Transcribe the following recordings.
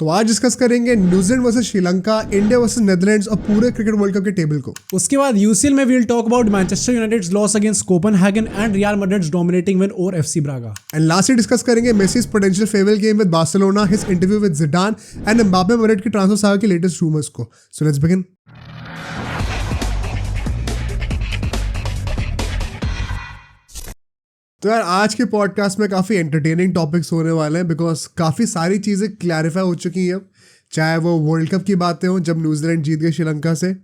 तो आज डिस्कस करेंगे New Zealand versus Sri Lanka, India versus Netherlands और पूरे क्रिकेट वर्ल्ड कप के टेबल को। उसके बाद यूसीएल में we'll talk about Manchester United's loss against Copenhagen and Real Madrid's dominating win over FC Braga. And lastly discuss करेंगे Messi's potential farewell game with Barcelona, his interview with Zidane and Mbappe Madrid की transfer saga के latest rumours को। So let's begin. तो यार आज के podcast में काफ़ी एंटरटेनिंग टॉपिक्स होने वाले हैं बिकॉज काफ़ी सारी चीज़ें क्लैरिफाई हो चुकी हैं अब, चाहे वो वर्ल्ड कप की बातें हो जब न्यूजीलैंड जीत गई श्रीलंका से,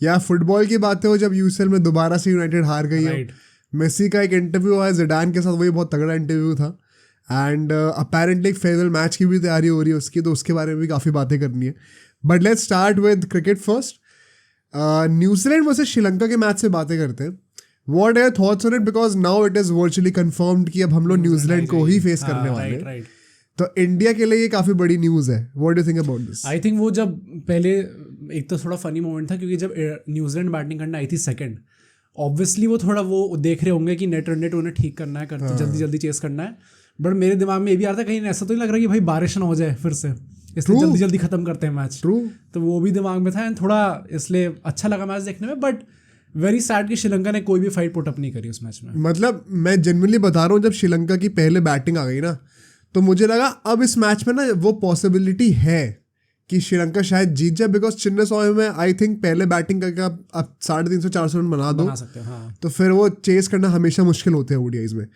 या फुटबॉल की बातें हो जब यूसीएल में दोबारा से यूनाइटेड हार गई है। मेसी का एक इंटरव्यू हुआ है जिडान के साथ, वही बहुत तगड़ा इंटरव्यू था। एंड अपेरेंटली एक फेयरवेल मैच की भी तैयारी हो रही है उसकी, तो उसके बारे में भी काफ़ी बातें करनी है। But let's start with cricket first. New Zealand versus Sri Lanka के मैच से बातें करते हैं। What are your thoughts on it? Because now it is virtually confirmed कि अब हम लोग न्यूजीलैंड को ही फेस करने वाले हैं। तो इंडिया के लिए ये काफ़ी बड़ी न्यूज़ है। What do you think about this? I think वो जब पहले एक तो थोड़ा फनी मोमेंट था क्योंकि जब न्यूजीलैंड बैटिंग करने आई थी सेकंड, ऑब्वियसली वो थोड़ा वो देख रहे होंगे कि नेट उन्हें ठीक करना है, जल्दी जल्दी चेस करना है। बट मेरे दिमाग में ये भी आ रहा था कहीं ऐसा तो नहीं लग रहा कि भाई बारिश ना हो जाए फिर से, इसलिए जल्दी जल्दी खत्म करते हैं मैच। तो वो भी दिमाग में था एंड थोड़ा इसलिए अच्छा लगा मैच देखने में। बट वेरी सैड कि श्रीलंका ने कोई भी फाइट पुट अप नहीं करी उस मैच में। मतलब मैं जेन्युइनली बता रहा हूँ, जब श्रीलंका की पहले बैटिंग आ गई ना, तो मुझे लगा अब इस मैच में ना वो पॉसिबिलिटी है कि श्रीलंका शायद जीत जाए। बिकॉज चिन्नस्वामी में आई थिंक पहले बैटिंग करके आप 350-400 रन बना सकते हो, हाँ। तो फिर वो चेस करना हमेशा मुश्किल होते हैं ओडीआईज में।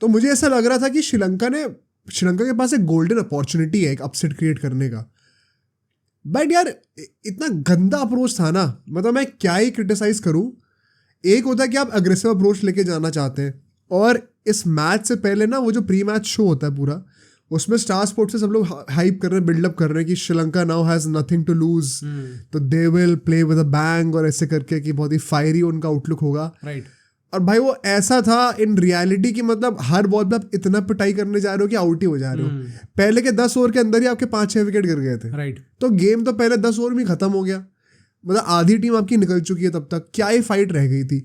तो मुझे ऐसा लग रहा था कि श्रीलंका के पास एक गोल्डन अपॉर्चुनिटी है एक अपसेट क्रिएट करने का। बट यार इतना गंदा अप्रोच था ना, मतलब मैं क्या ही क्रिटिसाइज करूं। एक होता है कि आप अग्रेसिव अप्रोच लेके जाना चाहते हैं, और इस मैच से पहले ना वो जो प्री मैच शो होता है पूरा, उसमें स्टार स्पोर्ट्स से सब लोग हाइप कर रहे हैं, बिल्डअप कर रहे हैं कि Sri Lanka now has nothing to lose, तो they will play with a bang, और ऐसे करके कि बहुत ही फायरी उनका आउटलुक होगा। राइट। और भाई वो ऐसा था इन रियलिटी की, मतलब हर बॉल पे आप इतना पिटाई करने जा रहे हो कि आउट ही हो जा रहे हो। पहले के 10 ओवर के अंदर ही आपके 5-6 विकेट गिर गए थे। राइट। तो गेम तो पहले 10 ओवर में खत्म हो गया, मतलब आधी टीम आपकी निकल चुकी है तब तक। क्या ही फाइट रह गई थी।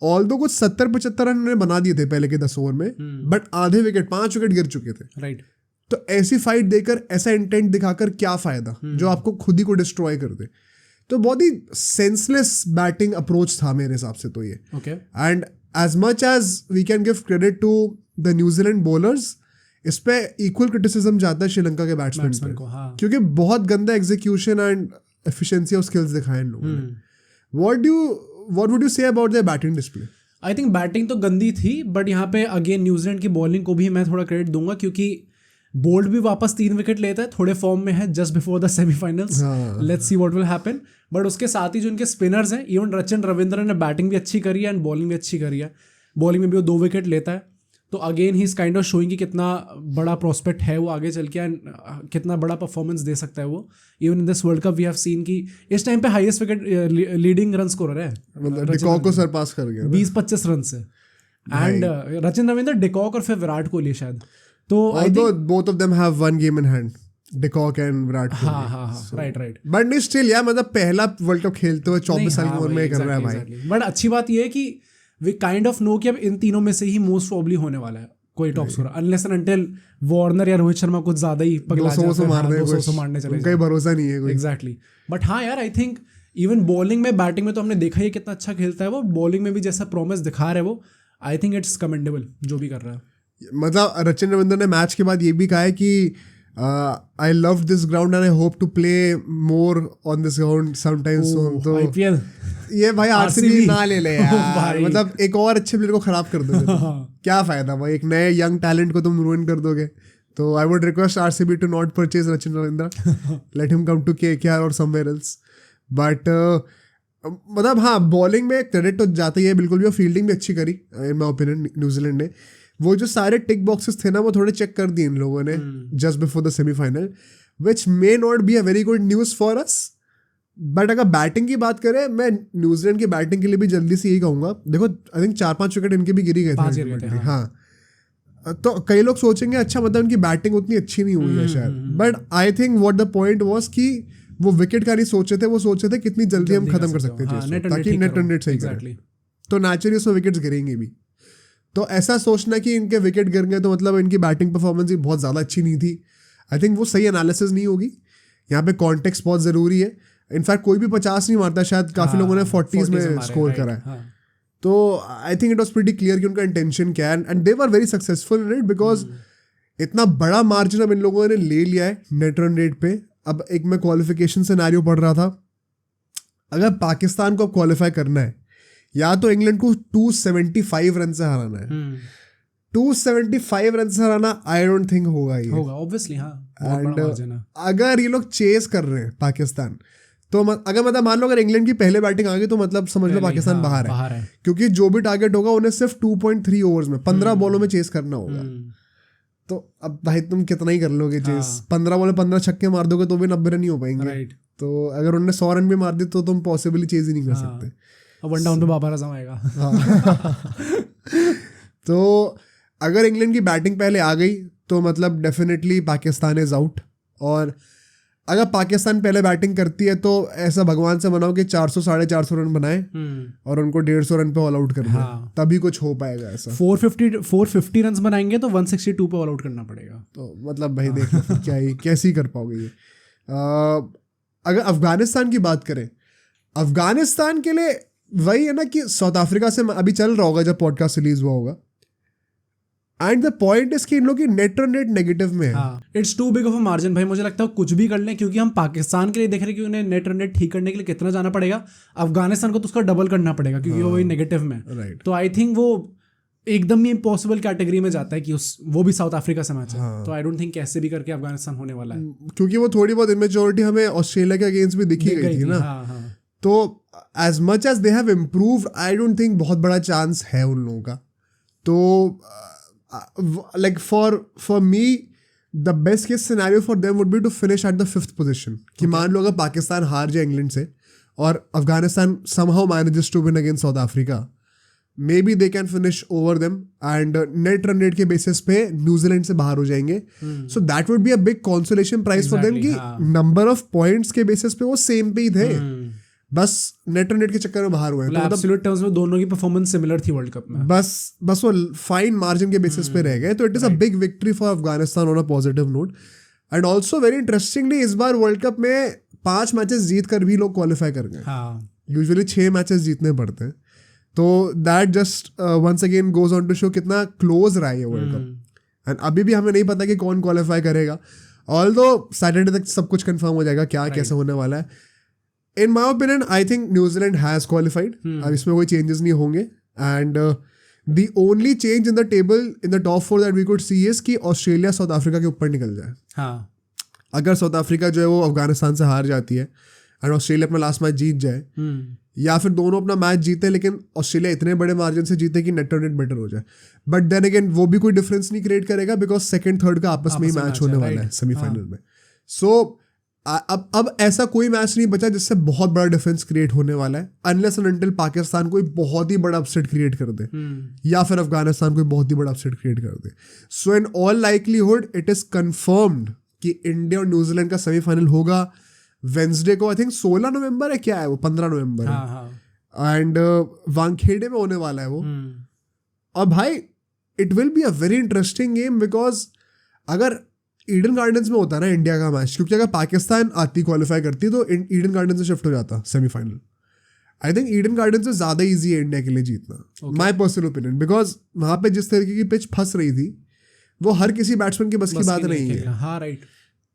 ऑल्दो कुछ 70-75 रन उन्होंने बना दिए थे पहले के 10 ओवर में, बट आधे विकेट 5 विकेट गिर चुके थे। राइट। तो ऐसी फाइट देकर, ऐसा इंटेंट दिखाकर क्या फायदा जो आपको खुद ही को डिस्ट्रॉय कर दे। तो बहुत ही सेंसलेस बैटिंग अप्रोच था मेरे हिसाब से तो ये। And as much as we can give credit to the New Zealand bowlers, इस पे इक्वल क्रिटिसिज्म जाता है श्रीलंका के बैट्समैन को, हाँ। क्योंकि बहुत गंदा एग्जीक्यूशन एंड एफिशिएंसी और स्किल्स दिखाए इन लोगों ने। What would you say about their batting display? I think batting तो गंदी थी, बट यहाँ पे अगेन न्यूजीलैंड की बॉलिंग को भी मैं थोड़ा क्रेडिट दूंगा क्योंकि बोल्ट भी वापस 3 विकेट लेता है, थोड़े फॉर्म में है just before the semifinals. Let's see what will happen. But उसके साथ ही जो उनके स्पिनर्स हैं, इवन रचिन रविंद्रन ने बैटिंग भी अच्छी करी है एंड बॉलिंग भी अच्छी करी है। बॉलिंग में भी वो 2 विकेट लेता है, तो again he is kind of showing कि कितना बड़ा प्रोस्पेक्ट है वो आगे चल के, एंड कितना बड़ा परफॉर्मेंस दे सकता है वो। Even in this world cup we have seen कि इस टाइम पे highest wicket leading run scorer है, डिकॉक को सरपास कर गया 20-25 रन से। एंड रचिन रविंद्र, डिकॉक और फिर विराट कोहली शायद। तो both of them have one game in hand, de Kock and Virat Kohli. हाँ, राइट। बट नहीं, स्टिल यार मतलब पहला वर्ल्ड कप खेलते हुए 24 साल की उम्र में कर रहा है भाई। बट अच्छी बात ये है कि वी काइंड ऑफ नो कि अब इन तीनों में से ही मोस्ट प्रोबेबली होने वाला है कोई top scorer, unless and until Warner या रोहित शर्मा कुछ ज्यादा ही पगला जाते हैं, 200 मारने चले कोई भरोसा नहीं है कोई। एग्जैक्टली। बट हाँ यार, आई थिंक इवन बॉलिंग में, बैटिंग में तो हमने देखा ही कितना अच्छा खेलता है वो, बॉलिंग में भी जैसा प्रॉमिस दिखा रहा है वो, आई थिंक इट्स कमेंडेबल जो भी कर रहा है। मतलब रचिन रविंद्र ने मैच के बाद ये भी कहा है कि I love this ground and I hope to play more on this ground sometimes soon. तो आईपीएल ये भाई आरसीबी ना ले ले यार, मतलब एक और अच्छे प्लेयर को खराब कर दोगे तो क्या फायदा भाई, एक नए यंग टैलेंट को तुम रुइन कर दोगे। तो I would request RCB to not purchase Rachin Ravindra, let him come to KKR और समवेयर एल्स। बट मतलब हाँ, बॉलिंग में क्रेडिट तो जाता ही है बिल्कुल भी, और फील्डिंग भी अच्छी करी इन माय ओपिनियन न्यूजीलैंड ने। वो जो सारे टिक बॉक्सेस थे ना, वो थोड़े चेक कर दिए इन लोगों ने just before the semifinal, which may not be a very good news for us. But अगर बैटिंग की बात करें, मैं न्यूजीलैंड की बैटिंग के लिए भी जल्दी से यही कहूँगा, देखो आई थिंक 4-5 विकेट इनके भी गिरी गए थे। हाँ, तो कई लोग सोचेंगे अच्छा मतलब इनकी बैटिंग उतनी अच्छी नहीं हुई है शायद, but I think what the point was कि वो विकेट का नहीं सोचे थे, वो सोचे थे कितनी जल्दी हम खत्म कर सकते हैं ताकि नेट रन रेट सही करें, तो नेचुरली उसमें विकेट्स गिरेंगे भी। तो ऐसा सोचना कि इनके विकेट गिर गए तो मतलब इनकी बैटिंग परफॉर्मेंस भी बहुत ज़्यादा अच्छी नहीं थी, आई थिंक वो सही एनालिसिस नहीं होगी. यहाँ पे कॉन्टेक्स्ट बहुत ज़रूरी है. इनफैक्ट कोई भी 50 नहीं मारता, शायद काफ़ी लोगों ने 40s में स्कोर करा है. तो I think it was pretty clear कि उनका इंटेंशन क्या है, and they were very successful in it because इतना बड़ा मार्जिन अब इन लोगों ने ले लिया है नेट रन रेट पे. अब एक मैं क्वालिफिकेशन सिनेरियो पढ़ रहा था, अगर पाकिस्तान को अब क्वालिफाई करना है, या तो इंग्लैंड को 275 रन से हराना है. 275 रन से हराना आई डोंट थिंक होगा ऑब्वियसली. एंड अगर ये लोग चेस कर रहे हैं पाकिस्तान, तो अगर मतलब मान लो अगर इंग्लैंड की पहले बैटिंग आ गई तो मतलब समझ लो पाकिस्तान बाहर है, क्योंकि जो भी टारगेट होगा उन्हें सिर्फ 2.3 ओवर्स में 15 बॉलों में चेस करना होगा. तो अब भाई तुम कितना ही कर लोगे चेस, 15 बॉल 15 छक्के मार दोगे तो भी 90 रन ही हो पाएंगे. तो अगर उन्होंने 100 रन भी मार दी तो तुम पॉसिबली चेज ही नहीं कर सकते. वन डाउन पे बाबर आजम आएगा. तो अगर इंग्लैंड की बैटिंग पहले आ गई तो मतलब डेफिनेटली पाकिस्तान इज आउट. और अगर पाकिस्तान पहले बैटिंग करती है तो ऐसा भगवान से मनाओ कि 400-450 रन बनाए और उनको 150 रन पे ऑल आउट कर दे, तभी कुछ हो पाएगा. ऐसा 450 रन बनाएंगे तो 162 पे ऑल आउट करना पड़ेगा. तो मतलब भाई देख लो क्या ही कैसे ही कर पाओगे ये. अगर अफगानिस्तान की बात करें, अफगानिस्तान के लिए वही है ना कि साउथ अफ्रीका से अभी चल रहा होगा जब पॉडकास्ट रिलीज हुआ होगा, एंड द पॉइंट इज कि इन लोग की नेट रन रेट नेगेटिव में है. It's too big of a margin भाई. मुझे लगता है कुछ भी कर लें, क्योंकि हम पाकिस्तान के लिए देख रहे हैं कि उन्हें नेट रन रेट ठीक करने के लिए कितना जाना पड़ेगा. अफगानिस्तान को तो उसका डबल करना पड़ेगा क्योंकि वो वही नेगेटिव में. तो आई थिंक वो एकदम ही इम्पॉसिबल कैटेगरी में जाता है कि वो भी साउथ अफ्रीका से मैच है. तो आई डोंट थिंक कैसे भी करके अफगानिस्तान होने वाला है, क्योंकि वो थोड़ी बहुत इमेच्योरिटी हमें ऑस्ट्रेलिया के अगेंस्ट भी दिखी गई थी ना. तो as much as they have improved, I don't think बहुत बड़ा चांस है उन लोगों का. तो like for me the best case scenario for them would be to finish at the 5th position. कि मान लो अगर पाकिस्तान हार जाए इंग्लैंड से और Afghanistan somehow manages to win against South Africa, maybe they can finish over them and net run rate के basis पे New Zealand से बाहर हो जाएंगे. So that would be a big consolation prize for them कि number of points के basis पे वो same पे ही थे, बस नेट रन रेट के चक्कर में बाहर हुए. तो एब्सोल्यूट टर्म्स में दोनों की परफॉर्मेंस सिमिलर थी वर्ल्ड कप में. बस वो फाइन मार्जिन के बेसिस पे रह गए. तो it is a big victory for Afghanistan on a positive note. And also very interestingly इस बार वर्ल्ड कप में 5 मैचेस जीत कर भी लोग क्वालिफाई कर गए. यूजुअली 6 मैचेस जीतने पड़ते हैं. तो that just once again goes on to show कितना क्लोज रहा है ये वर्ल्ड कप. एंड अभी भी हमें नहीं पता कि कौन क्वालिफाई करेगा, ऑल्दो सैटरडे तक सब कुछ कंफर्म हो जाएगा क्या कैसे होने वाला है. In my opinion, I think New Zealand has qualified. अब इसमें कोई changes नहीं होंगे. And the only change in the table in the top 4 that we could see is कि ऑस्ट्रेलिया साउथ अफ्रीका के ऊपर निकल जाए. अगर साउथ अफ्रीका जो है वो अफगानिस्तान से हार जाती है एंड ऑस्ट्रेलिया अपना लास्ट मैच जीत जाए, या फिर दोनों अपना मैच जीते लेकिन ऑस्ट्रेलिया इतने बड़े मार्जिन से जीते कि नेट रन रेट बेटर हो जाए. बट देन अगेन वो भी कोई डिफरेंस नहीं क्रिएट करेगा बिकॉज सेकंड थर्ड का आपस में ही मैच होने वाला है सेमीफाइनल में. सो अब ऐसा कोई मैच नहीं बचा जिससे बहुत बड़ा डिफरेंस क्रिएट होने वाला है, अनलेस एंड अनटिल पाकिस्तान कोई बहुत ही बड़ा अपसेट क्रिएट कर दे या फिर अफगानिस्तान कोई बहुत ही बड़ा अपसेट क्रिएट कर दे. So in all likelihood it is confirmed कि इंडिया और न्यूजीलैंड का सेमीफाइनल होगा वेंसडे को. आई थिंक 16 नवंबर है, क्या है वो 15 नवंबर है. एंड वानखेड़े में होने वाला है वो. और भाई it will be a very interesting game because अगर ईडन गार्डन्स में होता है ना इंडिया का मैच, क्योंकि अगर पाकिस्तान आती क्वालिफाई करती तो ईडन गार्डन से शिफ्ट हो जाता semifinal. I think Eden garden से ज़्यादा ईजी है इंडिया के लिए जीतना, माई पर्सनल ओपिनियन, बिकॉज वहाँ पे जिस तरीके की पिच फंस रही थी वो हर किसी बैट्समैन की बस की बात नहीं है. हाँ राइट.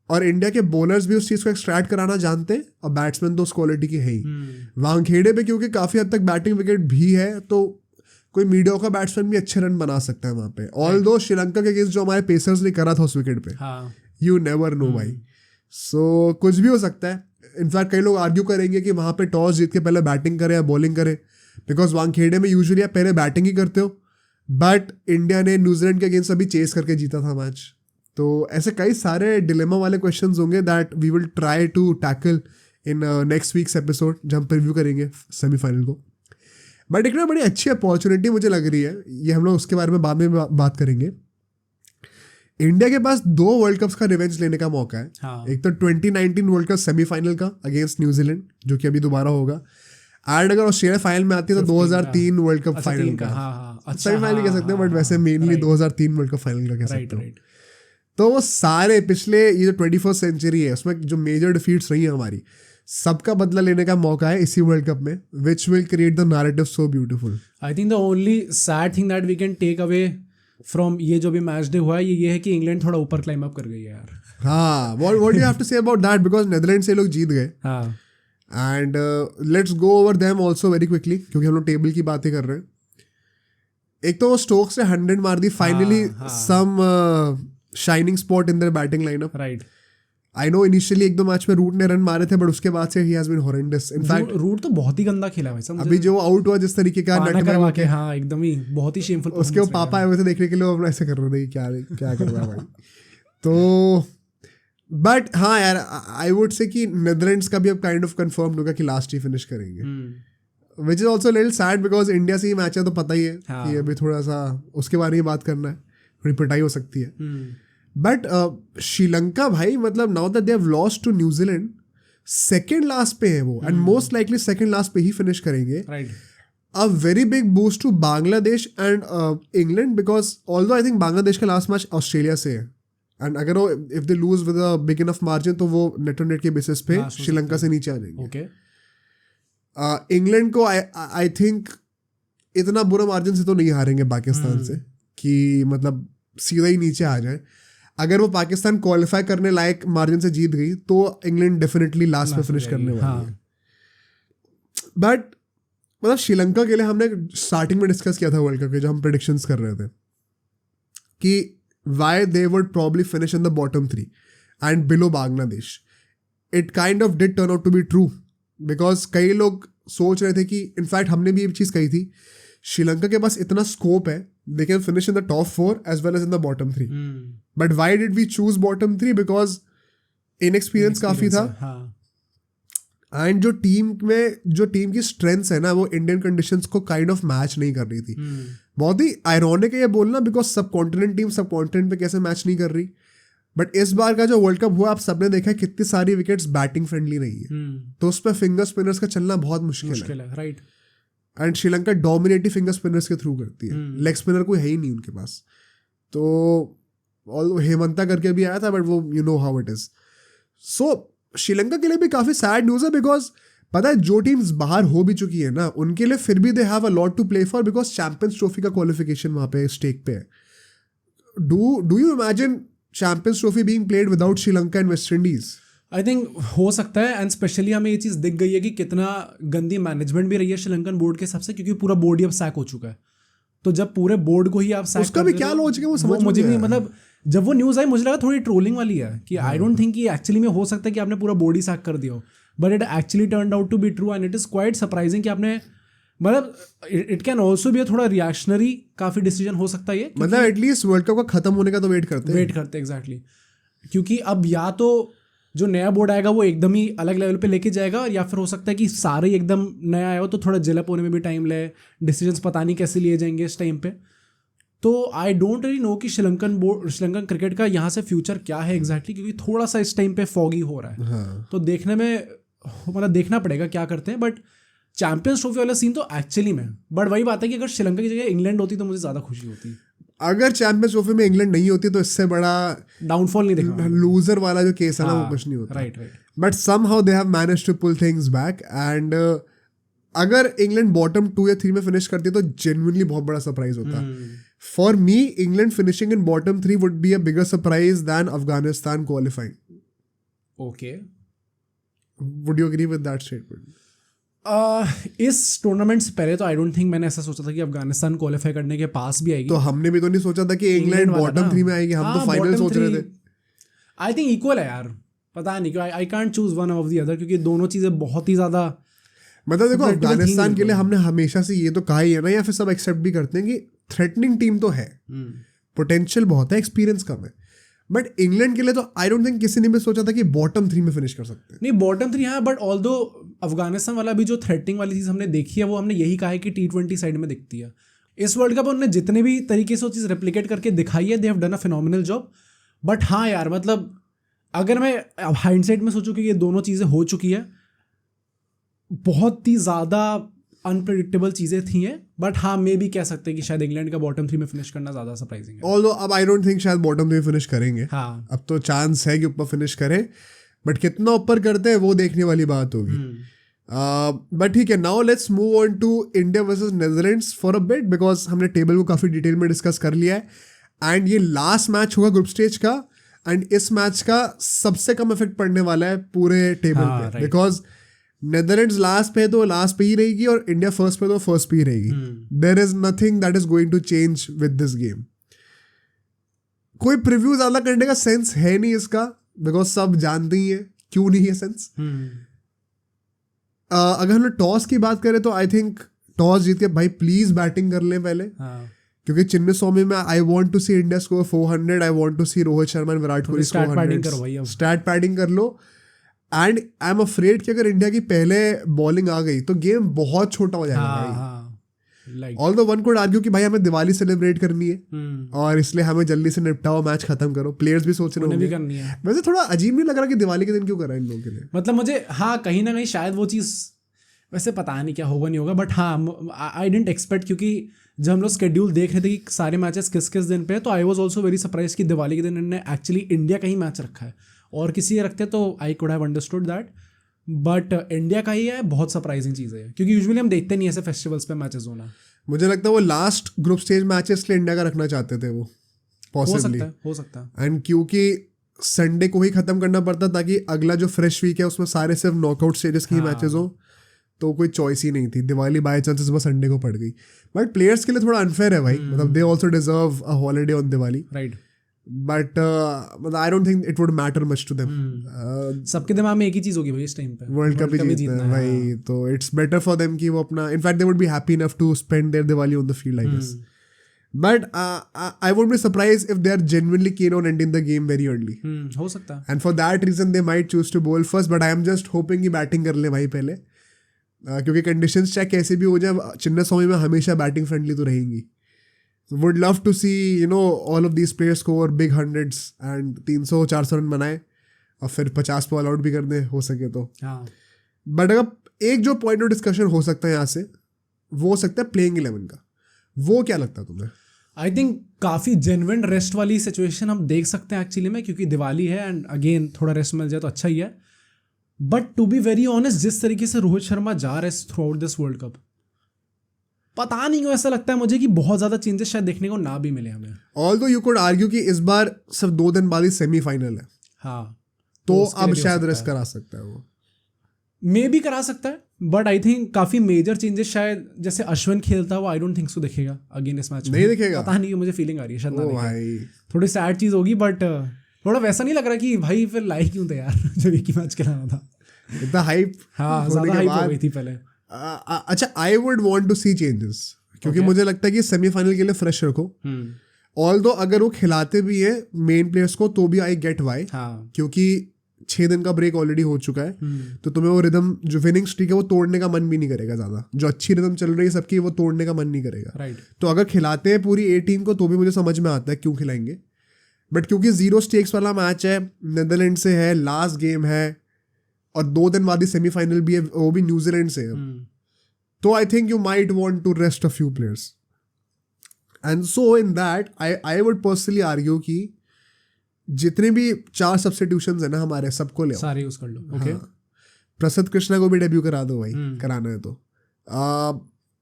और इंडिया के बॉलर्स भी उस चीज़ को एक्सट्रैक्ट कराना जानते हैं और बैट्समैन तो उस क्वालिटी के है ही. वानखेड़े पे क्योंकि काफ़ी हद तक बैटिंग विकेट भी है तो कोई मीडियोकर बैट्समैन भी अच्छे रन बना सकता है वहाँ पे. ऑल्दो श्रीलंका के अगेंस्ट जो हमारे पेसर्स ने करा था उस विकेट पे, यू नेवर नो भाई. सो कुछ भी हो सकता है. इनफैक्ट कई लोग आर्ग्यू करेंगे कि वहाँ पे टॉस जीत के पहले बैटिंग करें या बॉलिंग करें, बिकॉज वानखेड़े में यूजुअली आप पहले बैटिंग ही करते हो. बट इंडिया ने न्यूजीलैंड के अगेंस्ट अभी चेस करके जीता था मैच. तो ऐसे कई सारे डिलेमा वाले क्वेश्चंस होंगे that we will try to tackle in next week's episode जब हम प्रीव्यू करेंगे सेमीफाइनल को. बट एक ना बड़ी अच्छी अपॉर्चुनिटी मुझे लग रही है, ये हम लोग उसके बारे में बाद में बात करेंगे. इंडिया के पास 2 वर्ल्ड कप्स का रिवेंज लेने का मौका है. एक तो 2019 वर्ल्ड कप सेमीफाइनल का अगेंस्ट न्यूजीलैंड जो कि अभी दोबारा होगा, एंड अगर ऑस्ट्रेलिया फाइनल में आती है तो 2003 वर्ल्ड कप फाइनल का. सेमीफाइनल कह सकते हैं बट वैसे मेनली 2003 वर्ल्ड कप फाइनल का कह सकते हो. तो वो सारे पिछले ये जो 21st सेंचुरी है उसमें जो मेजर डिफीट्स रही हैं हमारी, सबका बदला लेने का मौका है इसी वर्ल्ड कप में, which will create the narrative so beautiful. I think the only sad thing that we can take away from ये जो भी मैच डे हुआ है ये है कि इंग्लैंड थोड़ा ऊपर क्लाइम अप कर गई है यार. हाँ, what do you have to say about that, because Netherland से लोग जीत गए. हाँ, and let's go over them also very quickly, क्योंकि हम लोग टेबल की बातें कर रहे हैं. एक तो वो स्टोक्स ने 100 मार दी finally, some shining spot in their batting lineup. Right. I know initially एक दो मैच में रूट ने रन मारे थे, बट उसके बाद से ही has been horrendous. In fact Root तो बहुत ही गंदा खेला भाई साहब. अभी जो आउट हुआ जिस तरीके का नेट करवा के, हाँ एकदम ही बहुत ही शेमफुल. उसके वो पापा आए हुए थे देखने के लिए, वो ऐसे कर रहे थे क्या कर रहा है भाई. तो बट हाँ यार, आई वुड से कि नेदरलैंड्स का भी अब काइंड ऑफ कंफर्म होगा कि लास्ट ही फिनिश करेंगे, which is also little sad because India से ही मैच है तो पता ही है कि अभी थोड़ा सा उसके बारे में बात करना है, थोड़ी पिटाई हो सकती है. बट श्रीलंका भाई, मतलब now that they have lost to New Zealand, second last पे है वो, and most likely second last पे ही फिनिश करेंगे. A very big boost to Bangladesh and England, because although I think Bangladesh का लास्ट मैच ऑस्ट्रेलिया से है, एंड अगर वो if they lose with a big enough margin तो वो नेट ऑन नेट के बेसिस पे श्रीलंका से नीचे आ जाएंगे. इंग्लैंड को आई थिंक इतना बुरा मार्जिन से तो नहीं हारेंगे पाकिस्तान से कि मतलब सीधा ही नीचे आ जाए. अगर वो पाकिस्तान क्वालिफाई करने लायक मार्जिन से जीत गई तो इंग्लैंड डेफिनेटली लास्ट में फिनिश करने वाली है. बट मतलब श्रीलंका के लिए हमने स्टार्टिंग में डिस्कस किया था वर्ल्ड कप के, जो हम प्रेडिक्शंस कर रहे थे कि why they would probably finish in the bottom 3 and below Bangladesh. It kind of did turn out to be true, because कई लोग सोच रहे थे कि, इनफैक्ट हमने भी ये चीज़ कही थी, श्रीलंका के पास इतना स्कोप है, they can finish in the top 4 as well as in the bottom 3. But why did we choose bottom 3? Because inexperience काफ़ी था. एंड जो टीम की स्ट्रेंथ्स है ना, वो इंडियन कंडीशंस को काइंड ऑफ मैच नहीं कर रही थी. बहुत ही आयरॉनिक है ये बोलना, बिकॉज सब कॉन्टिनेंट टीम सब कॉन्टिनेंट पे कैसे मैच नहीं कर रही. बट इस बार का जो वर्ल्ड कप हुआ, आप सबने देखा कितनी सारी विकेट्स बैटिंग फ्रेंडली रही है, तो उस पर फिंगर स्पिनर्स का चलना बहुत मुश्किल है. Right. And Sri Lanka dominative finger spinners के थ्रू करती है, लेग स्पिनर कोई है ही नहीं उनके पास. तो हेमंता करके भी आया था, बट वो you know how it is. So Sri Lanka के लिए भी काफ़ी सैड न्यूज़ है, बिकॉज पता है जो टीम्स बाहर हो भी चुकी है ना, उनके लिए फिर भी they have a lot to play for, because champions trophy का क्वालिफिकेशन वहाँ पे स्टेक पे है. Do you imagine champions trophy being played without Sri Lanka and West Indies? I think हो सकता है, एंड स्पेशली हमें ये चीज़ दिख गई है कि कितना गंदी मैनेजमेंट भी रही है श्रीलंकन बोर्ड के हिसाब से, क्योंकि पूरा बोर्ड ही अब सैक हो चुका है. तो जब पूरे बोर्ड को ही आप सैक, उसका भी क्या लॉजिक है वो समझ मुझे नहीं, मतलब जब वो न्यूज़ आई मुझे लगा थोड़ी ट्रोलिंग वाली है कि आई डोंट थिंक कि एक्चुअली में हो सकता है कि आपने पूरा बोर्ड ही सैक कर दिया हो, but it actually turned out to be true and it is quite surprising कि आपने, मतलब इट कैन ऑल्सो बी थोड़ा रिएक्शनरी काफ़ी डिसीजन हो सकता है, मतलब एटलीस्ट वर्ल्ड कप का खत्म होने का तो वेट करते एग्जैक्टली. क्योंकि अब या तो जो नया बोर्ड आएगा वो एकदम ही अलग लेवल पे लेके जाएगा, या फिर हो सकता है कि सारे ही एकदम नया आया हो तो थोड़ा जेलअप होने में भी टाइम ले, डिसीजंस पता नहीं कैसे लिए जाएंगे इस टाइम पे. तो आई डोंट रियली नो कि श्रीलंकन क्रिकेट का यहाँ से फ्यूचर क्या है एग्जैक्टली, क्योंकि थोड़ा सा इस टाइम पे फॉगी हो रहा है. तो देखने में, मतलब देखना पड़ेगा क्या करते हैं. बट चैंपियंस ट्रॉफी वाला सीन तो एक्चुअली में, बट वही बात है कि अगर श्रीलंका की जगह इंग्लैंड होती तो मुझे ज़्यादा खुशी होती. अगर चैंपियंस ट्रॉफी में इंग्लैंड नहीं होती तो इससे बड़ा डाउनफॉल नहीं देखा, लूजर वाला जो केस है ना, वो कुछ नहीं होता. Right. But somehow they have managed to pull things back, and अगर इंग्लैंड बॉटम 2 या 3 में फिनिश करती तो जेन्युइनली बहुत बड़ा सरप्राइज होता. For me England finishing in bottom 3 would be a bigger surprise than Afghanistan qualifying. Okay, would you agree with that statement? इस tournament से पहले तो आई डोंट थिंक मैंने ऐसा सोचा था कि अफगानिस्तान क्वालिफाई करने के पास भी आएगी. तो हमने भी तो नहीं सोचा था कि इंग्लैंड बॉटम 3 में आएगी, हम तो फाइनल सोच रहे थे. आई थिंक इक्वल है यार, पता नहीं क्यों I can't choose one of the other, क्योंकि दोनों चीज़ें बहुत ही ज़्यादा, मतलब देखो अफगानिस्तान के लिए हमने हमेशा से ये तो कहा ही है ना, या फिर सब एक्सेप्ट भी करते हैं कि थ्रेटनिंग टीम तो है, पोटेंशियल बहुत है, एक्सपीरियंस कम है. बट इंग्लैंड के लिए तो आई डोंट थिंक किसी ने भी सोचा था कि बॉटम 3 में फिनिश कर सकते हैं. नहीं, बॉटम 3 है, बट ऑल्दो अफगानिस्तान वाला भी जो थ्रेटनिंग वाली चीज़ हमने देखी है, वो हमने यही कहा है कि T20 साइड में दिखती है. इस वर्ल्ड कप उन्होंने जितने भी तरीके से वो चीज़ रेप्लिकेट करके दिखाई है, they have done a phenomenal job. But हाँ यार, मतलब अगर मैं हाइंडसाइट में सोचूं कि ये दोनों चीज़ें हो चुकी है, बहुत ही ज़्यादा अनप्रेडिक्टेबल चीज़ें थी हैं, बट हाँ मे भी कह सकते हैं कि शायद इंग्लैंड का बॉटम 3 में फिनिश करना ज़्यादा सरप्राइजिंग है। ऑल्दो अब आई डोंट थिंक शायद बॉटम 3 फिनिश करेंगे। हाँ अब तो चांस है कि ऊपर फिनिश करें, बट कितना ऊपर करते हैं वो देखने वाली बात होगी। बट ठीक है, now let's move on to India versus Netherlands for a bit, because हमने टेबल को काफ़ी डिटेल में डिस्कस कर लिया है एंड ये लास्ट मैच होगा ग्रुप स्टेज का, एंड इस मैच का सबसे कम इफेक्ट पड़ने वाला है पूरे टेबल पे, बिकॉज नेदरलैंड्स लास्ट पे तो लास्ट पे ही रहेगी और इंडिया फर्स्ट पे तो फर्स्ट पे ही रहेगी। There is nothing that is going to change with this game. कोई प्रीव्यू ज्यादा करने का सेंस है नहीं इसका, बिकॉज सब जानते ही है क्यों नहीं है सेंस। अगर हम लोग टॉस की बात करें तो आई थिंक टॉस जीत के भाई प्लीज बैटिंग कर ले पहले, क्योंकि चिन्नस्वामी में I want to see India score 400, I want to see Rohit Sharma and Virat Kohli score 100। Start padding कर लो, एंड आई एम अफ्रेड कि अगर इंडिया की पहले बॉलिंग आ गई तो गेम बहुत छोटा हो जाएगा भाई। ऑल्दो वन कुड आर्ग्यू कि भाई हमें दिवाली सेलिब्रेट करनी है और इसलिए हमें जल्दी से निपटाओ, मैच खत्म करो। प्लेयर्स भी सोच रहे होंगे, वैसे थोड़ा अजीब नहीं लग रहा कि दिवाली के दिन क्यों कर रहा है इन लोगों के लिए? मतलब मुझे हाँ कहीं ना कहीं शायद वो चीज़, वैसे पता नहीं क्या होगा नहीं होगा, बट हाँ आई डिडंट एक्सपेक्ट, क्योंकि जब हम लोग शेड्यूल देख रहे थे कि सारे मैचेस किस किस दिन पे है, तो I was also very surprise कि दिवाली के दिन इन्होंने एक्चुअली इंडिया का ही मैच रखा है, और किसी के रखते तो I could have understood that, but India का ही है। बहुत सरप्राइजिंग चीज़ है, क्योंकि यूजुअली हम देखते नहीं ऐसे फेस्टिवल्स पे मैचेस होना। मुझे लगता है वो लास्ट ग्रुप स्टेज मैचेस के लिए इंडिया का रखना चाहते थे वो, पॉसिबली हो सकता है। एंड क्योंकि संडे को ही खत्म करना पड़ता ताकि अगला जो फ्रेश वीक है उसमें सारे सिर्फ नॉकआउट स्टेजेस के ही मैचेस हो, तो कोई चॉइस ही नहीं थी। दिवाली बाय चांसेस बस संडे को पड़ गई, बट प्लेयर्स के लिए थोड़ा अनफेयर है भाई, मतलब they also deserve a holiday on Diwali, right. But I don't think it would matter much to them. सबके दिमाग में एक ही चीज होगी भाई इस टाइम पे, वर्ल्ड कप ही जीतना है भाई, तो इट्स बेटर फॉर देम कि वो अपना, in fact they would be happy enough to spend their Diwali on the field I guess, but I won't be surprised if they are genuinely keen on ending the game very early. हो सकता है, and for that reason they might choose to bowl first, but I am just hoping कि batting कर ले भाई पहले, क्योंकि conditions चाहे कैसे भी हो जाए चिन्नस्वामी में हमेशा बैटिंग फ्रेंडली तो रहेंगी। Would love to see all of these players score big hundreds and 300-400 run बनाए और फिर 50 पे ऑल आउट भी कर दे हो सके तो। बट अगर एक जो पॉइंट ऑफ डिस्कशन हो सकता है यहाँ से, वो हो सकता है प्लेइंग 11 का। वो क्या लगता है तुम्हें? आई थिंक काफ़ी जेन्युइन रेस्ट वाली सिचुएशन हम देख सकते हैं एक्चुअली में, क्योंकि दिवाली है एंड अगेन थोड़ा रेस्ट मिल जाए तो अच्छा ही है। But to be very honest, जिस तरीके से रोहित शर्मा जा रहे हैं throughout this world cup, पता नहीं क्यों ऐसा लगता है मुझे कि बहुत ज़्यादा चेंजेस शायद देखने को ना भी मिले हमें। ऑल्दो यू कुड आर्ग्यू कि इस बार सिर्फ 2 दिन बाद ही सेमीफाइनल है, हाँ, तो अब शायद रेस्ट करा सकता है वो, मे भी करा सकता है, बट आई थिंक काफी मेजर चेंजेस शायद जैसे अश्विन खेलता है वो आई डोंट थिंक सो दिखेगा अगेन इस मैच में। नहीं दिखेगा, पता नहीं, मुझे फीलिंग आ रही है शायद ना भाई थोड़ी सैड चीज होगी, बट थोड़ा वैसा नहीं लग रहा कि भाई फिर लाइक क्यों थे यार जब एक ही मैच खिलाना था, इतना हाइप, हाँ ज्यादा हाइप हो गई थी पहले। अच्छा, I would want to see changes, क्योंकि मुझे लगता है कि सेमीफाइनल के लिए फ्रेश रखो। ऑल्दो अगर वो खिलाते भी है मेन प्लेयर्स को तो भी आई गेट वाई, क्योंकि 6 दिन का ब्रेक ऑलरेडी हो चुका है, तो तुम्हें वो रिदम जो विनिंग स्ट्रीक है वो तोड़ने का मन भी नहीं करेगा ज्यादा, जो अच्छी रिदम चल रही है सबकी वो तोड़ने का मन नहीं करेगा। तो अगर खिलाते हैं पूरी 18 को तो भी मुझे समझ में आता है क्यों खिलाएंगे, बट क्योंकि 0 स्टेक्स वाला मैच है, नेदरलैंड से है, लास्ट गेम है और 2 दिन बाद ही सेमीफाइनल भी है, वो भी न्यूजीलैंड से है, तो I think you might want to rest a few players, and so in that I would personally argue कि जितने भी 4 सब्स्टिट्यूशंस है ना हमारे, सबको ले सारे यूज कर लो। ओके, प्रसिद्ध कृष्णा को भी डेब्यू करा दो भाई, कराना है तो।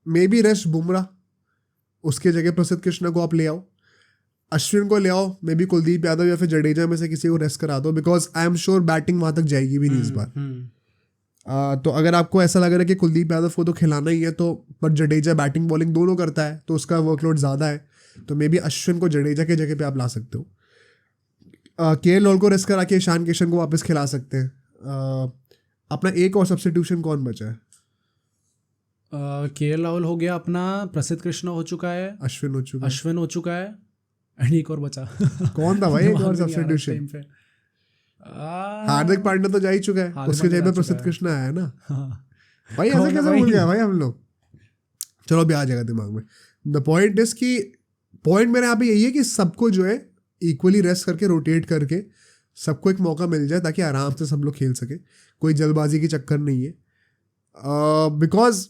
मे बी रेस्ट बुमराह, उसके जगह प्रसिद्ध कृष्णा को आप ले आओ, अश्विन को ले आओ, मे बी कुलदीप यादव या फिर जडेजा में से किसी को रेस्ट करा दो, because I am sure batting वहां तक जाएगी भी नहीं इस बार। तो अगर आपको ऐसा लग रहा है कि कुलदीप यादव को तो खिलाना ही है, तो पर जडेजा बैटिंग बॉलिंग दोनों करता है तो उसका वर्कलोड ज़्यादा है, तो मे बी अश्विन को जडेजा के जगह पे आप ला सकते हो। के राहुल को रेस्ट करा के ईशान किशन को वापस खिला सकते हैं। अपना एक और सब्स्टिट्यूशन कौन बचा है? के राहुल हो गया अपना, प्रसिद्ध कृष्णा हो चुका है, अश्विन हो चुका है, एंड एक और बचा कौन था भाई एक और सब्स्टिट्यूशन? हार्दिक पांड्या तो जा ही चुका है, उसके जगह पे प्रसिद्ध कृष्णा है ना। भाई ऐसे कैसे भूल गया भाई हम लोग? चलो अभी आ जाएगा दिमाग में। द पॉइंट इज कि पॉइंट मेरे यहाँ पे यही है कि सबको जो है इक्वली रेस्ट करके रोटेट करके सबको एक मौका मिल जाए ताकि आराम से सब लोग खेल सके, कोई जल्दबाजी की चक्कर नहीं है। बिकॉज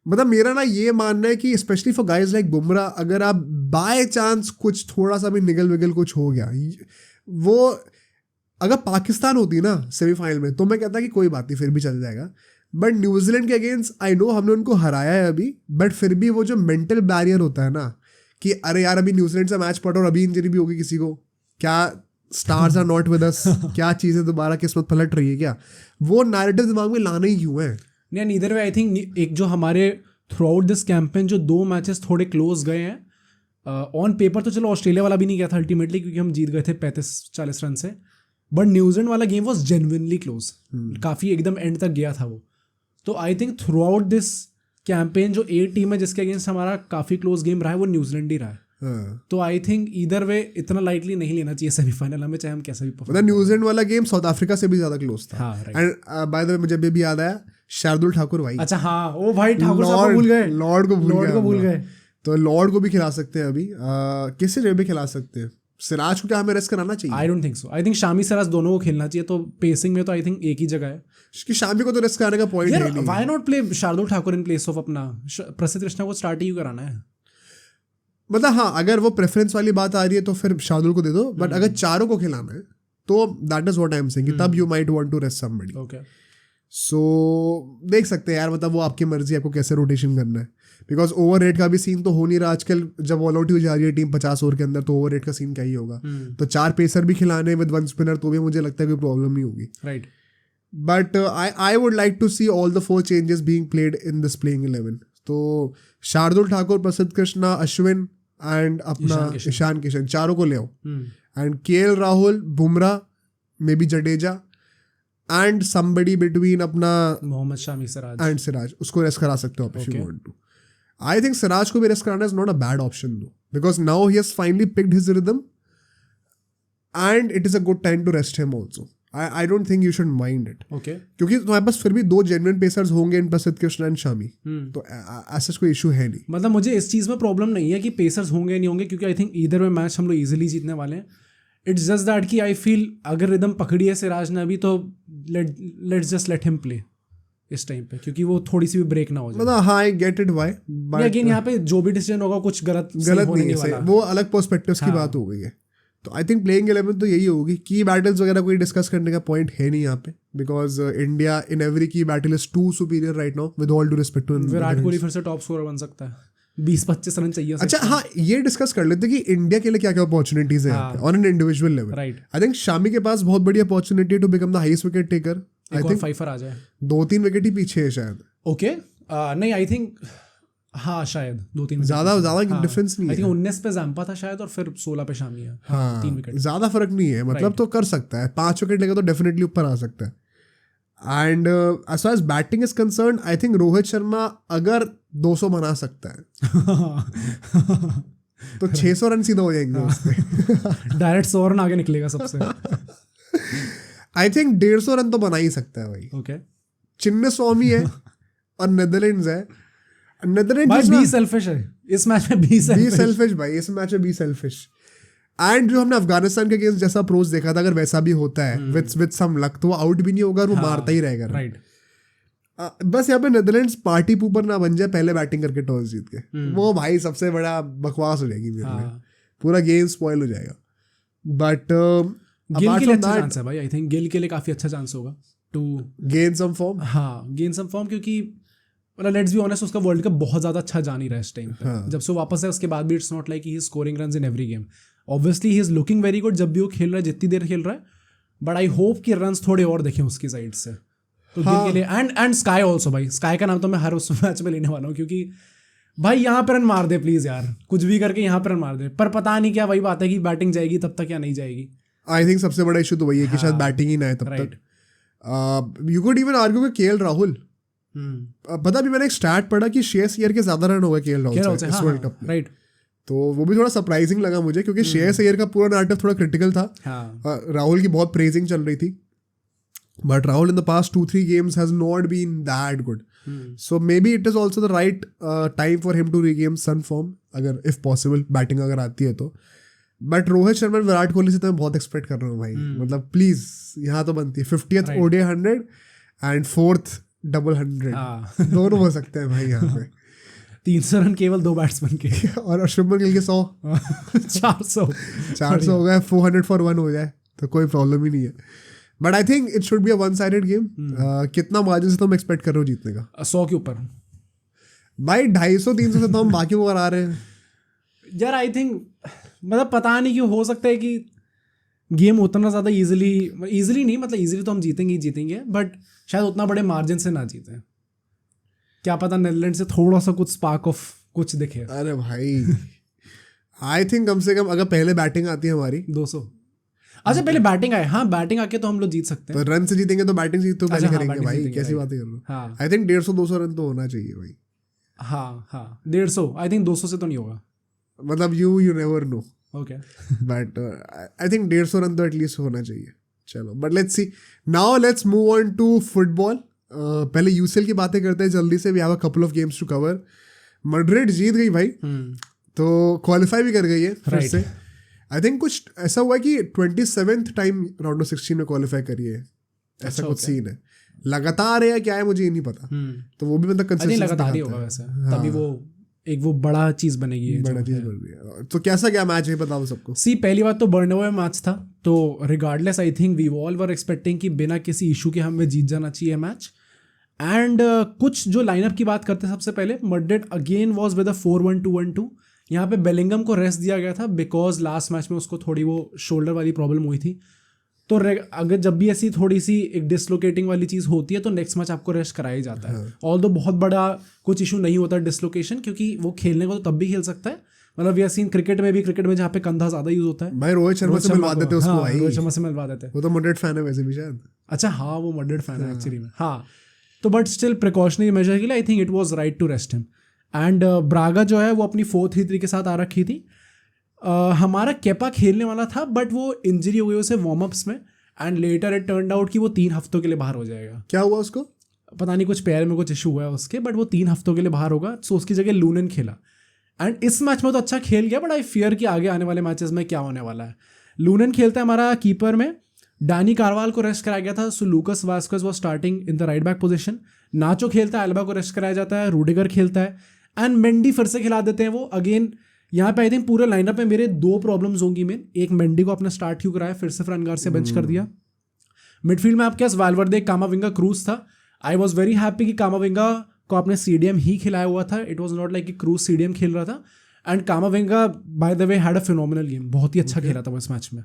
मतलब मेरा ना ये मानना है कि specially for guys like Bumrah, अगर आप बाय चांस कुछ थोड़ा सा भी निगल विगल कुछ हो गया, वो अगर पाकिस्तान होती ना सेमीफाइनल में तो मैं कहता कि कोई बात नहीं, फिर भी चल जाएगा। बट न्यूजीलैंड के अगेंस्ट आई नो हमने उनको हराया है अभी, बट फिर भी वो जो मेंटल बैरियर होता है ना कि अरे यार अभी न्यूजीलैंड से मैच पड़ा और अभी इंजरी भी होगी किसी को, क्या stars are not with us, क्या चीज़ें दोबारा किस्मत पलट रही है क्या, वो नैरेटिव दिमाग में लाना ही क्यों है। नहीं, नीदर वे आई थिंक एक जो हमारे थ्रू आउट दिस कैंपेन जो 2 मैचेस थोड़े क्लोज गए हैं, ऑन पेपर तो चलो ऑस्ट्रेलिया वाला भी नहीं गया था अल्टीमेटली क्योंकि हम जीत गए थे 35-40 रन से, बट न्यूजीलैंड वाला गेम वॉज जेन्युइनली क्लोज, काफ़ी एकदम एंड तक गया था वो। तो I think through out this campaign जो 8 टीम है जिसके अगेंस्ट हमारा काफ़ी क्लोज गेम रहा है वो न्यूजीलैंड ही रहा है। तो आई थिंक ईदर वे इतना लाइटली नहीं लेना चाहिए सेमीफाइनल में, चाहे हम कैसा भी मतलब न्यूजीलैंड वाला गेम साउथ अफ्रीका से भी ज्यादा क्लोज था। एंड बाय द वे मुझे भी याद आया शार्दुल ठाकुर भाई, अच्छा हाँ ओ भाई ठाकुर साहब भूल गए, लॉर्ड को भूल गए, तो लॉर्ड को भी खिला सकते हैं अभी, किसी ने भी खिला सकते हैं। सिराज को क्या हमें रेस्ट कराना चाहिए? आई don't think so, I think Shami Siraj दोनों को खेलना चाहिए, तो पेसिंग में तो आई थिंक एक ही जगह है कि शामी को तो रेस्ट कराने का पॉइंट है नहीं। Why not play Shardul Thakur in place of अपना प्रसिद्ध कृष्णा को स्टार्ट ही कराना है। मतलब हाँ अगर वो प्रेफरेंस वाली बात आ रही है तो फिर शार्दुल को दे दो, बट अगर चारों को खिलाना है तो that is what I am saying, तब you might want to rest somebody. Okay so देख सकते हैं यार, मतलब वो आपकी मर्जी, आपको कैसे रोटेशन करना है, बिकॉज ओवर रेट का भी सीन तो हो नहीं रहा आजकल। जब ऑल आउट हो जा रही है टीम 50 ओवर के अंदर तो ओवर रेट का सीन क्या ही होगा। तो 4 पेसर भी खिलाने विद 1 स्पिनर तो भी मुझे लगता है कोई प्रॉब्लम नहीं होगी, right. But I would like to see all the 4 changes being played in this playing 11। तो शार्दुल ठाकुर, प्रसिद्ध कृष्णा, अश्विन एंड अपना ईशान किशन, चारों को ले आओ, and KL Rahul, Bumrah, maybe Jadeja and somebody between अपना मोहम्मद शामी सिराज एंड सिराज, उसको रेस्ट करा सकते हो आप if you want to. I think Siraj को भी रेस्ट कराना is not a bad option though, because now he has finally picked his rhythm and it is a good time to rest him also. I don't think you should mind it. Okay. क्योंकि तुम्हारे पास फिर भी 2 genuine pacers होंगे इन प्रसिद्ध Krishna and Shami, तो ऐसा कोई issue है नहीं। मतलब मुझे इस चीज़ में प्रॉब्लम नहीं है कि पेसर्स होंगे नहीं होंगे, क्योंकि आई थिंक इधर में मैच हम लोग इजीली जीतने वाले हैं। इट्स जस्ट दैट कि आई फील अगर रिदम पकड़ी है सिराज ने अभी तो let's just let him play इस टाइम पे, क्योंकि वो थोड़ी सी भी ब्रेक ना हो जाए। मतलब हाँ I get it why, but again यहाँ पे जो भी डिसीजन होगा कुछ गलत नहीं है, वो अलग पर्सपेक्टिव्स की बात हो गई है। तो आई थिंक प्लेइंग 11 तो यही होगी। की बैटल्स वगैरह कोई डिस्कस करने का पॉइंट है नहीं यहाँ पे, because India in every key battle is too superior right now with all due respect to Virat Kohli फिर से टॉप स्कोरर बन सकता है, 20-25 रन चाहिए। अच्छा हाँ ये डिस्कस कर लेते हैं कि इंडिया के लिए क्या क्या अपॉर्चुनिटीज है on an individual level. Right, I think Shami के पास बहुत बड़ी opportunity to become the highest wicket taker. I think fifer आ जाए, 2-3 विकेट ही पीछे है शायद। ओके नहीं आई थिंक हाँ शायद 2-3 ज्यादा डिफरेंस नहीं है। आई थिंक 19 पे जैम्पा था शायद और फिर 16 पे शामी है। हाँ 3 विकेट ज्यादा फर्क नहीं है, मतलब तो कर सकता है, 5 विकेट लेगा तो डेफिनेटली ऊपर आ सकता है। And as far as batting is concern I think Rohit Sharma अगर 200 बना सकता है तो 600 रन सीधा हो जाएंगे उसके। डायरेक्ट 100 रन आगे निकलेगा सबसे। आई थिंक 150 रन तो बना ही सकता है भाई। ओके चिन्ने स्वामी है और नेदरलैंड्स है। नेदरलैंड्स बी सेल्फिश है इस मैच में, बी सेल्फिश भाई इस मैच में बी सेल्फिश। एंड जो हमने अफगानिस्तान के अगेंस्ट जैसा अप्रोच देखा था, अगर वैसा भी होता है विद सम लक तो वो आउट भी नहीं होगा और वो मारता ही रहेगा। राइट, बस यहाँ पे नेदरलैंड्स पार्टी पूपर ना बन जाए पहले बैटिंग करके टॉस जीत के, वो भाई सबसे बड़ा बकवास हो जाएगी मेरे लिए, पूरा गेम स्पॉइल हो जाएगा। बट गिल के लिए अच्छा चांस है भाई, आई थिंक गिल के लिए काफी अच्छा चांस होगा टू गेन सम फॉर्म। हाँ गेन सम फॉर्म, क्योंकि मतलब लेट्स बी ऑनेस्ट उसका वर्ल्ड कप बहुत ज्यादा अच्छा जा नहीं रहा है इस टाइम पे। जब से वापस है उसके बाद भी it's not like he is scoring runs in every game. Obviously he is looking very good जब भी वो खेल रहा है, जितनी देर खेल रहा है, बट आई होप कि रन्स थोड़े और देखें उसकी साइड से। तो गिल के लिए एंड स्काई ऑल्सो भाई, स्काई का नाम तो मैं हर उस मैच में लेने वाला हूँ, क्योंकि भाई यहाँ पर रन मार दे प्लीज यार, कुछ भी करके यहाँ पर रन मार दे। पर पता नहीं क्या वही बात है कि बैटिंग जाएगी तब तक या नहीं जाएगी। आई थिंक सबसे बड़ा इशू तो वही है कि शायद बैटिंग ही ना है तब तक। यू कुड इवन आर्ग्यू कि केएल राहुल, पता भी मैंने एक स्टैट पढ़ा कि श्रेयस अय्यर के ज्यादा रन हो गए केएल राहुल से इस वर्ल्ड कप में। राइट, तो वो भी थोड़ा सरप्राइजिंग लगा मुझे, क्योंकि श्रेयस अय्यर का पूरा नैरेटिव थोड़ा क्रिटिकल था। राहुल की बहुत प्रेजिंग चल रही थी, but Rahul in the past 2-3 games has not been that good. So maybe it is also the right time for him to regain some form, अगर if possible बैटिंग अगर आती है तो। बट रोहित शर्मा विराट कोहली से तो मैं बहुत एक्सपेक्ट कर रहा हूँ भाई, मतलब प्लीज यहाँ तो बनती है 50th ODI 100 and 4th double 100 हाँ। दोनों हो सकते हैं भाई यहाँ पे 300 रन केवल 2 बैट्समैन के और शुभमन गिल के 100 400 हो गए, 400 for 1 हो जाए तो कोई प्रॉब्लम ही नहीं है। But I think it should be a one sided game. कितना मार्जिन से तुम एक्सपेक्ट कर रहे हो जीतने का? 100 के ऊपर भाई 250-300 से तो हम बाकी को करा रहे हैं यार। आई थिंक मतलब पता नहीं क्यों, हो सकता है कि गेम उतना ज़्यादा इजीली नहीं, मतलब इजीली तो हम जीतेंगे ही जीतेंगे, बट शायद उतना बड़े मार्जिन से ना जीतें। क्या पता नीदरलैंड से थोड़ा सा कुछ स्पार्क ऑफ कुछ दिखे। अरे भाई आई थिंक कम से कम अगर पहले बैटिंग आती है हमारी 200। अच्छा पहले बैटिंग आए, हाँ बैटिंग आके तो हम लोग जीत सकते हैं। तो रन से जीतेंगे तो बैटिंग से तो पहले हाँ, करेंगे batting भाई, जीतेंगे, कैसी right. बातें कर रहे हो? हाँ आई थिंक 150-200 रन तो होना चाहिए भाई। हाँ 150, आई थिंक 200 से तो नहीं होगा। मतलब you never know, okay but I think 150 run तो एटलीस्ट होना चाहिए। चलो but let's see, now let's move on to football. पहले यूसीएल की बातें करते हैं जल्दी से। We have a couple of games to cover. Madrid जीत गई भाई, तो क्वालिफाई भी कर गई है फिर से। आई थिंक कुछ ऐसा हुआ है कि 27th टाइम राउंड ऑफ 16 में क्वालिफाई करी है, ऐसा कुछ सीन है। लगातार है या क्या है मुझे ये नहीं पता, तो वो भी मतलब कंसिस्टेंसी लगातार ही होगा वैसे, तभी वो एक वो बड़ा चीज बनेगी, बड़ा चीज बन रही है। तो कैसा क्या मैच है बताओ सबको। सी पहली बात तो बर्नवे में मैच था, तो regardless I think we all were expecting कि बिना किसी इशू के हमें जीत जाना चाहिए मैच। एंड कुछ जो लाइनअप की बात करते हैं, सबसे पहले Madrid again was with a 4-1-2-1-2। यहाँ पे बेलिंगम को रेस्ट दिया गया था बिकॉज लास्ट मैच में उसको थोड़ी वो शोल्डर वाली प्रॉब्लम हुई थी। तो अगर जब भी ऐसी थोड़ी सी एक डिसलोकेटिंग वाली चीज़ होती है तो नेक्स्ट मैच आपको रेस्ट कराया ही जाता है। ऑल्दो बहुत बड़ा कुछ इशू नहीं होता डिसलोकेशन, क्योंकि वो खेलने को तो तब भी खेल सकता है। मतलब वी आर सीन क्रिकेट में जहाँ पे कंधा ज़्यादा यूज होता है। भाई रोहित शर्मा से मिलवा देते उसको। हाँ, रोहित शर्मा से मिलवा देते। वो तो मैड्रिड फैन है वैसे भी शायद। अच्छा हाँ, वो मैड्रिड फैन है एक्चुअली में। हाँ तो बट स्टिल प्रिकॉशनरी मेजर के लिए I think it was right to rest him. And Braga जो है वो अपनी 4-3-3 के साथ आ रखी थी। हमारा केपा खेलने वाला था बट वो इंजरी हो गई उसे वार्म अप्स में, and later it turned out कि वो 3 हफ्तों के लिए बाहर हो जाएगा। क्या हुआ उसको पता नहीं, कुछ पैर में कुछ इशू हुआ है उसके, बट वो 3 हफ्तों के लिए बाहर होगा। सो उसकी जगह लूनन खेला एंड इस मैच में तो अच्छा खेल गया, बट आई फियर कि आगे आने वाले मैचेस में क्या होने वाला है। लूनन खेलता है हमारा कीपर में, डानी कारवाल को रेस्ट कराया गया था, so Lucas Vazquez was starting in the right back position. Nacho खेलता है, एल्बा को रेस्ट कराया जाता है, रूडिगर खेलता है एंड मेंडी फिर से खिला देते हैं वो अगेन। यहाँ पे आई थिंक पूरे लाइनअप में मेरे 2 प्रॉब्लम्स होंगी मेन। एक, मेंडी को अपना स्टार्ट क्यों कराया, फिर से फ्रैन गार्सिया बेंच कर दिया। मिडफील्ड में आपके पास वाल्वर्दे, कामाविंगा, क्रूज था। आई वॉज वेरी हैप्पी कि कामाविंगा को आपने सीडीएम ही खिलाया हुआ था। इट वॉज नॉट लाइक कि क्रूज सीडीएम खेल रहा था। And कामाविंगा by the way had a phenomenal game, बहुत ही अच्छा खेला था वो इस मैच में।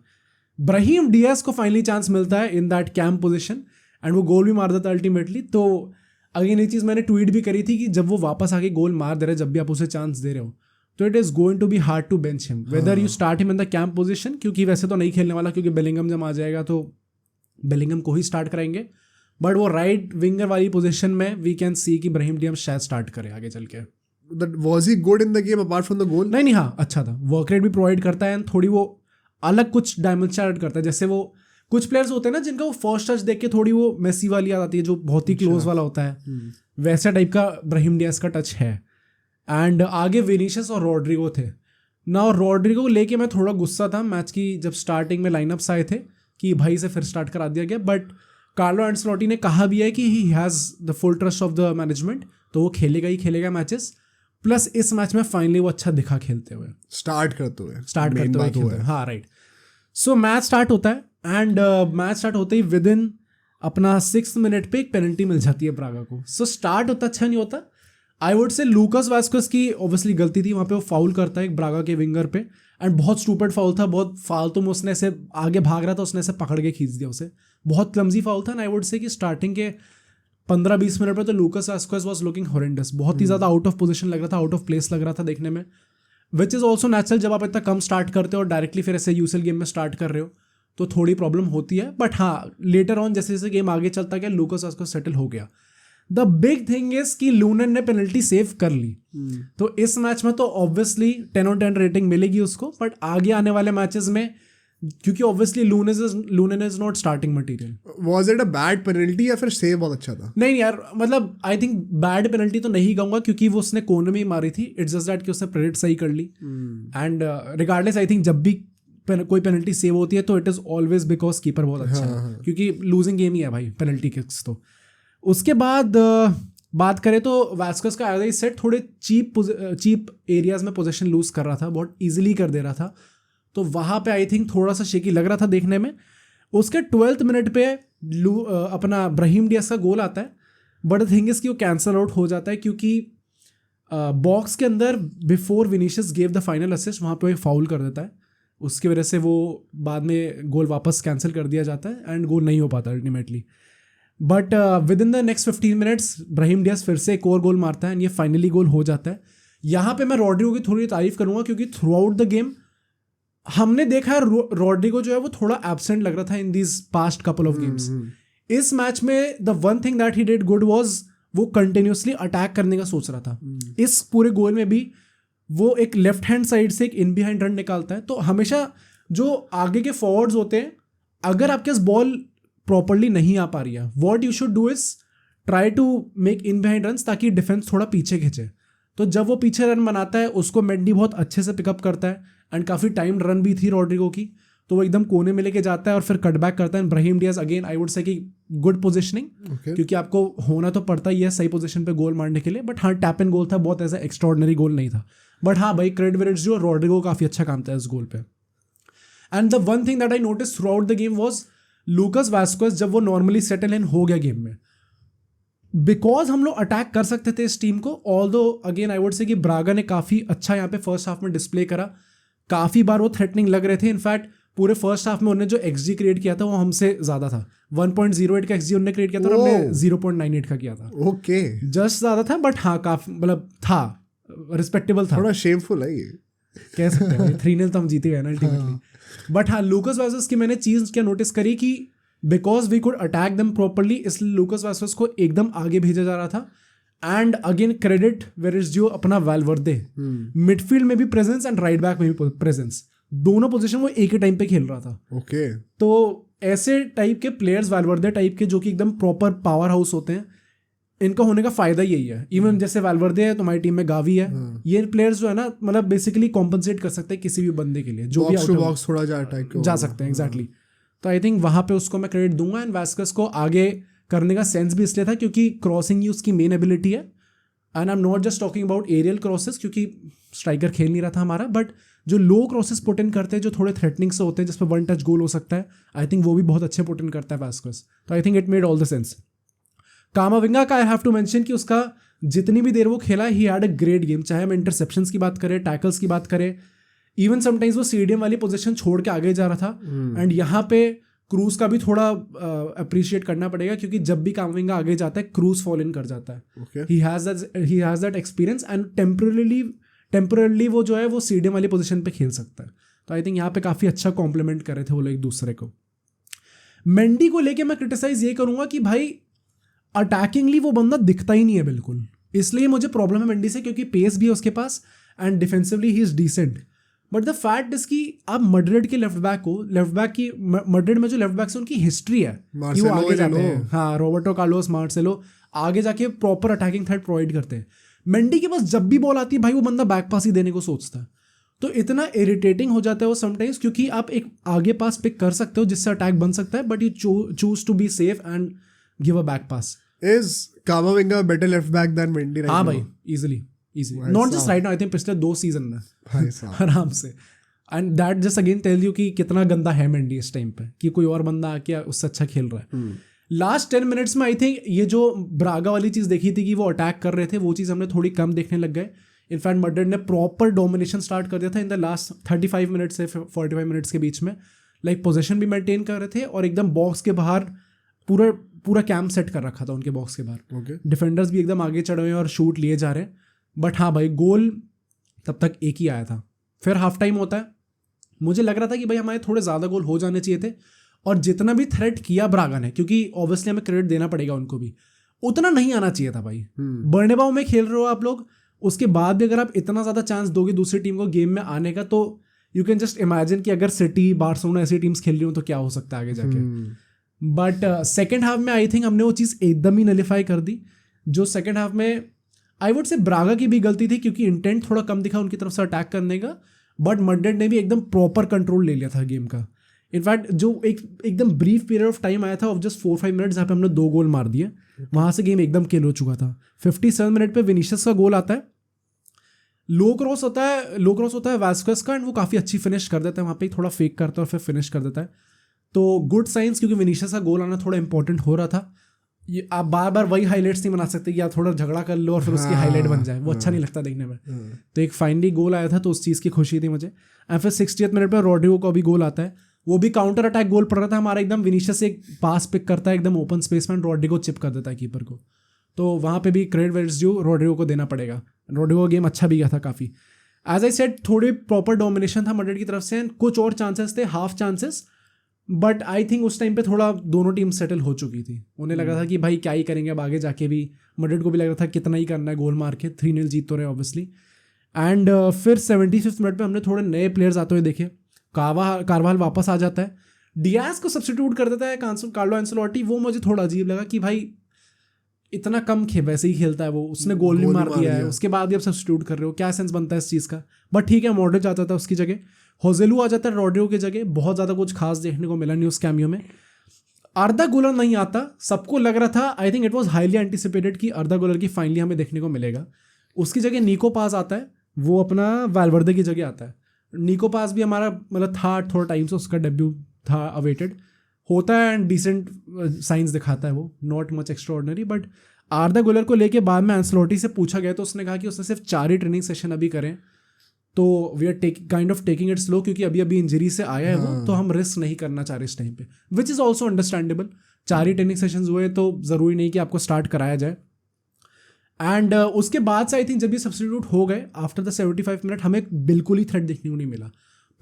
ब्राहीम डियाज को फाइनली चांस मिलता है in that camp position and वो गोल भी मार देता है अल्टीमेटली। तो अगेन ये चीज़ मैंने ट्वीट भी करी थी कि जब वो वापस आके गोल मार दे रहे, जब भी आप उसे चांस दे रहे हो, तो it is going to be hard to bench him whether you start him in the कैम्प पोजिशन, क्योंकि वैसे तो नहीं खेलने वाला, क्योंकि बेलिंगम जब आ जाएगा तो बेलिंगम को ही स्टार्ट कराएंगे। बट वो राइट विंगर वाली पोजीशन में वी कैन सी कि ब्राहीम डियाज शायद स्टार्ट करे आगे चल के। Was he good in the game apart from the goal? नहीं हाँ अच्छा था, वर्क रेट भी प्रोवाइड करता है एंड थोड़ी वो अलग कुछ डायमेंशन ऐड करता है। जैसे वो कुछ प्लेयर्स होते हैं ना जिनका वो फर्स्ट टच देख के थोड़ी वो मेसी वाली याद आती है, जो बहुत ही क्लोज वाला होता है, वैसा टाइप का ब्राहीम डियाज का टच है। एंड आगे विनीशियस और रॉड्रिगो थे ना, और रॉड्रिगो को लेके मैं थोड़ा गुस्सा था मैच की जब स्टार्टिंग में लाइनअप्स आए थे कि भाई से फिर स्टार्ट करा दिया गया। बट कार्लो एंचेलोटी ने कहा भी है कि he has the full trust of the management, तो वो खेलेगा ही खेलेगा मैचेस। प्लस इस मैच में फाइनली वो अच्छा दिखा खेलते हुए, स्टार्ट करते हुए। हाँ राइट। सो मैच स्टार्ट होता है एंड मैच स्टार्ट होते ही विद इन अपना 6th मिनट पे एक पेनल्टी मिल जाती है ब्रागा को। सो स्टार्ट होता अच्छा नहीं होता। आई वुड से लूकस वास्केज की ऑब्वियसली गलती थी, वहाँ पे वो फाउल करता है एक ब्रागा के विंगर पे एंड बहुत स्टूपिड फाउल था, बहुत फालतू में उसने ऐसे आगे भाग रहा था, उसने ऐसे पकड़ के खींच दिया उसे, बहुत क्लमजी फाउल था। एंड आई वुड से कि स्टार्टिंग के 15-20 मिनट पे तो लूकस वास्केज वाज लुकिंग हॉरेंडस, बहुत ही ज़्यादा आउट ऑफ पोजीशन लग रहा था, आउट ऑफ प्लेस लग रहा था देखने में, विच इज़ ऑल्सो नेचुरल। जब आप इतना कम स्टार्ट करते हो और डायरेक्टली फिर ऐसे यूसीएल गेम में स्टार्ट कर रहे हो तो थोड़ी प्रॉब्लम होती है। बट हाँ, लेटर ऑन जैसे जैसे गेम आगे चलता गया लूकस वास्केज सेटल हो गया। द बिग थिंग इज कि लूनन ने पेनल्टी सेव कर ली, तो इस मैच में तो ऑब्वियसली 10/10 रेटिंग मिलेगी उसको। बट आगे आने वाले मैचेस में, क्योंकि obviously Lunin is not starting material. Was it a bad penalty या फिर सेव बहुत अच्छा था? नहीं यार, मतलब आई थिंक बैड पेनल्टी तो नहीं कहूंगा, क्योंकि वो उसने कोने में ही मारी थी। इट्स जस्ट दैट कि उसने प्रेडिक्ट सही कर ली। एंड रिगार्डलेस आई थिंक जब भी कोई पेनल्टी सेव होती है तो it is always because keeper बहुत अच्छा है, क्योंकि लूजिंग गेम ही है भाई पेनल्टी किक्स। तो उसके बाद बात करें तो वास्कस का आधा ही सेट थोड़े चीप एरियाज में पोजीशन लूज कर रहा था, बहुत इजीली कर दे रहा था, तो वहाँ पे आई थिंक थोड़ा सा शेकी लग रहा था देखने में। उसके 12th मिनट पे अपना ब्राहिम डियाज का गोल आता है, बट द थिंग इज कि वो कैंसल आउट हो जाता है क्योंकि बॉक्स के अंदर before Vinicius gave the final assist वहाँ पे एक फाउल कर देता है, उसकी वजह से वो बाद में गोल वापस कैंसिल कर दिया जाता है एंड गोल नहीं हो पाता ultimately. But within the next 15 minutes Brahim Diaz फिर से एक और गोल मारता है एंड ये फाइनली गोल हो जाता है। यहाँ पे मैं रॉड्रिगो की थोड़ी तारीफ करूँगा क्योंकि थ्रू आउट द गेम हमने देखा है रॉड्रिगो जो है वो थोड़ा एब्सेंट लग रहा था in these past couple of games. इस मैच में the one thing that he did good was वो कंटिन्यूसली अटैक करने का सोच रहा था। इस पूरे गोल में भी वो एक लेफ्ट हैंड साइड से एक इन बिहाइंड रन निकालता है, तो हमेशा जो आगे के फॉरवर्ड्स होते हैं अगर आपके पास बॉल प्रॉपरली नहीं आ पा रही है, what you should do is try to make in behind runs ताकि डिफेंस थोड़ा पीछे खींचे। तो जब वो पीछे रन बनाता है उसको मेंडी बहुत अच्छे से पिकअप करता है एंड काफ़ी टाइम रन भी थी रॉड्रिगो की, तो वो एकदम कोने में लेके जाता है और फिर कटबैक करता है। Brahim Diaz again I would say कि गुड पोजिशनिंग, क्योंकि आपको होना तो पड़ता ही है सही पोजीशन पे गोल मारने के लिए, बट हाँ टैप एंड गोल था, बहुत ऐसा एक्स्ट्रॉर्डनरी गोल नहीं था, बट हाँ भाई क्रेडिट वेडिट जो रॉड्रिगो काफ़ी अच्छा काम था इस गोल पे। And the one thing that I notice throughout the game was Lucas Vazquez जब वो नॉर्मली सेटल इन हो गया गेम में, बिकॉज हम लोग अटैक कर सकते थे इस टीम को, although again I would say कि ब्रागा ने काफ़ी अच्छा यहाँ पे फर्स्ट हाफ में डिस्प्ले करा, काफ़ी बार वो थ्रेटनिंग लग रहे थे। इनफैक्ट पूरे फर्स्ट हाफ में उन्होंने जो एक्सजी क्रिएट किया था वो हमसे ज़्यादा था, 1.08 का एक्सजी उन्होंने क्रिएट किया था और हमने 0.98 का किया था। ओके जस्ट ज़्यादा था बट हाँ काफ़ी मतलब था रिस्पेक्टेबल था। थोड़ा शेमफुल है ये कह सकते हैं 3-0 तो हम जीते गए ना अल्टीमेटली। बट हाँ लूकास वास्कोस की मैंने चीज़ क्या नोटिस करी कि because we could attack them properly, इसलिए लूकास वास्कोस को एकदम आगे भेजा जा रहा था। And again credit where is due अपना वाल्वर्दे, मिडफील्ड में भी प्रेजेंस एंड राइट बैक में भी प्रेजेंस, दोनों पोजीशन वो एक ही टाइम पे खेल रहा था। ओके तो ऐसे टाइप के प्लेयर्स वाल्वर्दे टाइप के जो कि एकदम प्रॉपर पावर हाउस होते हैं, इनका होने का फायदा यही है। इवन जैसे वाल्वर्दे है तुम्हारी टीम में गावी है, ये प्लेयर्स जो है ना मतलब बेसिकली कॉम्पनसेट कर सकते हैं किसी भी बंदे के लिए जो भी आउट बॉक्स थोड़ा जा सकते हैं एग्जैक्टली। तो आई थिंक वहाँ पे उसको मैं क्रेडिट दूंगा एंड वास्कस को आगे करने का सेंस भी इसलिए था क्योंकि क्रॉसिंग ही उसकी मेन एबिलिटी है। And I am not just talking about aerial crosses क्योंकि स्ट्राइकर खेल नहीं रहा था हमारा, बट जो लो क्रॉसेस पुट इन करते हैं जो थोड़े थ्रेटनिंग से होते हैं जिस पर वन टच गोल हो सकता है, आई थिंक वो भी बहुत अच्छे पुट इन करता है वास्कस। तो I think it made all the sense. कामाविंगा का आई हैव टू मेंशन कि उसका जितनी भी देर वो खेला he had a great game, चाहे हम इंटरसेप्शंस की बात करें, टैकल्स की बात करें, इवन समटाइम्स वो सीडीएम वाली पोजीशन छोड़ के आगे जा रहा था। एंड यहाँ पे क्रूज का भी थोड़ा अप्रिशिएट करना पड़ेगा क्योंकि जब भी कामाविंगा आगे जाता है क्रूज फॉल इन कर जाता है। He has that experience and temporarily वो जो है वो सीडीएम वाली पोजीशन पे खेल सकता है। तो आई थिंक यहाँ पे काफ़ी अच्छा कॉम्प्लीमेंट कर रहे थे वो लोग एक दूसरे को। मेंडी को लेके मैं क्रिटिसाइज ये करूँगा कि भाई अटैकिंगली वो बंदा दिखता ही नहीं है बिल्कुल, इसलिए मुझे प्रॉब्लम है मेंडी से क्योंकि पेस भी है उसके पास and defensively he is decent. But the fact is कि आप मड्रिड के लेफ्ट बैक को, लेफ्ट बैक की मड्रिड में जो लेफ्ट बैक से उनकी हिस्ट्री है कि वो आगे जाते हैं, हाँ रॉबर्टो कार्लोस मार्सेलो आगे जाके प्रॉपर अटैकिंग थ्रेट प्रोवाइड करते हैं। मेंडी के पास जब भी बॉल आती है भाई वो बंदा बैक पास ही देने को सोचता है, तो इतना इरिटेटिंग हो जाता है वो समटाइम्स क्योंकि आप एक आगे पास पिक कर सकते हो जिससे अटैक बन सकता है, but you choose to be safe and give a back pass. Is Camavinga better left back than Mendy right now? हाँ भाई easily not just right now, I think पिछले 2 सीजन में आराम से। And that just again tell you कि कितना गंदा है मेंडी इस टाइम पे कि कोई और बंदा आके उससे अच्छा खेल रहा है। लास्ट 10 मिनट्स में आई थिंक ये जो ब्रागा वाली चीज़ देखी थी कि वो अटैक कर रहे थे, वो चीज़ हमने थोड़ी कम देखने लग गए। इनफैक्ट मड्रिड ने प्रॉपर डोमिनेशन स्टार्ट कर दिया था इन द लास्ट 35 मिनट्स से 45 मिनट्स के बीच में, लाइक पोजीशन भी मेंटेन कर रहे थे और एकदम बॉक्स के बाहर पूरा कैंप सेट कर रखा था उनके बॉक्स के बाहर। डिफेंडर्स भी एकदम आगे चढ़े हुए और शूट लिए जा रहे हैं। बट हाँ भाई गोल तब तक एक ही आया था। फिर हाफ टाइम होता है, मुझे लग रहा था कि भाई हमारे थोड़े ज़्यादा गोल हो जाने चाहिए थे और जितना भी थ्रेट किया ब्रागा ने, क्योंकि ऑब्वियसली हमें क्रेडिट देना पड़ेगा उनको भी, उतना नहीं आना चाहिए था भाई। बर्नेबाउ में खेल रहे हो आप लोग, उसके बाद भी अगर आप इतना ज़्यादा चांस दोगे दूसरी टीम को गेम में आने का, तो यू कैन जस्ट इमेजिन कि अगर सिटी बार्सिलोना ऐसी टीम्स खेल रही हो तो क्या हो सकता है आगे जाके। बट सेकेंड हाफ में आई थिंक हमने वो चीज़ एकदम ही नलीफाई कर दी। जो सेकेंड हाफ में आई वुड से ब्रागा की भी गलती थी क्योंकि इंटेंट थोड़ा कम दिखा उनकी तरफ से अटैक करने का, बट मड्रिड ने भी एकदम प्रॉपर कंट्रोल ले लिया था गेम का। इनफैक्ट जो एकदम ब्रीफ पीरियड ऑफ टाइम आया था ऑफ जस्ट 4-5 मिनट्स जहाँ पे हमने 2 गोल मार दिए, वहाँ से गेम एकदम किल हो चुका था। 57 मिनट पे विनीशियस का गोल आता है, लो क्रॉस होता है वास्केस का, एंड वो काफ़ी अच्छी फिनिश कर देता है वहाँ पे, थोड़ा फेक करता है और फिर फिनिश कर देता है। तो गुड साइंस, क्योंकि विनीशियस का गोल आना थोड़ा इंपॉर्टेंट हो रहा था। ये आप बार बार वही हाईलाइट्स नहीं बना सकते कि आप थोड़ा झगड़ा कर लो और फिर उसकी हाईलाइट बन जाए, वो अच्छा नहीं लगता देखने में। तो एक फाइनली गोल आया था तो उस चीज़ की खुशी थी मुझे। एंड फिर 60th मिनट पर रॉड्रिगो का भी गोल आता है, वो भी काउंटर अटैक गोल पड़ रहा था हमारा एकदम, विनीशियस एक पास पिक करता है एकदम ओपन स्पेस में, रॉड्रिगो चिप कर देता है कीपर को। तो वहाँ पे भी क्रेडिट वेट्स जो रॉड्रिगो को देना पड़ेगा, रॉड्रिगो का गेम अच्छा भी गया था काफ़ी। एज आई सेड, थोड़ी प्रॉपर डोमिनेशन था मैड्रिड की तरफ से, कुछ और चांसेस थे, half chances, but I think उस टाइम पे थोड़ा दोनों टीम सेटल हो चुकी थी। उन्हें लगा था कि भाई क्या ही करेंगे अब आगे जाके भी, मैड्रिड को भी लग रहा था कितना ही करना है गोल मार के, 3-0 जीत तो रहे ऑब्वियसली। एंड फिर 75th मिनट पे हमने थोड़े नए प्लेयर्स आते हुए देखे, कारवाल वापस आ जाता है, डियाज को सब्स्टिट्यूट कर देता है कार्लो एंसेलोटी। वो मुझे थोड़ा अजीब लगा कि भाई इतना कम वैसे ही खेलता है वो, उसने गोल नहीं मार दिया है, उसके बाद भी आप सब्स्टिट्यूट कर रहे हो, क्या सेंस बनता है इस चीज़ का। बट ठीक है, मॉड्रिच आता था उसकी जगह, होजेलू आ जाता है रॉड्रिगो की जगह, बहुत ज़्यादा कुछ खास देखने को मिला नहीं उस कैमियो में। अर्दा गुलर नहीं आता, सबको लग रहा था, आई think it was highly anticipated कि अर्दा गुलर की फाइनली हमें देखने को मिलेगा। उसकी जगह निको पास आता है, वो अपना वाल्वर्दे की जगह आता है। निको पास भी हमारा मतलब था थोड़ा टाइम से, उसका डेब्यू था अवेटेड होता है एंड डिसेंट साइंस दिखाता है वो, नॉट मच एक्स्ट्राऑर्डिनरी। बट आर्दा गुलर को लेके बाद में एंसेलोटी से पूछा गया तो उसने कहा कि उसने सिर्फ 4 ही ट्रेनिंग सेशन अभी करें, तो we are kind of taking it slow, क्योंकि अभी इंजरी से आया है वो, तो हम रिस्क नहीं करना चाह रहे इस टाइम पे, which is also understandable. 4 he training sessions हुए तो ज़रूरी नहीं कि आपको स्टार्ट कराया जाए। एंड उसके बाद से आई थिंक जब ये सब्स्टिट्यूट हो गए आफ्टर द 75 मिनट, हमें बिल्कुल ही थ्रेट देखने को नहीं मिला।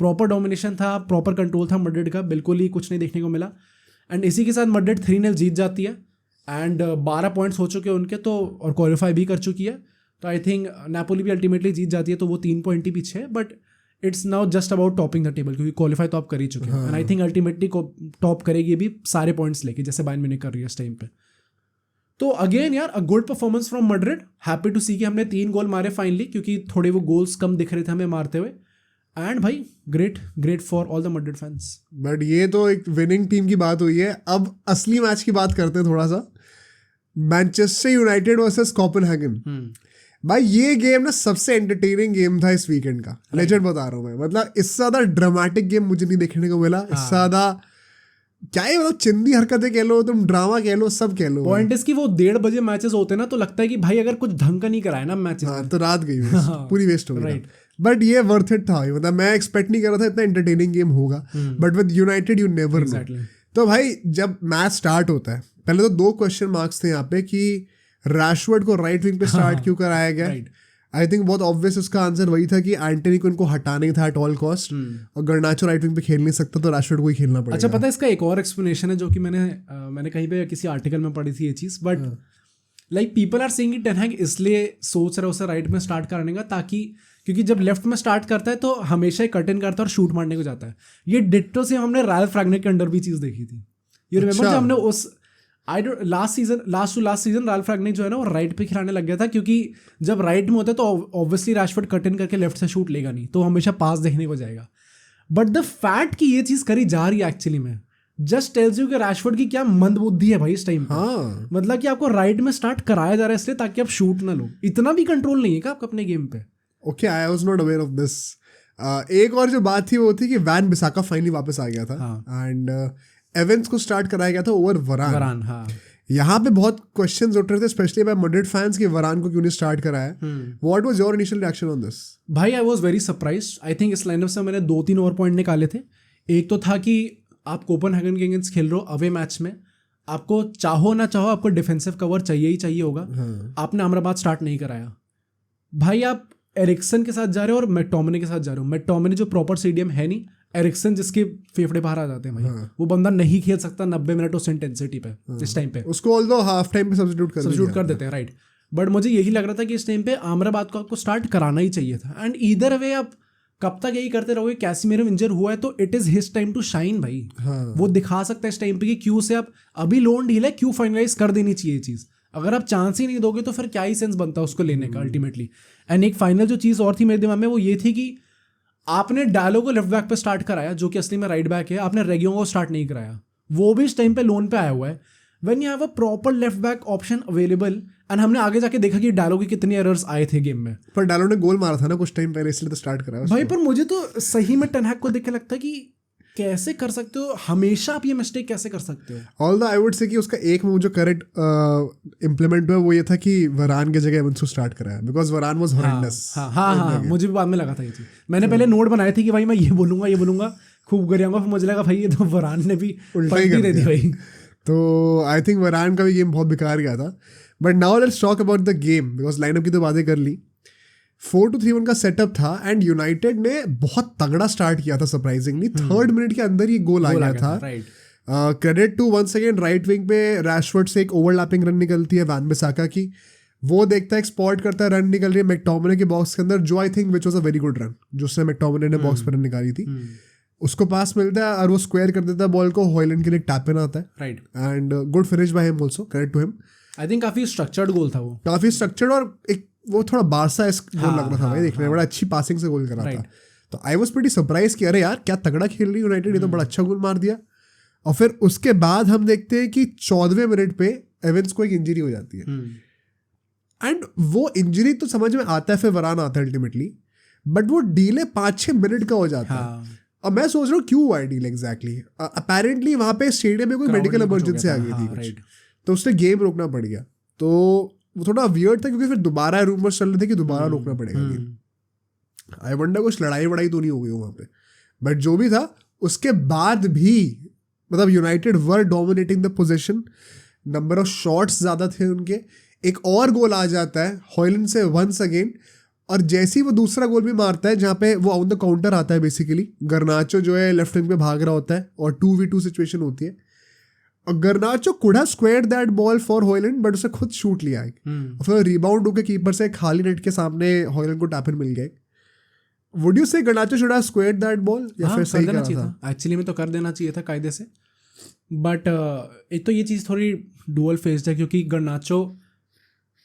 प्रॉपर डोमिनेशन था, प्रॉपर कंट्रोल था मैड्रिड का, बिल्कुल ही कुछ नहीं देखने को मिला। एंड इसी के साथ मैड्रिड 3-0 जीत जाती है एंड 12 पॉइंट्स हो चुके हैं उनके, तो और क्वालिफाई भी कर चुकी है। तो आई थिंक नापोली भी अल्टीमेटली जीत जाती है, तो वो 3 पॉइंट ही पीछे है, but it's now just about topping the table, क्योंकि क्वालिफाई तो आप कर ही चुके हैं। And I think ultimately top करेगी भी सारे पॉइंट्स लेके, जैसे बायर्न म्यूनिख कर रही है इस टाइम पे। तो अगेन यार, a good performance from Madrid, happy to see कि हमने 3 गोल मारे फाइनली, क्योंकि थोड़े वो गोल्स कम दिख रहे थे हमें मारते हुए। एंड भाई great for all the Madrid fans. But ये तो एक विनिंग टीम की बात हुई है, अब असली मैच की बात करते हैं थोड़ा सा। Manchester United versus Copenhagen. भाई ये गेम ना सबसे एंटरटेनिंग गेम था इस वीकेंड का, लेजेंड बता रहा हूँ मैं। मतलब इससे ज्यादा ड्रामेटिक गेम मुझे नहीं देखने को मिला, इससे ज्यादा क्या है, मतलब चिंदी हरकतें कह लो, तुम ड्रामा कह लो, सब कह लो। पॉइंट इसकी वो 1:30 बजे मैचेस होते हैं ना, तो लगता है कि भाई अगर कुछ ढंग का नहीं कराया ना मैचेस, तो रात गई पूरी वेस्ट हो गई। बट ये वर्थ इट था, मतलब मैं एक्सपेक्ट नहीं कर रहा था इतना एंटरटेनिंग गेम होगा, but with United you never no. तो भाई जब मैच स्टार्ट होता है, पहले तो 2 क्वेश्चन मार्क्स थे यहाँ पे कि रैशवर्ड को राइट विंग पे स्टार्ट क्यों कराया गया। आई थिंक बहुत ऑब्वियस उसका आंसर वही था कि एंटनी को इनको हटाने था एट ऑल कॉस्ट, और गर्नाचो राइट विंग पे खेल नहीं सकता, तो रैशवर्ड को ही खेलना पड़ेगा। अच्छा, पता है इसका एक और एक्सप्लेनेशन है जो कि मैंने कहीं पे किसी आर्टिकल में पढ़ी थी ये चीज़, but like people are saying ten Hag इसलिए सोच रहे उसे राइट में स्टार्ट करने का, ताकि क्योंकि जब लेफ्ट में स्टार्ट करता है तो हमेशा ही कट इन करता है और शूट मारने को जाता है। ये डिट्टो से हमने राल्फ रैग्निक के अंडर भी चीज़ देखी थी। यू रिमेंबर जब हमने उस last to last season Ralf Rangnick जो है ना वो राइट पे खिलाने लग गया था, क्योंकि जब राइट में होता है तो ऑब्वियसली रैशफोर्ड कट इन करके लेफ्ट से शूट लेगा नहीं, तो हमेशा पास देखने को जाएगा। बट द फैक्ट कि ये चीज़ करी जा रही है एक्चुअली में जस्ट टेल्स यू कि रैशफोर्ड की क्या मंद बुद्धि है भाई इस टाइम पे। मतलब कि आपको राइट में स्टार्ट कराया जा रहा है इसलिए ताकि आप शूट ना लो। इतना भी कंट्रोल नहीं है क्या आपका अपने गेम पे? Okay, I was not aware of this. एक और जो बात थी वो थी कि वैन बिसाका फाइनली वापस आ गया था एंड एवेंस को स्टार्ट कराया गया था ओवर वरान। हाँ, यहाँ पे बहुत क्वेश्चंस उठ रहे थे स्पेशली बाय मैड्रिड फैंस कि वरान को क्यों नहीं स्टार्ट कराया। What was your initial reaction on this? भाई I was very surprised. I think इस लाइनअप से मैंने 2-3 और पॉइंट निकाले थे। एक तो था कि आप कोपेनहेगन के अगेंस्ट खेल रहे हो अवे मैच में, आपको चाहो ना चाहो आपको डिफेंसिव कवर चाहिए ही चाहिए होगा। आपने अमराबाद स्टार्ट नहीं कराया भाई, आप एरिक्सन के साथ जा रहे हो और मैकटोमिनी के साथ जा रहे हो। मैकटोमिनी जो प्रॉपर सीडीएम है नहीं, एरिक्सन जिसके फेफड़े बाहर आ जाते हैं भाई, वो बंदा नहीं खेल सकता 90 मिनट उस इंटेंसिटी पे इस टाइम पे। उसको ऑल्दो हाफ टाइम पे सब्स्टिट्यूट कर देते हैं, राइट। बट मुझे यही लग रहा था कि इस टाइम पे अमराबाद को आपको स्टार्ट कराना ही चाहिए था। एंड ईदर वे आप कब तक यही करते रहोगे? कैसीमीरो इंजर हुआ है तो it is his time to shine भाई। वो दिखा सकता है इस टाइम पे कि क्यों से आप अभी लोन डील है, क्यों फाइनलाइज कर देनी चाहिए चीज़। अगर आप चांस ही नहीं दोगे तो फिर क्या ही सेंस बनता है उसको लेने का अल्टीमेटली। एंड एक फाइनल जो चीज़ और थी मेरे दिमाग में वो ये थी कि आपने डालो को लेफ्ट बैक पे स्टार्ट कराया जो कि असली में राइट बैक है, आपने रेगियो को स्टार्ट नहीं कराया, वो भी इस टाइम पे लोन पे आया हुआ है. When you have a proper left back option available, and हमने आगे जाके देखा कि डालो के कितने एरर्स आए थे गेम में. पर डालो ने गोल मारा था ना कुछ टाइम पहले, इसलिए तो स्टार्ट करा भाई. पर मुझे तो सही में टेन हैग को देख के लगता है कि कैसे कर सकते हो, हमेशा आप ये मिस्टेक कैसे कर सकते हो. All the I would say कि उसका एक मूव जो करेक्ट इम्प्लीमेंट हुआ वो ये था कि वरान की जगह एवंस को स्टार्ट कराया, बिकॉज वरान वाज हॉरेंडस. हाँ, मुझे भी बाद में लगा था ये चीज. मैंने पहले नोट बनाए थे कि भाई मैं ये बोलूंगा खूब गरियाऊंगा, फिर मुझे लगा भाई ये तो वरान ने भी उल्टा ही दे दी भाई. तो आई थिंक वरान का भी गेम बहुत बेकार गया था. But now let's talk about the game, because lineup की तो बातें कर ली. 4-2-3-1 का सेटअप था एंड यूनाइटेड ने बहुत तगड़ा स्टार्ट किया था सरप्राइजिंगली. 3rd मिनट के अंदर ही गोल आ गया था. Credit to once again right wing पे रैशफोर्ड से एक ओवरलैपिंग रन निकलती है वैन-बिसाका की, वो देखता है, एक स्पॉट करता है, रन निकल रही है मैकटोमिने के बॉक्स के अंदर, जो I think which was a very good run, जो उसने मैकटोमिने ने बॉक्स पर रन निकाली थी. उसको पास मिलता है और वो स्क्वायर कर देता है बॉल को. हॉयलैंड के लिए टैप इन आता है, right, and good finish by him also, credit to him. I think काफी स्ट्रक्चर्ड गोल था वो, काफी स्ट्रक्चर्ड, और एक वो थोड़ा बारसा गोल लग रहा था भाई देखने में, बड़ा अच्छी पासिंग से गोल करा था. तो आई वाज प्रीटी सरप्राइज कि अरे यार क्या तगड़ा खेल रही यूनाइटेड, ये तो बड़ा अच्छा गोल मार दिया. और फिर उसके बाद हम देखते हैं कि 14वें मिनट पे एवेंस को एक इंजरी हो जाती है. एंड वो इंजरी तो समझ में आता है, फिर वरान आता है अल्टीमेटली, बट वो डीले 5-6 मिनट का हो जाता है. अब मैं सोच रहा हूँ क्यों हुआ डील एग्जैक्टली. अपेरेंटली वहां पे स्टेडियम में कोई मेडिकल इमरजेंसी आ गई थी कुछ, तो उसने गेम रोकना पड़ गया. तो वो थोड़ा वियर्ड था क्योंकि फिर दोबारा रूमर्स चल रहे थे कि दोबारा रोकना पड़ेगा गेम. आई वंडर कुछ लड़ाई तो नहीं हो गई वहां पे. बट जो भी था उसके बाद भी मतलब United were dominating the position, number of shots ज्यादा थे उनके. एक और गोल आ जाता है हॉयलैंड से वंस अगेन, और जैसे ही वो दूसरा गोल भी मारता है जहाँ पे वो ऑन द काउंटर आता है बेसिकली, गर्नाचो जो है लेफ्ट विंग पे भाग रहा होता है और 2v2 सिचुएशन होती है, और गर्नाचो could have squared that ball for Højlund, but उसे खुद शूट लिया है. और फिर रिबाउंड होकर कीपर से खाली नेट के सामने हॉयलैंड को टैप इन मिल गया. वुड यू से गर्नाचो should have squared that ball, या फिर सही करा था? एक्चुअली में तो कर देना चाहिए था कायदे से, बट एक तो ये चीज़ थोड़ी डुअल फेस्ड है क्योंकि Garnacho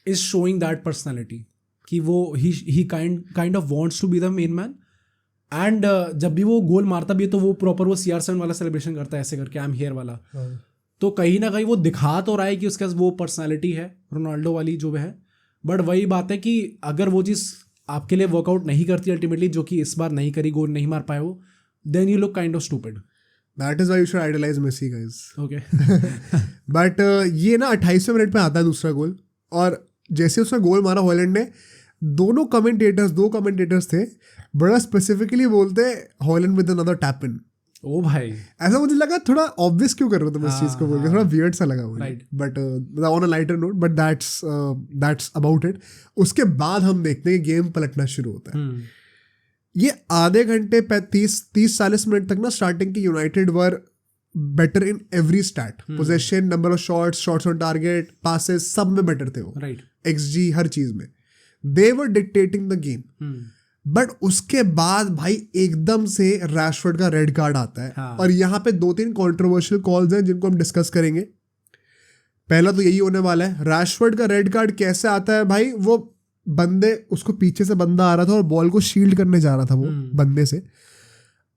is showing that personality कि वो he kind of wants to be the main man. And जब भी वो गोल मारता भी है तो वो प्रॉपर वो CR7 वाला सेलिब्रेशन करता है ऐसे करके, आई एम हियर वाला. तो कहीं ना कहीं वो दिखा तो रहा है कि उसके पास वो पर्सनालिटी है रोनाल्डो वाली जो है. बट वही बात है कि अगर वो चीज़ आपके लिए वर्कआउट नहीं करती अल्टीमेटली, जो कि इस बार नहीं करी, गोल नहीं मार पाए वो, then you look kind of stupid. That is why you should idolize Messi guys. Okay. But ये ना 28वें मिनट पे आता है दूसरा गोल, और जैसे उसने गोल मारा हॉलैंड ने, दो कमेंटेटर्स थे, बड़ा स्पेसिफिकली बोलते Hojlund with another tap in. ओ भाई, ऐसा मुझे लगा थोड़ा ऑब्वियस क्यों कर रहे हो तुम इस चीज को बोल के, थोड़ा वियर्ड सा लगा मुझे. But on a lighter note, but that's about it. उसके बाद हम देखते हैं गेम पलटना शुरू होता है. ये आधे घंटे 30-40 मिनट तक ना स्टार्टिंग की United were better in every stat, possession, number of shots on target, passes, सब में बेटर थे वो. XG हर चीज में they were dictating the game. But उसके बाद भाई एकदम से रैशफोर्ड का रेड कार्ड आता है. और यहाँ पे 2-3 कंट्रोवर्शियल कॉल्स हैं जिनको हम डिस्कस करेंगे. पहला तो यही होने वाला है, रैशफोर्ड का रेड कार्ड कैसे आता है भाई. वो बंदे, उसको पीछे से बंदा आ रहा था और बॉल को शील्ड करने जा रहा था वो बंदे से,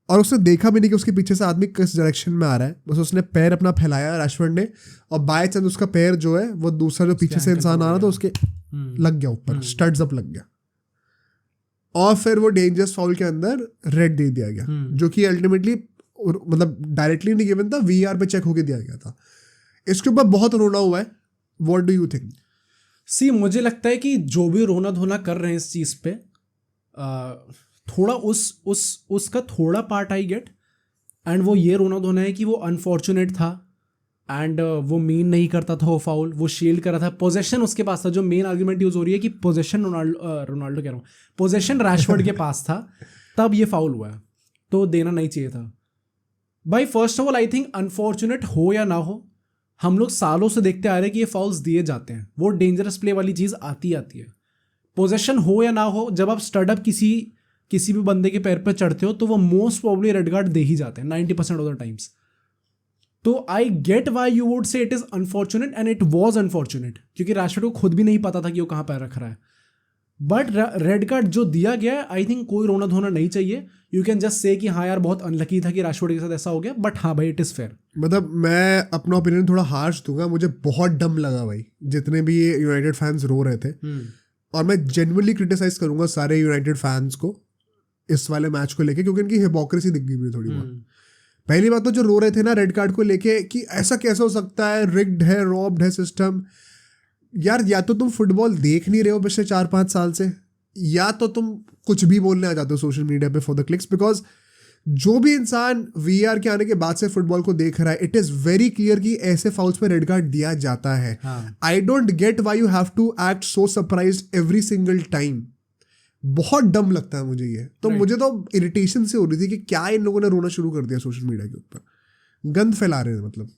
और उसने देखा भी नहीं कि उसके पीछे से आदमी किस डायरेक्शन में आ रहा है. बस उसने पैर अपना फैलाया रैशफोर्ड ने, और बाय चांस उसका पैर जो है वो दूसरा जो पीछे से इंसान आ रहा था उसके लग गया ऊपर, स्टड्स अप लग गया, और फिर वो डेंजरस फाउल के अंदर रेड दे दिया गया, जो कि अल्टीमेटली मतलब डायरेक्टली नहीं गिवन था, VAR पे चेक होके दिया गया था. इसके ऊपर बहुत रोना हुआ है. What do you think? See, मुझे लगता है कि जो भी रोना धोना कर रहे हैं इस चीज़ पे, थोड़ा उसका थोड़ा पार्ट आई गेट. एंड वो ये रोना धोना है कि वो अनफॉर्चुनेट था, एंड वो मीन नहीं करता था वो फाउल, वो शील्ड कर रहा था, पोजेशन उसके पास था. जो मेन आर्ग्यूमेंट यूज हो रही है कि पोजेशन रोनाल्डो कह रहा हूँ, पोजेशन रैशफोर्ड के पास था, तब ये फाउल हुआ है, तो देना नहीं चाहिए था भाई. First of all I think unfortunate हो या ना हो, हम लोग सालों से देखते आ रहे हैं कि ये फाउल्स दिए जाते हैं. वो डेंजरस प्ले वाली चीज़ आती है. पोजेशन हो या ना हो, जब आप स्टड अप किसी भी बंदे के पैर पे चढ़ते हो तो वो मोस्ट प्रॉब्ली रेड कार्ड दे ही जाते हैं 90% ऑफ द टाइम्स. तो I get why you would say it is unfortunate, and it was unfortunate, क्योंकि रैशफोर्ड को खुद भी नहीं पता था कि वो कहाँ पैर रख रहा है. बट रेड कार्ड जो दिया गया है, आई थिंक कोई रोना धोना नहीं चाहिए. यू कैन जस्ट से कि हाँ यार बहुत अनलकी था कि राशफोर्ड के साथ ऐसा हो गया, बट हाँ भाई इट इज़ फेयर. मतलब मैं अपना ओपिनियन थोड़ा हार्श दूंगा, मुझे बहुत डम लगा भाई जितने भी ये यूनाइटेड फैंस रो रहे थे. और मैं जेन्युइनली क्रिटिसाइज करूंगा सारे यूनाइटेड फैंस को इस वाले मैच को लेके, क्योंकि इनकी हिपोक्रेसी दिख गई मुझे थोड़ी बहुत. पहली बात तो जो रो रहे थे ना रेड कार्ड को लेके कि ऐसा कैसे हो सकता है, रिग्ड है, रॉब्ड है सिस्टम. यार या तो तुम फुटबॉल देख नहीं रहे हो पिछले 4-5 साल से, या तो तुम कुछ भी बोलने आ जाते हो सोशल मीडिया पे फॉर द क्लिक्स. बिकॉज जो भी इंसान वीआर के आने के बाद से फुटबॉल को देख रहा है, इट इज़ वेरी क्लियर कि ऐसे फाउल्स पे रेड कार्ड दिया जाता है. I don't get why you have to act so surprised every single time. बहुत डम लगता है मुझे ये. तो मुझे तो इरिटेशन से हो रही थी कि क्या इन लोगों ने रोना शुरू कर दिया सोशल मीडिया के ऊपर, गंद फैला रहे हैं. मतलब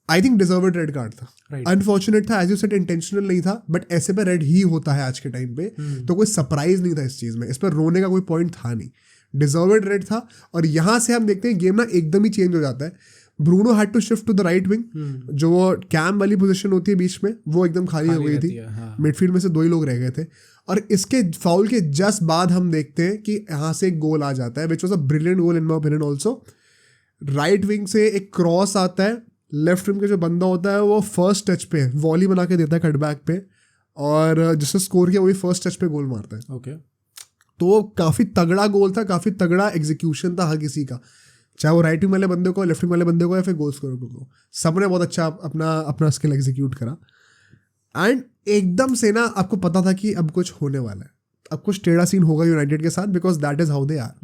आई थिंक डिजर्वेड रेड कार्ड था. अनफॉर्चुनेट था, एज यू सेड इंटेंशनल नहीं था, बट ऐसे पे रेड ही होता है आज के टाइम पे. तो कोई सरप्राइज नहीं था इस चीज़ में, इस पर रोने का कोई पॉइंट था नहीं. डिजर्वेड रेड था. और यहाँ से हम देखते हैं गेम ना एकदम ही चेंज हो जाता है. Bruno had to shift to the right wing, जो वो कैम वाली पोजीशन होती है बीच में, वो एकदम खाली हो गई थी. मिडफील्ड में से 2 ही लोग रह गए थे. और इसके फाउल के जस्ट बाद हम देखते हैं कि यहाँ से एक गोल आ जाता है, which was a brilliant goal in my opinion also. Right wing से एक क्रॉस आता है, लेफ्ट विंग का जो बंदा होता है वो फर्स्ट टच पे वॉली बना के देता है कटबैक पे, और जिससे स्कोर किया वो भी फर्स्ट टच पे गोल मारता है. ओके. तो काफ़ी तगड़ा गोल था, काफ़ी तगड़ा एग्जीक्यूशन था हर किसी का, चाहे वो राइट विंग वाले बंदे को, लेफ्ट विंग वाले बंदे को, या फिर गोल स्कोर को. सबने बहुत अच्छा अपना स्किल एग्जीक्यूट करा. एंड एकदम से ना आपको पता था कि अब कुछ होने वाला है, अब कुछ टेढ़ा सीन होगा यूनाइटेड के साथ, because that is how they are.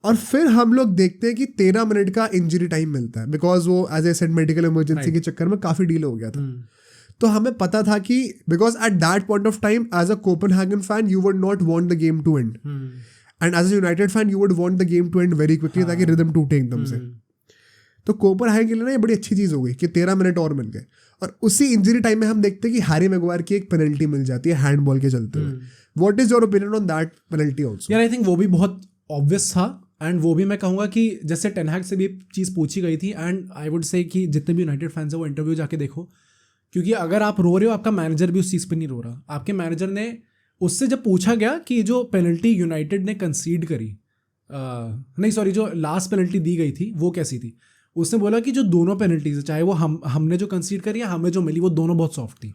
और फिर हम लोग देखते हैं कि 13 मिनट का इंजरी टाइम मिलता है, बिकॉज वो as I said medical emergency के चक्कर में काफ़ी डिले हो गया था. तो हमें पता था कि because at that point of time as a Copenhagen fan you would not want the game to end, and as a United fan you would want the game to end very quickly, ताकि rhythm टूटे एकदम से. तो Copenhagen के लिए ना ये बड़ी अच्छी चीज़ हो गई कि 13 मिनट और मिल गए. और उसी इंजरी टाइम में हम देखते हैं कि हैरी मैगवायर की एक पेनल्टी मिल जाती है हैंडबॉल के चलते हुए. What is your opinion on that penalty also? यार आई थिंक वो भी बहुत ऑब्वियस था. एंड वो भी मैं कहूँगा कि जैसे टेन हैग से भी चीज़ पूछी गई थी, एंड आई वुड से कि जितने भी यूनाइटेड फैंस हैं वो इंटरव्यू जाके देखो, क्योंकि अगर आप रो रहे हो, आपका मैनेजर भी उस चीज़ पे नहीं रो रहा. आपके मैनेजर ने उससे जब पूछा गया कि जो पेनल्टी यूनाइटेड ने कंसीड करी, नहीं सॉरी, जो लास्ट पेनल्टी दी गई थी वो कैसी थी, उसने बोला कि जो दोनों पेनल्टीज है, चाहे वो हमने जो कंसीड करी या हमें जो मिली, वो दोनों बहुत सॉफ्ट थी.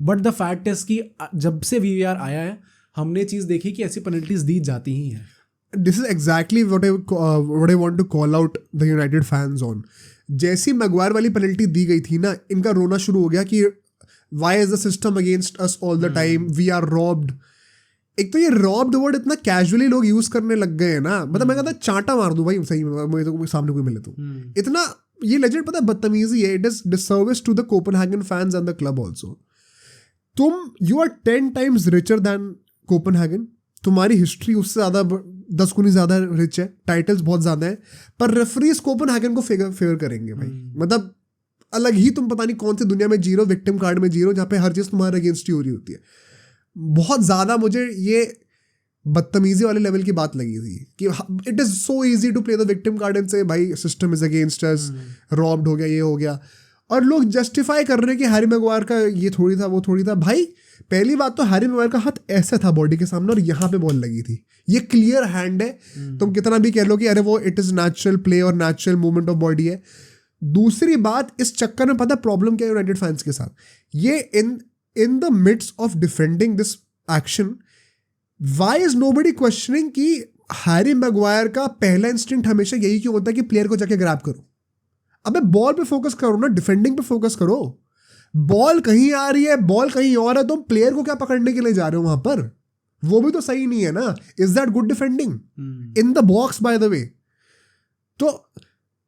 बट द फैक्ट इज कि जब से वीआर आया है हमने चीज़ देखी कि ऐसी पेनल्टीज दी जाती ही हैं. This is exactly what I want to call out the United fans on. जैसी मैगवायर वाली पेनल्टी दी गई थी ना, इनका रोना शुरू हो गया कि why is the system against us all the time, we are robbed. एक तो ये रॉब्ड वर्ड इतना कैजुअली लोग यूज करने लग गए हैं ना, मतलब मैं कहता चांटा मार दूं भाई सही में, मुझे तो सामने कोई मिले तो. इतना ये लेजेंड पता है बदतमीजी है. It is disservice to the Copenhagen fans and the club also. You are 10 times richer than Copenhagen. तुम्हारी हिस्ट्री उससे ज़्यादा 10 गुनी ज़्यादा रिच है, टाइटल्स बहुत ज़्यादा है, पर रेफरीज कोपेनहेगन को फेवर करेंगे भाई. मतलब अलग ही तुम पता नहीं कौन सी दुनिया में जी रहे हो, विक्टिम कार्ड में जी रहे हो, जहाँ पे हर चीज़ तुम्हारे अगेंस्ट ही हो रही होती है. बहुत ज़्यादा मुझे ये बदतमीजी वाले लेवल की बात लगी थी कि it is so easy to play the victim card and say भाई system is against us, robbed हो गया, ये हो गया. और लोग जस्टिफाई कर रहे हैं कि हैरी मैगवायर का ये थोड़ी था, वो थोड़ी था. भाई पहली बात तो हैरी मैगवायर का हाथ ऐसा था बॉडी के सामने और यहाँ पे बॉल लगी थी. ये क्लियर हैंड है. तुम कितना भी कह लो कि अरे वो इट इज़ नेचुरल प्ले और नेचुरल मूवमेंट ऑफ बॉडी है. दूसरी बात, इस चक्कर में पता प्रॉब्लम क्या है यूनाइटेड फैंस के साथ, ये in the midst of defending this action, why is nobody questioning कि हैरी मैगवायर का पहला इंस्टिंक्ट हमेशा यही क्यों होता है कि प्लेयर को जाके ग्रैब करो. अबे बॉल पे फोकस करो ना, डिफेंडिंग पे फोकस करो. बॉल कहीं आ रही है, बॉल कहीं और है, तुम प्लेयर को क्या पकड़ने के लिए जा रहे हो वहां पर? वो भी तो सही नहीं है ना. Is that good defending in the box by the way? तो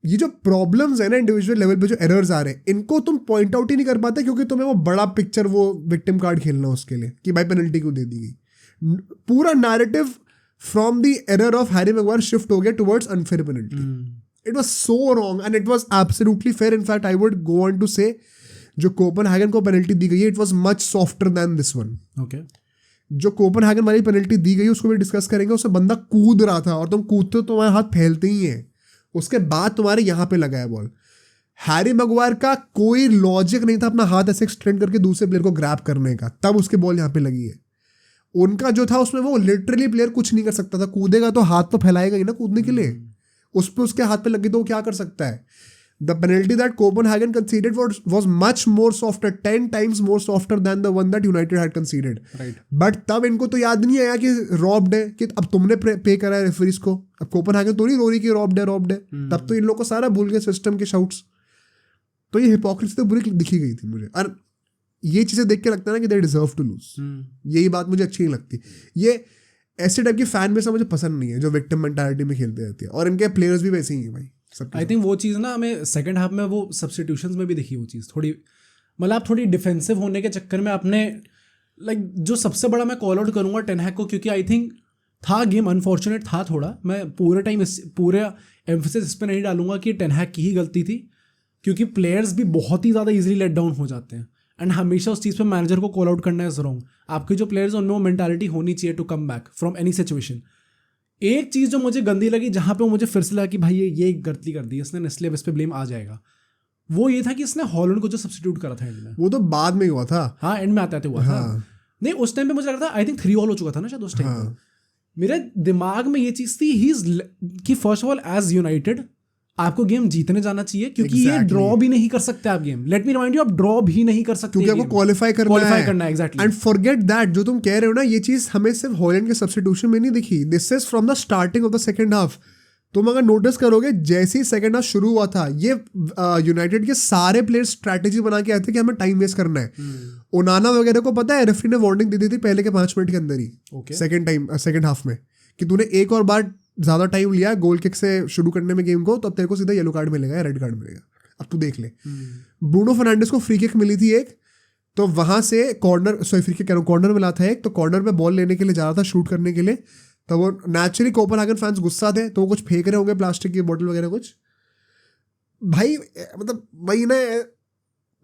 ये जो प्रॉब्लम्स है ना इंडिविजुअल लेवल पे, जो एरर्स आ रहे हैं, इनको तुम पॉइंट आउट ही नहीं कर पाते, क्योंकि तुम्हें वो बड़ा पिक्चर, वो विक्टिम कार्ड खेलना उसके लिए कि भाई पेनल्टी क्यों दे दी गई. पूरा narrative from the error of Harry Maguire shift हो गया towards unfair penalty. It was so wrong and it was absolutely fair. In fact I would go on to say जो कोपेनहेगन को पेनल्टी दी गई है, it was much softer than this one. Okay. जो Copenhagen वाली penalty दी गई उसको भी डिस्कस करेंगे. उससे बंदा कूद रहा था और तुम कूदते हो तो तुम्हारे हाथ फैलते ही हैं, उसके बाद तुम्हारे यहाँ पे लगा है बॉल. हैरी मैगवायर का कोई लॉजिक नहीं था अपना हाथ ऐसे एक्सटेंड करके दूसरे प्लेयर को ग्रैब करने का, तब उसके बॉल यहाँ पे लगी है. उनका जो था उसमें वो लिटरली प्लेयर कुछ नहीं कर सकता था, कूदेगा तो हाथ तो फैलाएगा ही ना कूदने के लिए, उस पर उसके हाथ पे लगे तो वो क्या कर सकता है. The penalty that Copenhagen conceded was much more softer, 10 times more softer than the one that United had conceded. Right. But तब इनको तो याद नहीं आया कि robbed है, कि अब तुमने पे करा है रेफरीज को. अब कोपनहेगन तो नहीं रो रही कि robbed है. तब तो इन लोगों को सारा भूल गए सिस्टम के शाउट्स. तो ये हिपोक्रेसी तो बुरी दिखी गई थी मुझे. और ये चीज़ें देख के लगता है ना कि they deserve to lose. यही बात मुझे अच्छी नहीं लगती. ये ऐसे टाइप की फैन बेस मुझे पसंद नहीं है जो विक्टिम मेंटालिटी में खेलते रहती है, और इनके प्लेयर्स भी वैसे ही हैं भाई. आई थिंक वो चीज़ ना हमें सेकंड हाफ में वो सब्स्टिट्यूशंस में भी दिखी वो चीज़ थोड़ी, मतलब आप थोड़ी डिफेंसिव होने के चक्कर में आपने लाइक जो सबसे बड़ा मैं कॉल आउट करूँगा टेन हैग को, क्योंकि आई थिंक था गेम अनफॉर्चुनेट था थोड़ा. मैं पूरे टाइम पूरे एम्फेसिस इस पर नहीं डालूंगा कि टेन हैग की ही गलती थी, क्योंकि प्लेयर्स भी बहुत ही ज़्यादा ईजिली लेट डाउन हो जाते हैं. एंड हमेशा उस चीज़ पे मैनेजर को कॉल आउट करना इज रॉन्ग. आपके जो प्लेयर्स उनमें वो मेंटालिटी होनी चाहिए to come back from any situation. एक चीज़ जो मुझे गंदी लगी, जहाँ पे मुझे फिर से लगा कि भाई ये गलती कर दी इसने, इसलिए इस पे ब्लेम आ जाएगा, वो ये था कि इसने हॉलैंड को जो सब्स्टिट्यूट करा था एंड में. वो तो बाद में हुआ था. हाँ, एंड में आते हुआ था. नहीं, उस टाइम पे मुझे लगा था आई थिंक 3-3 हो चुका था ना शायद उस टाइम पे. मेरे दिमाग में ये चीज़ थी कि first of all as United आपको गेम जीतने जाना चाहिए, क्योंकि ये ड्रॉ भी नहीं कर सकते आप game. Let me remind you, आप ड्रॉ भी नहीं कर सकते क्योंकि आपको क्वालिफाई करना है. एग्जैक्टली. एंड फॉरगेट दैट जो तुम कह रहे हो ना, ये चीज हमें सिर्फ हॉलैंड के सब्स्टिट्यूशन में नहीं दिखी. This is from the starting of the second half. तुम अगर नोटिस करोगे, जैसे ही सेकंड हाफ शुरू हुआ था, ये यूनाइटेड के सारे प्लेयर स्ट्रैटेजी बना के आए थे कि हमें टाइम वेस्ट करना है. ओनाना वगैरह को पता है, रेफरी ने वार्निंग दे दी थी पहले के 5 मिनट के अंदर ही, सेकंड हाफ में, कि तूने एक और बार ज़्यादा टाइम लिया गोल किक से शुरू करने में गेम को, तो अब तेरे को सीधा येलो कार्ड मिलेगा या रेड कार्ड मिलेगा. अब तू देख ले. ब्रूनो फर्नांडिस को फ्री किक मिली थी एक, तो वहाँ से फ्री किक कॉर्नर मिला था एक, तो कॉर्नर में बॉल लेने के लिए जा रहा था शूट करने के लिए, तो वो नेचुरली कोपनहेगन फैंस गुस्सा थे, तो वो कुछ फेंक रहे होंगे प्लास्टिक की बोतल वगैरह कुछ. भाई मतलब वही ना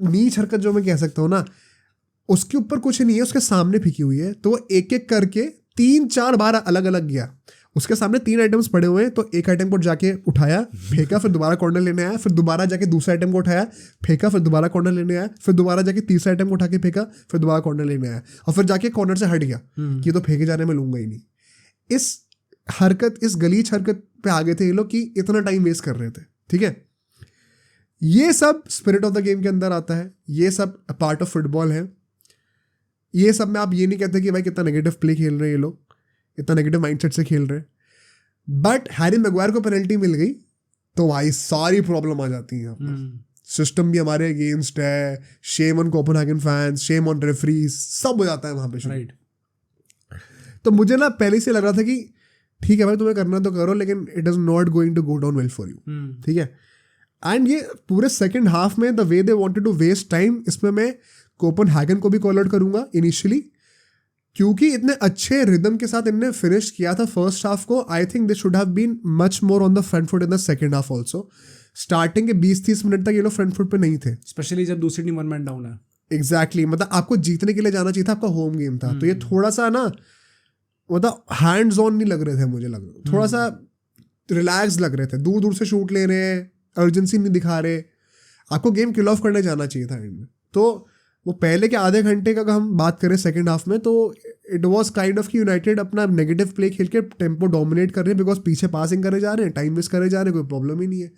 नीच हरकत जो मैं कह सकता हूँ ना, उसके ऊपर कुछ नहीं है, उसके सामने फेंकी हुई है, तो वो एक एक करके 3-4 बार अलग अलग गया. उसके सामने 3 आइटम्स पड़े हुए हैं, तो एक आइटम को जाके उठाया, फेंका, फिर दोबारा कॉर्नर लेने आया, फिर दोबारा जाके दूसरा आइटम को उठाया, फेंका, फिर दोबारा कॉर्नर लेने आया, फिर दोबारा जाके तीसरा आइटम को उठा के फेंका, फिर दोबारा कॉर्नर लेने आया, और फिर जाके कॉर्नर से हट गया कि तो फेंके जाने में लूंगा ही नहीं. इस गलीच हरकत पे आ गए थे ये लोग कि इतना टाइम वेस्ट कर रहे थे. ठीक है, ये सब स्पिरिट ऑफ द गेम के अंदर आता है, ये सब पार्ट ऑफ फुटबॉल है. ये सब में आप ये नहीं कहते कि भाई कितना नेगेटिव प्ले खेल रहे हैं ये लोग, इतना नेगेटिव माइंडसेट से खेल रहे हैं. बट हैरी मैग्वायर को पेनल्टी मिल गई तो भाई सारी प्रॉब्लम आ जाती है यहाँ पर. सिस्टम भी हमारे अगेंस्ट है, shame on Copenhagen fans, shame on referees, सब हो जाता है वहाँ पे. राइट. तो मुझे ना पहले से लग रहा था कि ठीक है भाई तुम्हें करना तो करो, लेकिन it is not going to go down well for you. ठीक है. एंड ये पूरे सेकेंड हाफ में the way they wanted to waste time, इसमें मैं कोपेनहेगन को भी कॉल आउट करूंगा इनिशियली, क्योंकि इतने अच्छे रिदम के साथ इनने फिनिश किया था फर्स्ट हाफ को. I think they should have been much more on the front foot in the second half also. Starting के 20-30 मिनट तक ये लोग फ्रंट फुट पे नहीं थे, स्पेशली जब दूसरी टीम 1 मैन डाउन है. एग्जैक्टली. मतलब आपको जीतने के लिए जाना चाहिए था, आपका होम गेम था. तो ये थोड़ा सा ना मतलब हैंड्स ऑन नहीं लग रहे थे, मुझे लग रहा थोड़ा सा रिलैक्स लग रहे थे, दूर दूर से शूट ले रहे हैं, अर्जेंसी नहीं दिखा रहे. आपको गेम किल ऑफ करने जाना चाहिए था एंड में. तो वो पहले के आधे घंटे का अगर हम बात करें सेकंड हाफ में, तो इट वाज काइंड ऑफ कि यूनाइटेड अपना नेगेटिव प्ले खेल के टेम्पो डोमिनेट कर रहे हैं, बिकॉज पीछे पासिंग करे जा रहे हैं, टाइम वेस्ट करे जा रहे हैं, कोई प्रॉब्लम ही नहीं है.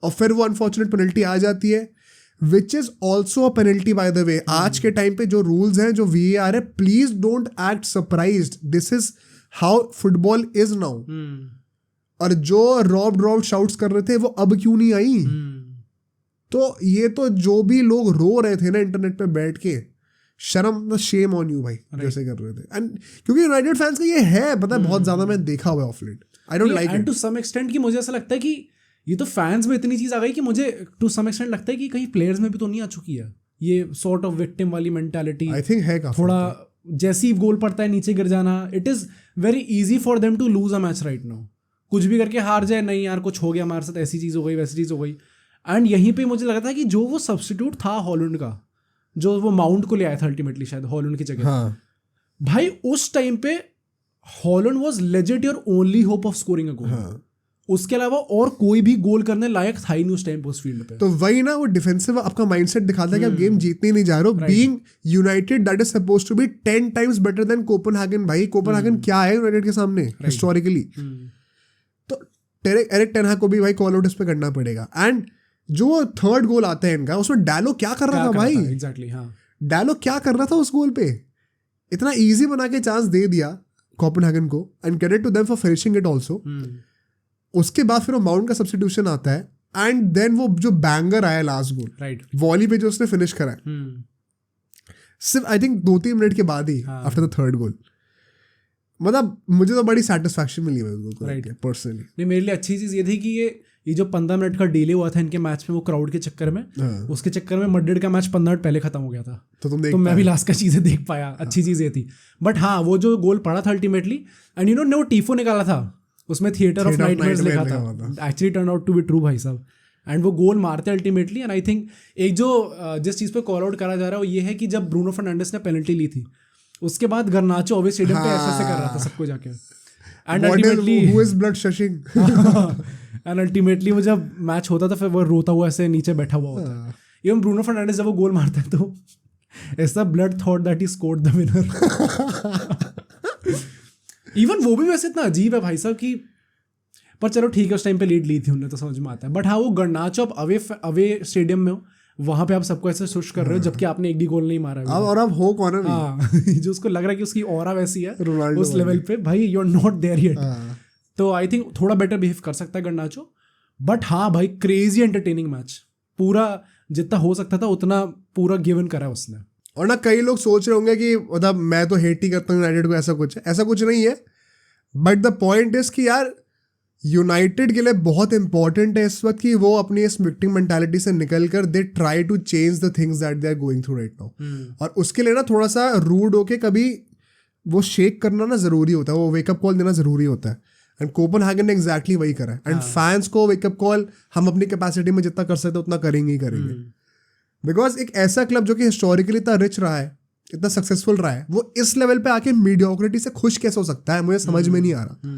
और फिर वो अनफॉर्चुनेट पेनल्टी आ जाती है, which is also a penalty by the way. आज के टाइम पे जो रूल्स हैं, जो VAR है, please don't act surprised. This is how football is now. और जो रॉब शाउट्स कर रहे थे वो अब क्यों नहीं आई? तो ये तो जो भी लोग रो रहे थे ना इंटरनेट पे बैठ के, शर्म, शेम ऑन यू भाई, जैसे कर रहे थे. एंड क्योंकि यूनाइटेड फैंस का ये है, पता है, बहुत ज्यादा मैं देखा हुआ है of late. I don't like it to some extent. कि मुझे ऐसा लगता है कि ये तो फैंस में इतनी चीज आ गई कि मुझे टू सम एक्सटेंट लगता है कि कहीं प्लेयर्स में भी तो नहीं आ चुकी है ये सॉर्ट ऑफ विक्टिम वाली मेंटालिटी. आई थिंक है काफी. थोड़ा जैसे ही गोल पड़ता है नीचे गिर जाना. It is very easy for them to lose a match right now. कुछ भी करके हार जाए, नहीं यार कुछ हो गया हमारे साथ, ऐसी चीज़ हो गई, वैसी चीज़ हो गई. एंड यहीं पे मुझे लगा था कि जो वो सब्स्टिट्यूट था हॉलैंड का, जो वो माउंट को ले आया था अल्टीमेटली शायद हॉलैंड की जगह. हाँ. भाई उस टाइम पे Hojlund was legit your only hope of scoring a goal. उसके अलावा और कोई भी गोल करने लायक था ही नहीं उस टाइम पे उस फील्ड पे। तो वही ना, वो डिफेंसिव आपका माइंडसेट दिखाता है कि आप गेम जीतने ही नहीं जा रहे हो। Being United that is supposed to be 10 times better than Copenhagen. भाई कोपेनहेगन क्या है यूनाइटेड के सामने हिस्टोरिकली। तो एरिक टेन हाग को भी भाई कॉल आउट इस पे करना पड़ेगा। एंड जो थर्ड गोल आता है इनका, उसमें डालो क्या कर रहा था भाई? एग्जैक्टली, हाँ, डालो क्या कर रहा था उस गोल पे? इतना इजी बना के चांस दे दिया कोपेनहेगन को, and credit to them for finishing it also. उसके बाद फिर वो माउंट का सब्स्टिट्यूशन आता है, एंड देन वो जो बैंगर आया लास्ट गोल, राइट, वॉली पे जो उसने फिनिश करा है, सिर्फ आई थिंक 2-3 मिनट के बाद ही आफ्टर द थर्ड गोल। मतलब मुझे तो बड़ी सेटिस्फैक्शन मिली है उसको, राइट, पर्सनली। नहीं, मेरे लिए अच्छी चीज़ ये थी कि ये जो 15 मिनट का डिले हुआ था इनके मैच में, वो क्राउड के चक्कर में, उसके चक्कर में मैड्रिड का मैच 15 मिनट पहले खत्म हो गया था। तो मैं भी लास्ट का चीज़ें देख पाया। अच्छी चीज़ ये थी। बट हाँ, वो जो गोल पड़ा था अल्टीमेटली, एंड यू नो ने वो टीफो निकाला था, उसमें थिएटर ऑफ नाइटमेयर्स लिखा था। Actually turn out to be true भाई साहब। एंड वो गोल मारते अल्टीमेटली। एंड आई थिंक एक जो जिस चीज़ पे कॉल आउट करा जा रहा है वो ये है कि जब ब्रूनो फर्नांडिस ने पेनल्टी ली थी, उसके बाद गर्नाचो ओवे स्टेडियम पे ऐसे कर रहा था सबको जाके। And ultimately who is blood shushing. And ultimately वो जब मैच होता था फिर वो रोता हुआ ऐसे नीचे बैठा हुआ होता है। इवन ब्रूनो फर्नांडिस जब वो गोल मारता है तो ऐसा blood thought that he scored the winner. Even वो भी वैसे इतना अजीब है भाई साहब कि, पर चलो ठीक है, उस टाइम पे लीड ली थी उन्होंने तो समझ में आता है। बट हाँ, वो गर्नाचो अब अवे स्टेडियम में हो, वहां पे आप सबको ऐसे सुश कर रहे हो जबकि आपने एक भी गोल नहीं मारा है। और अब हो कौन है? हाँ, जो उसको लग रहा है कि उसकी ऑरा वैसी है उस लेवल पे, भाई you are not there yet. तो आई थिंक थोड़ा बेटर बिहेव कर सकता है गर्नाचो। बट हाँ भाई, क्रेजी एंटरटेनिंग मैच, पूरा जितना हो सकता था उतना पूरा गिवन करा उसने। और ना कई लोग सोच रहे होंगे कि मतलब मैं तो हेट ही करता हूँ यूनाइटेड को, ऐसा कुछ नहीं है। बट द पॉइंट इज कि यार यूनाइटेड के लिए बहुत इंपॉर्टेंट है इस वक्त कि वो अपनी इस विक्टिम मेंटालिटी से निकल कर they try to change the things that they are going through right now. और उसके लिए ना थोड़ा सा रूड होके कभी वो शेक करना ना जरूरी होता है, वो वेकअप कॉल देना जरूरी होता है। एंड कोपेनहेगन ने एग्जैक्टली वही करा है। एंड फैंस को वेकअप कॉल हम अपनी कैपेसिटी में जितना कर सकते उतना करेंगे ही करेंगे। बिकॉज एक ऐसा क्लब जो कि हिस्टोरिकली इतना रिच रहा है, इतना सक्सेसफुल रहा है, वो इस लेवल पे आके मीडियोक्रिटी से खुश कैसे हो सकता है, मुझे समझ में नहीं आ रहा।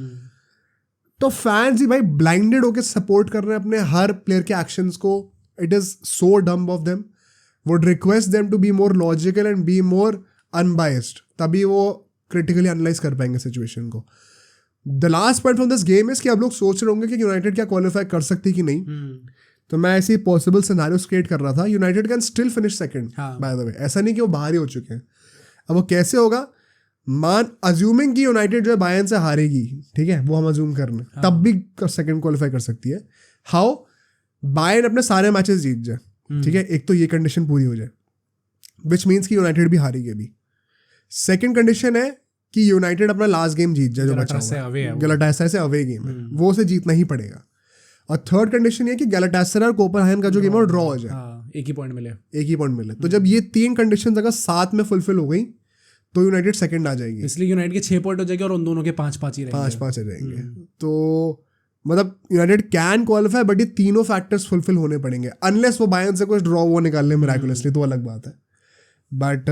तो फैंस ही भाई ब्लाइंडेड होकर सपोर्ट कर रहे हैं अपने हर प्लेयर के एक्शंस को। It is so dumb of them. Would request them to be more logical and be more unbiased, तभी वो क्रिटिकली एनालाइज कर पाएंगे सिचुएशन को। The last point from this game is कि आप लोग सोच रहे होंगे कि यूनाइटेड क्या क्वालिफाई कर सकती कि नहीं। तो मैं ऐसी पॉसिबल सिनेरियोस क्रिएट कर रहा था। United can still finish second by the way, ऐसा नहीं कि वो बाहर ही हो चुके हैं। अब वो कैसे होगा, मान अज्यूमिंग कि यूनाइटेड जो है बायर्न से हारेगी, ठीक है, वो हम अज्यूम कर रहे हैं, तब भी सेकंड क्वालिफाई कर सकती है। हाउ? बायर्न अपने सारे मैचेस जीत जाए, ठीक है, एक तो ये कंडीशन पूरी हो जाए, विच मीन्स कि यूनाइटेड भी हारेगी अभी। सेकंड कंडीशन है कि यूनाइटेड अपना लास्ट गेम जीत जाए जो बचा हुआ है, गैलाटासराय से अवे गेम है, वो उसे जीतना ही पड़ेगा। और थर्ड कंडीशन ये कि गैलाटासराय और कोपेनहेगन का जो गेम है वो ड्रॉ हो जाए, एक ही पॉइंट मिले। तो जब ये तीन कंडीशन अगर साथ में फुलफिल हो गई तो यूनाइटेड सेकंड आ जाएगी। इसलिए यूनाइटेड के 6 पॉइंट हो जाएंगे और उन दोनों के 5-5 ही रहेंगे। 5-5 आ जाएंगे। तो मतलब यूनाइटेड कैन क्वालिफाई, बट ये तीनों फैक्टर्स फुलफिल होने पड़ेंगे, अनलेस वो बायर्न से कुछ ड्रॉ वो निकाल ले मिराकुलसली, तो अलग बात है। बट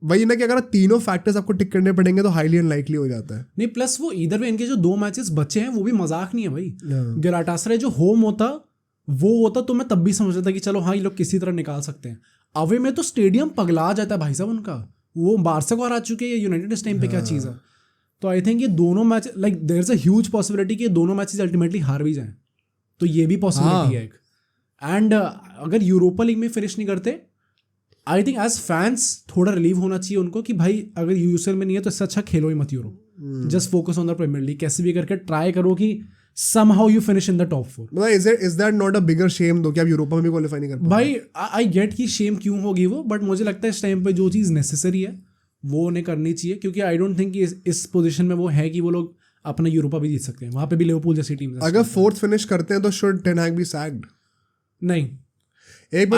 वही ना कि अगर तीनों फैक्टर्स आपको टिक करने पड़ेंगे तो हाईली अनलाइकली हो जाता है। नहीं, प्लस वो इधर में इनके जो 2 मैचेस बचे हैं वो भी मजाक नहीं है भाई। गैलाटासराय जो होम होता वो होता तो मैं तब भी समझता कि चलो हाँ ये लोग किसी तरह निकाल सकते हैं। अवे में तो स्टेडियम पगला जाता है भाई साहब उनका। वो बारसा को हरा चुके हैं, यूनाइटेड इस टाइम पे क्या चीज़ है। तो आई थिंक ये दोनों match, like there is a huge possibility कि ये दोनों मैचेस अल्टीमेटली हार भी जाएं, तो ये भी पॉसिबिलिटी है एक। एंड अगर यूरोपा लीग में फिनिश नहीं करते, आई थिंक एज फैंस थोड़ा रिलीव होना चाहिए उनको कि भाई अगर यूएसएल में नहीं है तो इससे अच्छा खेलो ही मत Euro, just focus on the Premier League. कैसे भी करके ट्राई करो कि somehow you finish in the top 4. मतलब is that not a bigger shame though कि आप यूरोपा में भी क्वालिफाई नहीं कर पाए? भाई आई गेट कि शेम क्यों होगी वो, बट मुझे लगता है इस टाइम पे जो चीज़ नेसेसरी है वो उन्हें करनी चाहिए, क्योंकि आई डोंट थिंक इस पोजीशन में वो है कि वो लोग अपना यूरोपा भी जीत सकते हैं। वहाँ पे भी लिवरपूल जैसी टीम है। अगर 4th फिनिश करते हैं तो should ten Hag be sacked? नहीं, एक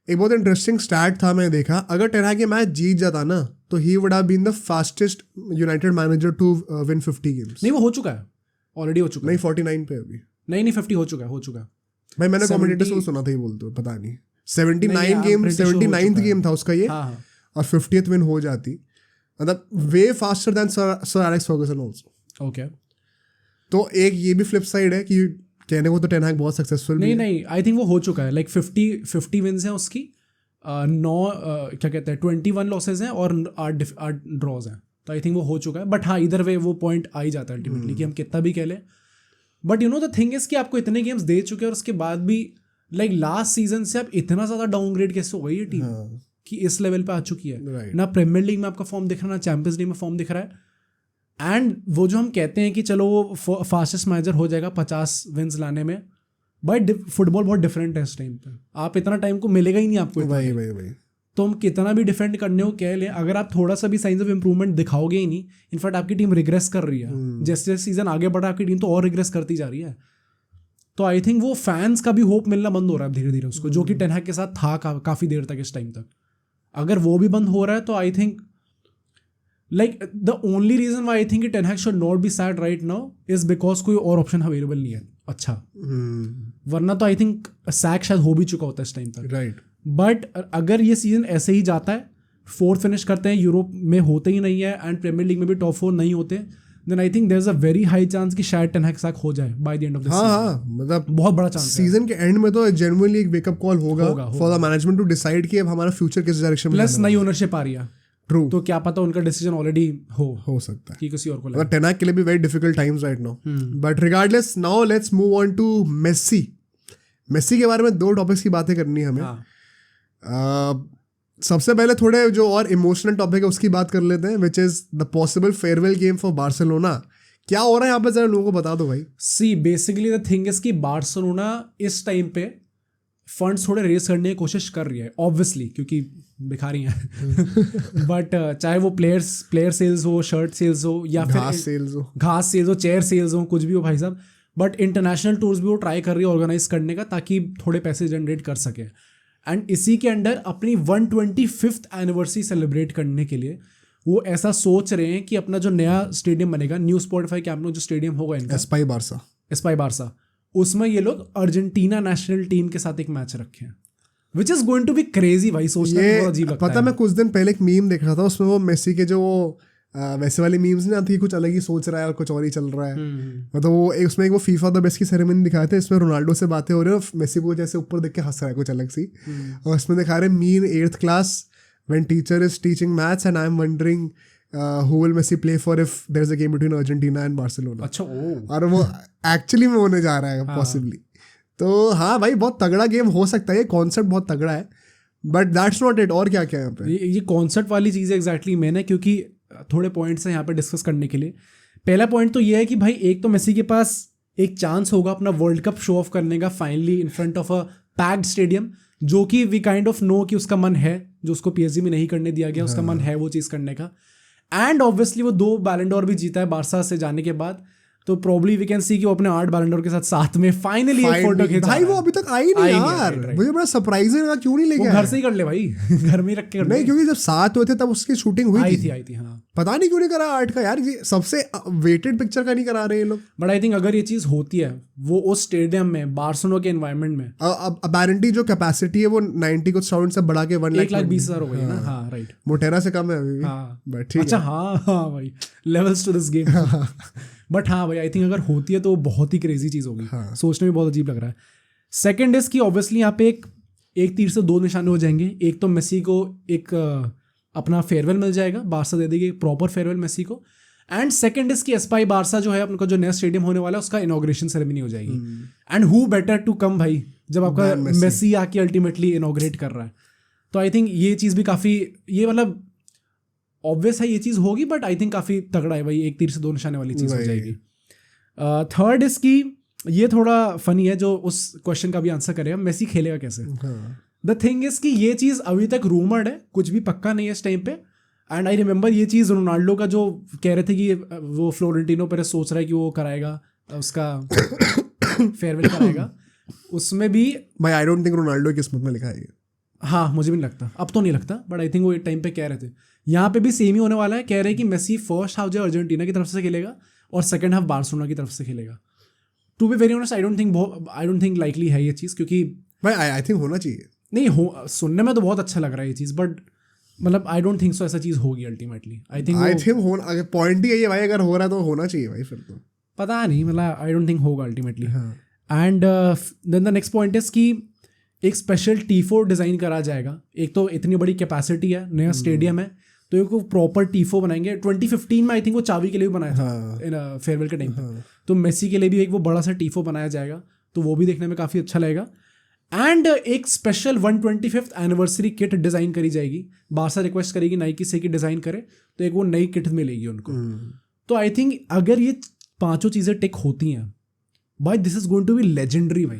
बहुत इंटरेस्टिंग स्टैट था, मैं देखा, अगर टेन हैग ये मैच जीत जाता ना तो ही would have been the fastest United manager to win 50 games. नहीं, वो हो चुका है, ऑलरेडी हो चुका है। नहीं 49 पे अभी नहीं 50 हो चुका भाई। मैंने कमेंटेटर्स को सुना था ये बोलते हुए, पता नहीं 79 गेम 79th गेम था उसका ये। हाँ। और 50th विन हो जाती, मतलब way faster than sir Alex Ferguson also. Okay. तो एक ये भी फ्लिप साइड है कि कहने को तो टेन हैग बहुत सक्सेसफुल नहीं आई थिंक वो हो चुका है, लाइक 50 विन्स हैं उसकी, 9 क्या कहते हैं 21 लॉसेज हैं और 8 ड्रॉज हैं, तो आई थिंक वो हो चुका है. बट हाँ, इधर वे वो पॉइंट आ ही जाता है अल्टीमेटली कि हम कितना भी कह लें. But you know the thing is कि आपको इतने गेम्स दे चुके हैं और उसके बाद भी लाइक लास्ट सीजन से अब इतना ज़्यादा डाउनग्रेड कैसे हो गई ये टीम कि इस लेवल पे आ चुकी है. ना प्रीमियर लीग में आपका फॉर्म दिख रहा है, ना चैंपियंस लीग में फॉर्म दिख रहा है. एंड वो जो हम कहते हैं कि चलो वो फास्टेस्ट मैनेजर हो जाएगा 50 विन्स लाने में, बट फुटबॉल बहुत डिफरेंट है इस टाइम पे. आप इतना टाइम को मिलेगा ही नहीं आपको. भाई तो हम कितना भी डिफेंड करने को कह लें, अगर आप थोड़ा सा भी साइंस ऑफ इंप्रूवमेंट दिखाओगे ही नहीं, इनफैक्ट आपकी टीम रिग्रेस कर रही है. जैसे जैसे सीजन आगे बढ़ा आपकी टीम तो और रिग्रेस करती जा रही है. तो आई थिंक वो फैंस का भी होप मिलना बंद हो रहा है धीरे धीरे उसको, जो कि टेन हैग के साथ था काफ़ी देर तक इस टाइम तक. अगर वो भी बंद हो रहा है तो I think like the only reason why I think ten Hag should not be sacked right now is because कोई और ऑप्शन अवेलेबल नहीं है अच्छा. वरना तो आई थिंक सैक शायद हो भी चुका होता है इस टाइम तक. राइट. बट अगर ये सीजन ऐसे ही जाता है, 4th फिनिश करते हैं, यूरोप में होते ही नहीं है एंड प्रीमियर लीग में भी टॉप 4 नहीं होते, then I think there is a very high chance कि शायद टेन हैग सैक हो जाए by the end of the season. हाँ, मतलब बहुत बड़ा चांस सीजन के एंड में तो जेन्युइनली एक वेकअप कॉल होगा for the management to decide कि अब हमारा फ्यूचर किस डायरेक्शन में. प्लस नई ओनरशिप आ रही है. ट्रू. तो क्या पता उनका डिसीजन ऑलरेडी हो सकता है कि किसी और को लगे. टेन हैग के लिए भी very difficult times right now. But regardless, now let's move on to Messi. Messi के बारे में 2 टॉपिक्स की बातें करनी है हमें. सबसे पहले थोड़े जो और इमोशनल टॉपिक है उसकी बात कर लेते हैं, which is the possible farewell game for Barcelona. क्या हो रहा है यहाँ पे, जरा लोगों को बता दो भाई. See basically the thing is कि बार्सिलोना इस टाइम पे फंड्स थोड़े रेज करने की कोशिश कर रही है ऑब्वियसली, क्योंकि भिखारी हैं. बट चाहे वो प्लेयर सेल्स हो, शर्ट सेल्स हो, या फिर घास सेल्स हो, चेयर सेल्स हो, कुछ भी हो भाई साहब. बट इंटरनेशनल टूर्स भी वो ट्राई कर रही है ऑर्गेनाइज करने का, ताकि थोड़े पैसे जनरेट कर सके. एंड इसी के अंडर अपनी 125th एनिवर्सरी सेलिब्रेट करने के लिए वो ऐसा सोच रहे हैं कि अपना जो नया स्टेडियम बनेगा, न्यू स्पॉटिफाई कैंप नो जो स्टेडियम होगा इनका, एस्पाई बारसा, उसमें ये लोग अर्जेंटीना नेशनल टीम के साथ एक मैच रखे हैं, which is going to be crazy भाई. सोचना बहुत अजीब लगता है. पता, मैं कुछ दिन पहले एक मीम देख रहा था, उसमें वो मेसी के जो वैसे वाली मीम्स नहीं आती, कुछ अलग ही सोच रहा है और कुछ और ही चल रहा है. मतलब वो उसमें एक वो फीफा द बेस्ट की सेरेमनी दिखाए थे, इसमें रोनाल्डो से बातें हो रही है और मेसी को जैसे ऊपर देख के हंस रहा है कुछ अलग सी. और इसमें दिखा रहे मी इन 8th class when teacher is teaching maths and I am wondering who will Messi play for if there is a game between Argentina and Barcelona. अच्छा. और वो एक्चुअली में होने जा रहा है पॉसिबली. तो हाँ भाई, बहुत तगड़ा गेम हो सकता है, ये कॉन्सेप्ट बहुत तगड़ा है. But that's not it. और क्या क्या यहाँ पे ये कॉन्सेप्ट वाली चीज़ एग्जैक्टली मैंने, क्योंकि थोड़े पॉइंट्स हैं यहाँ पे डिस्कस करने के लिए. पहला पॉइंट तो ये है कि भाई एक तो मेसी के पास एक चांस होगा अपना वर्ल्ड कप शो ऑफ करने का finally in front of a packed stadium, जो कि वी काइंड ऑफ नो कि उसका मन है, जो उसको PSG में नहीं करने दिया गया, उसका मन है वो चीज़ करने का. एंड ऑब्वियसली वो 2 बैलन डोर भी जीता है बारसा से जाने के बाद, तो प्रोबब्ली वी कैन सी कि वो अपने 8 बैलन डोर के साथ में फाइनली एक फोटो खींचा. भाई वो अभी तक आई नहीं यार. मुझे बड़ा सरप्राइजिंग लगा, क्यों नहीं लेके घर से ही कर ले भाई. घर में ही रख के कर ले. नहीं, क्योंकि जब 7 हुए थे तब उसकी शूटिंग हुई थी. हाँ, पता नहीं क्यों नहीं करा 8 का यार. ये सबसे वेटेड पिक्चर का नहीं करा रहे ये लोग. बट आई थिंक अगर ये चीज़ होती है वो उस स्टेडियम में, बार्सिलोना के एनवायरनमेंट में, अपैरेंटली जो कैपेसिटी है वो 90 कुछ साउंड से बढ़ा के 1,20,000 हो गई ना. हाँ राइट. मोटेरा से कम है अभी भी. हाँ अच्छा. हाँ भाई, levels to this game. But हाँ भाई, आई थिंक अगर होती है तो बहुत ही क्रेजी चीज़ होगी. सोचने में बहुत अजीब लग रहा है. सेकेंड इज कि ऑब्वियसली यहाँ पे एक तीर से 2 निशाने हो जाएंगे. एक तो मेसी को एक अपना फेयरवेल मिल जाएगा, बारसा दे देगी प्रॉपर फेयरवेल मेसी को. एंड सेकंड इज कि एस्पाई बारसा जो है उनका जो नया स्टेडियम होने वाला है उसका इनॉग्रेशन सेरेमनी हो जाएगी. And who better to come भाई, जब आपका मेसी आके अल्टीमेटली इनॉग्रेट कर रहा है. तो आई थिंक ये चीज़ भी काफ़ी, ये मतलब ऑब्वियस है ये चीज़ होगी, बट आई थिंक काफ़ी तगड़ा है भाई, एक तीर से 2 निशाने वाली चीज़ हो जाएगी. थर्ड इज कि ये थोड़ा फनी है, जो उस क्वेश्चन का भी आंसर करेगा, मेसी खेलेगा कैसे. द थिंग इज कि ये चीज़ अभी तक रूमर्ड है, कुछ भी पक्का नहीं है इस टाइम पे. एंड आई रिमेंबर ये चीज़ रोनाल्डो का जो कह रहे थे कि वो फ्लोरेंटिनो पेरेस सोच रहा है कि वो कराएगा उसका फेयरवेल कराएगा, उसमें भी भाई आई डोंट थिंक रोनाल्डो की किस्मत में लिखा है. हाँ मुझे भी नहीं लगता, अब तो नहीं लगता, बट आई थिंक वो एक टाइम पे कह रहे थे. यहाँ पे भी सेम ही होने वाला है. कह रहे हैं कि मेसी फर्स्ट हाफ जो अर्जेंटीना की तरफ से खेलेगा और सेकंड हाफ बार्सिलोना की तरफ से खेलेगा. To be very honest I don't think likely है ये चीज़, क्योंकि भाई आई थिंक होना चाहिए. नहीं हो, सुनने में तो बहुत अच्छा लग रहा है ये चीज़, बट मतलब आई डोंट थिंक सो ऐसा चीज़ होगी अल्टीमेटली. आई थिंक होना, पॉइंट ही है भाई, अगर हो रहा है तो होना चाहिए भाई. फिर तो पता नहीं, मतलब आई डोंट थिंक होगा ultimately. And then the next point is कि एक स्पेशल T4 डिज़ाइन करा जाएगा। एक तो इतनी बड़ी कैपेसिटी है, नया स्टेडियम है, तो एक प्रॉपर T4 बनाएंगे। 2015 में आई थिंक वो चावी के लिए भी बनाया था फेयरवेल के टाइम पे, तो मेसी के लिए भी एक वो बड़ा सा T4 बनाया जाएगा, तो वो भी देखने में काफ़ी अच्छा लगेगा। एंड एक special 125th anniversary kit design करी जाएगी। बारसा रिक्वेस्ट करेगी नाइकी से कि डिज़ाइन करे, तो एक वो नई किट मिलेगी उनको। तो आई थिंक अगर ये पांचों चीज़ें टिक होती हैं भाई, this is going to be legendary भाई।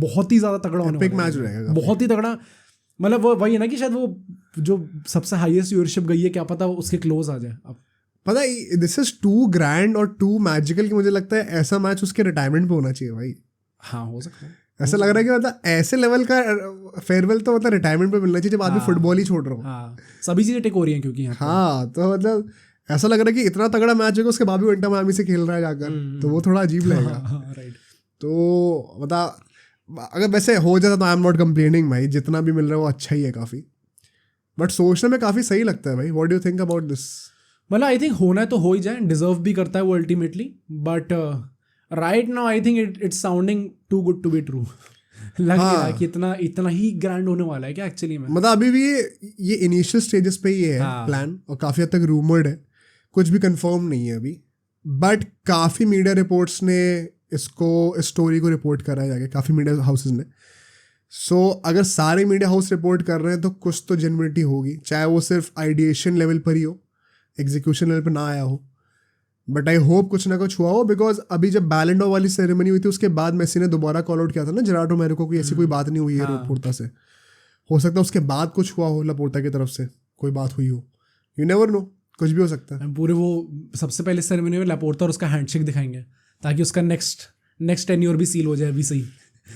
बहुत ही ज़्यादा तगड़ा होने वाला मैच रहेगा, बहुत ही तगड़ा। मतलब वो वही है ना कि शायद वो जो सबसे हाईएस्ट व्यूअरशिप गई है, क्या पता उसके क्लोज आ जाए। अब पता है दिस इज टू ग्रैंड और टू मैजिकल कि मुझे लगता है ऐसा मैच उसके रिटायरमेंट पे होना चाहिए भाई। हाँ, हो सकता है। ऐसा लग रहा है कि मतलब ऐसे लेवल का फेयरवेल तो मतलब रिटायरमेंट पे मिलना चाहिए जब आदमी फुटबॉल ही छोड़ रहा हो। हाँ, सभी चीज़ें टिक हो रही हैं क्योंकि हाँ, तो मतलब ऐसा लग रहा है कि इतना तगड़ा मैच होगा, उसके बाद भी इंटर मियामी से खेल रहा है जाकर, तो वो थोड़ा अजीब लगेगा। राइट। तो मतलब अगर वैसे हो जाता तो आई एम नॉट कंप्लेनिंग भाई, जितना भी मिल रहा है वो अच्छा ही है काफ़ी, बट सोचने में काफ़ी सही लगता है भाई। What do you think about this? मतलब आई थिंक होना तो हो ही जाए, डिजर्व भी करता है वो ultimately, but right now I think it's sounding too good to be true. लग नहीं रहा कि इतना ही ग्रैंड होने वाला है क्या एक्चुअली में। मतलब अभी भी ये इनिशियल स्टेजेस पे ही है प्लान, और काफ़ी हद तक रूमर्ड है, कुछ भी कंफर्म नहीं है अभी, बट काफ़ी मीडिया रिपोर्ट्स ने इसको इस स्टोरी को रिपोर्ट करा है जाके, काफ़ी मीडिया हाउसेज ने। सो अगर सारे मीडिया हाउस रिपोर्ट कर रहे हैं तो कुछ तो जेन्युइनिटी होगी, चाहे वो सिर्फ आइडिएशन लेवल पर ही हो, एग्जीक्यूशन लेवल पर ना आया हो, बट आई होप कुछ ना कुछ हुआ हो। बिकॉज अभी जब बैलन डॉर वाली सेरेमनी हुई थी उसके बाद मेसी ने दोबारा कॉल आउट किया था ना जेरार्ड रोमेरो को, ऐसी कोई बात नहीं हुई है लापोर्ता से। हो सकता है उसके बाद कुछ हुआ हो, लापोर्ता की तरफ से कोई बात हुई हो, यू नेवर नो, कुछ भी हो सकता है। पूरे वो सबसे पहले सेरेमनी में लापोर्ता और उसका हैंडशेक दिखाएंगे ताकि उसका नेक्स्ट टेन्योर भी सील हो जाए अभी सही।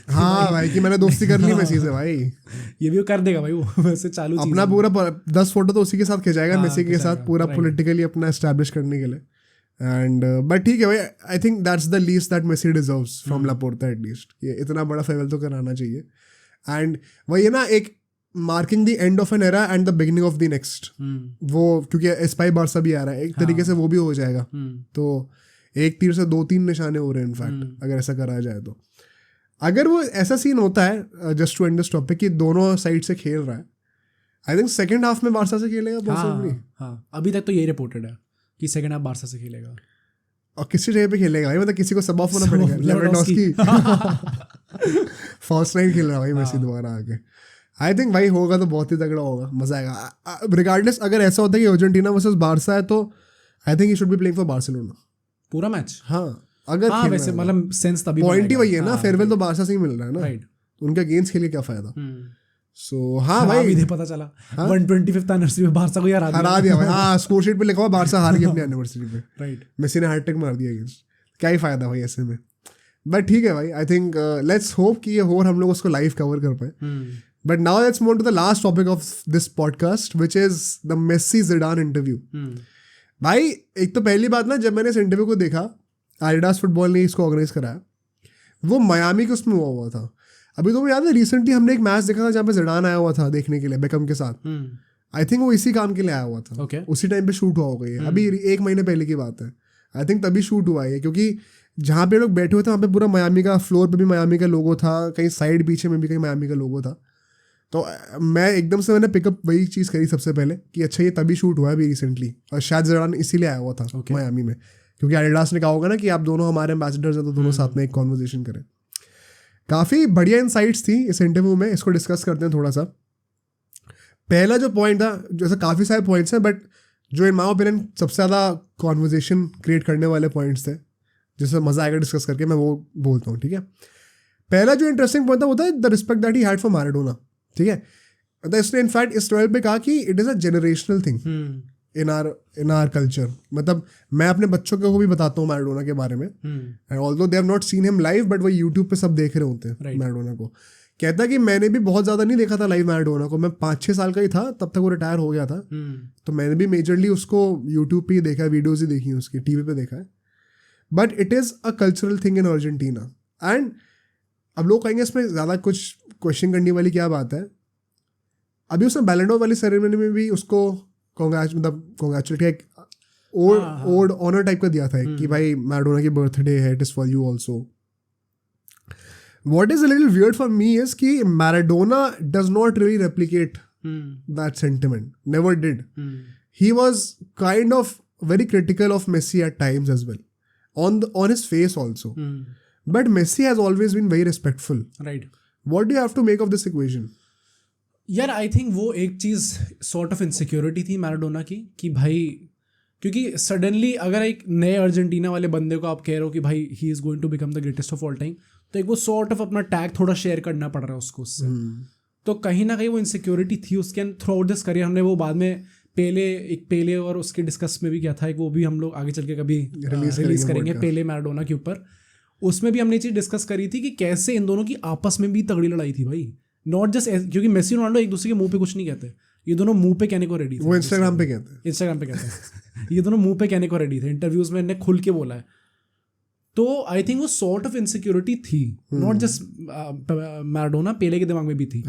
हाँ भाई, कि मैंने दोस्ती कर ली मेसी से भाई। ये भी वो कर देगा भाई, वो वैसे चालू अपना पूरा 10 फोटो तो उसी के साथ खिंचाएगा, मेसी के साथ पूरा पॉलिटिकली अपना एस्टैब्लिश करने के लिए। एंड बट ठीक है भाई, I think that's the least that Messi deserves from Laporta at least. ये इतना बड़ा फेयरवेल तो कराना चाहिए। एंड वही है ना, एक marking the end of an era and the beginning of the next, वो क्योंकि एस्पाई बारसा भी आ रहा है एक तरीके से, वो भी हो जाएगा। तो एक तीर से 2-3 निशाने हो रहे हैं इनफैक्ट, अगर ऐसा करा जाए तो। अगर वो ऐसा सीन होता है, just to end this topic, कि दोनों साइड से खेल रहा है, आई थिंक सेकंड हाफ में बारसा से खेलेगा पॉसिबली। हाँ, अभी तक तो यही रिपोर्टेड है कि सेकंड हाफ बारसा से खेलेगा। और किसी जगह पे खेलेगा भाई, मतलब किसी को सब ऑफ होना पड़ेगा। लेवेंडोस्की फर्स्ट नाइन खेल रहा भाई मेसी दोबारा आके। आई थिंक भाई होगा तो बहुत ही तगड़ा होगा, मजा आएगा। रिगार्डलेस अगर ऐसा होता है कि अर्जेंटीना वर्सेस बारसा है तो I think he should be playing for Barcelona पूरा मैच। हाँ, अगर वैसे मतलब सेंस तभी पॉइंट ही वही है ना, फेयरवेल तो बारसा से ही मिल रहा है ना, राइट। उनके अगेंस्ट खेले क्या फायदा। सो हाँ भाई, अभी पता चला 125th एनिवर्सरी में बारसा को हरा दिया भाई। हाँ, स्कोर शीट पे लिखा हुआ बारसा हार गया अपनी एनिवर्सरी पे, राइट। मेसी ने हैट्रिक मार दिया अगेंस्ट, क्या ही फायदा भाई ऐसे में। बट ठीक है भाई, आई थिंक लेट्स होप कि ये हो और हम लोग उसको लाइव कवर कर पाए। But now let's move to the last topic of this podcast, which is the Messi Zidane interview. भाई एक तो पहली बात ना, जब मैंने इस इंटरव्यू को देखा, एडिडास फुटबॉल ने इसको ऑर्गेनाइज कराया, वो मियामी के उसमें हुआ था। अभी तो मुझे याद है रिसेंटली हमने एक मैच देखा था जहाँ पे ज़िडान आया हुआ था देखने के लिए बेकम के साथ। आई थिंक वो इसी काम के लिए आया हुआ था, उसी टाइम पे शूट हुआ होगा ये, अभी 1 महीने पहले की बात है। आई थिंक तभी शूट हुआ है, क्योंकि जहाँ पे लोग बैठे हुए थे वहाँ पे पूरा मियामी का, फ्लोर पे भी मियामी का लोगो था, कहीं साइड पीछे में भी कहीं मियामी का लोगो था। तो मैं एकदम से मैंने पिकअप वही चीज़ करी सबसे पहले कि अच्छा ये तभी शूट हुआ है अभी रिसेंटली, और शायद ज़िडान इसीलिए आया हुआ था मियामी में, क्योंकि एडिडास ने कहा होगा ना कि आप दोनों हमारे एम्बेसडर्स हैं, तो दोनों साथ में एक कॉन्वर्जेशन करें। काफ़ी बढ़िया इनसाइट्स थी इस इंटरव्यू में, इसको डिस्कस करते हैं थोड़ा सा। पहला जो पॉइंट था, जैसे काफ़ी सारे पॉइंट्स हैं, बट जो इन माई ओपिनियन सबसे ज़्यादा कॉन्वर्जेशन क्रिएट करने वाले पॉइंट्स थे, जिससे मज़ा आएगा डिस्कस करके, मैं वो बोलता हूँ। ठीक है, पहला जो इंटरेस्टिंग पॉइंट था वो था the respect that he had for Maradona. ठीक है, तो इसने इनफैक्ट इस ट्वेल्व पे कहा कि it is a generational thing in our culture. मतलब मैं अपने बच्चों को भी बताता हूँ मैराडोना के बारे में, and although they have not seen him live, but वो यूट्यूब पे सब देख रहे होते हैं मैराडोना को। कहता है कि मैंने भी बहुत ज़्यादा नहीं देखा था लाइव मैराडोना को, मैं 5-6 साल का ही था तब तक वो रिटायर हो गया था। तो मैंने भी मेजरली उसको यूट्यूब पे ही देखा है, वीडियोज़ ही देखी हैं उसकी, टीवी पे देखा है। But it is a cultural thing in Argentina. And अब लोग कहेंगे इसमें ज़्यादा कुछ क्वेश्चन करने वाली क्या बात है। अभी उसने बैलन डॉर वाली सेरेमनी में भी उसको कॉन्ग्रेचुलेट ओड ऑनर टाइप का दिया था कि भाई मैराडोना की बर्थडे है, it is for you also. What is a little weird for me is कि Maradona does not really replicate that sentiment. Never did. He was kind of very critical of Messi at times as well, on his face also. But Messi has always been very respectful. Right. What do you have to make of this equation? यार आई think वो एक चीज़ sort of insecurity थी Maradona की कि भाई, क्योंकि suddenly अगर एक नए अर्जेंटीना वाले बंदे को आप कह रहे हो कि भाई he is going to become the greatest of all time, तो एक वो सॉर्ट ऑफ अपना टैग थोड़ा शेयर करना पड़ रहा है उसको उससे. तो कहीं ना कहीं वो इनसिक्योरिटी थी उसके. थ्रू आउट दिस करियर हमने वो बाद में पेले और उसके डिस्कस में भी किया था, एक वो भी हम लोग आगे चल के कभी रिलीज करेंगे पेले मैराडोना के ऊपर. उसमें भी हमने ये चीज़ डिस्कस करी थी कि कैसे इन दोनों की आपस में भी तगड़ी लड़ाई थी भाई. नॉट जस्ट क्योंकि मेसी रोनाल्डो एक दूसरे के मुंह पे कुछ नहीं कहते, ये दोनों मुंह पे कहने को रेडी थे. वो इंस्टाग्राम पे कहते हैं ये दोनों मुंह पे कहने को रेडी थे. इंटरव्यूज में इन्हें खुल के बोला है. तो आई थिंक वो सॉर्ट ऑफ इनसिक्योरिटी थी, नॉट जस्ट मैराडोना, पेले के दिमाग में भी थी.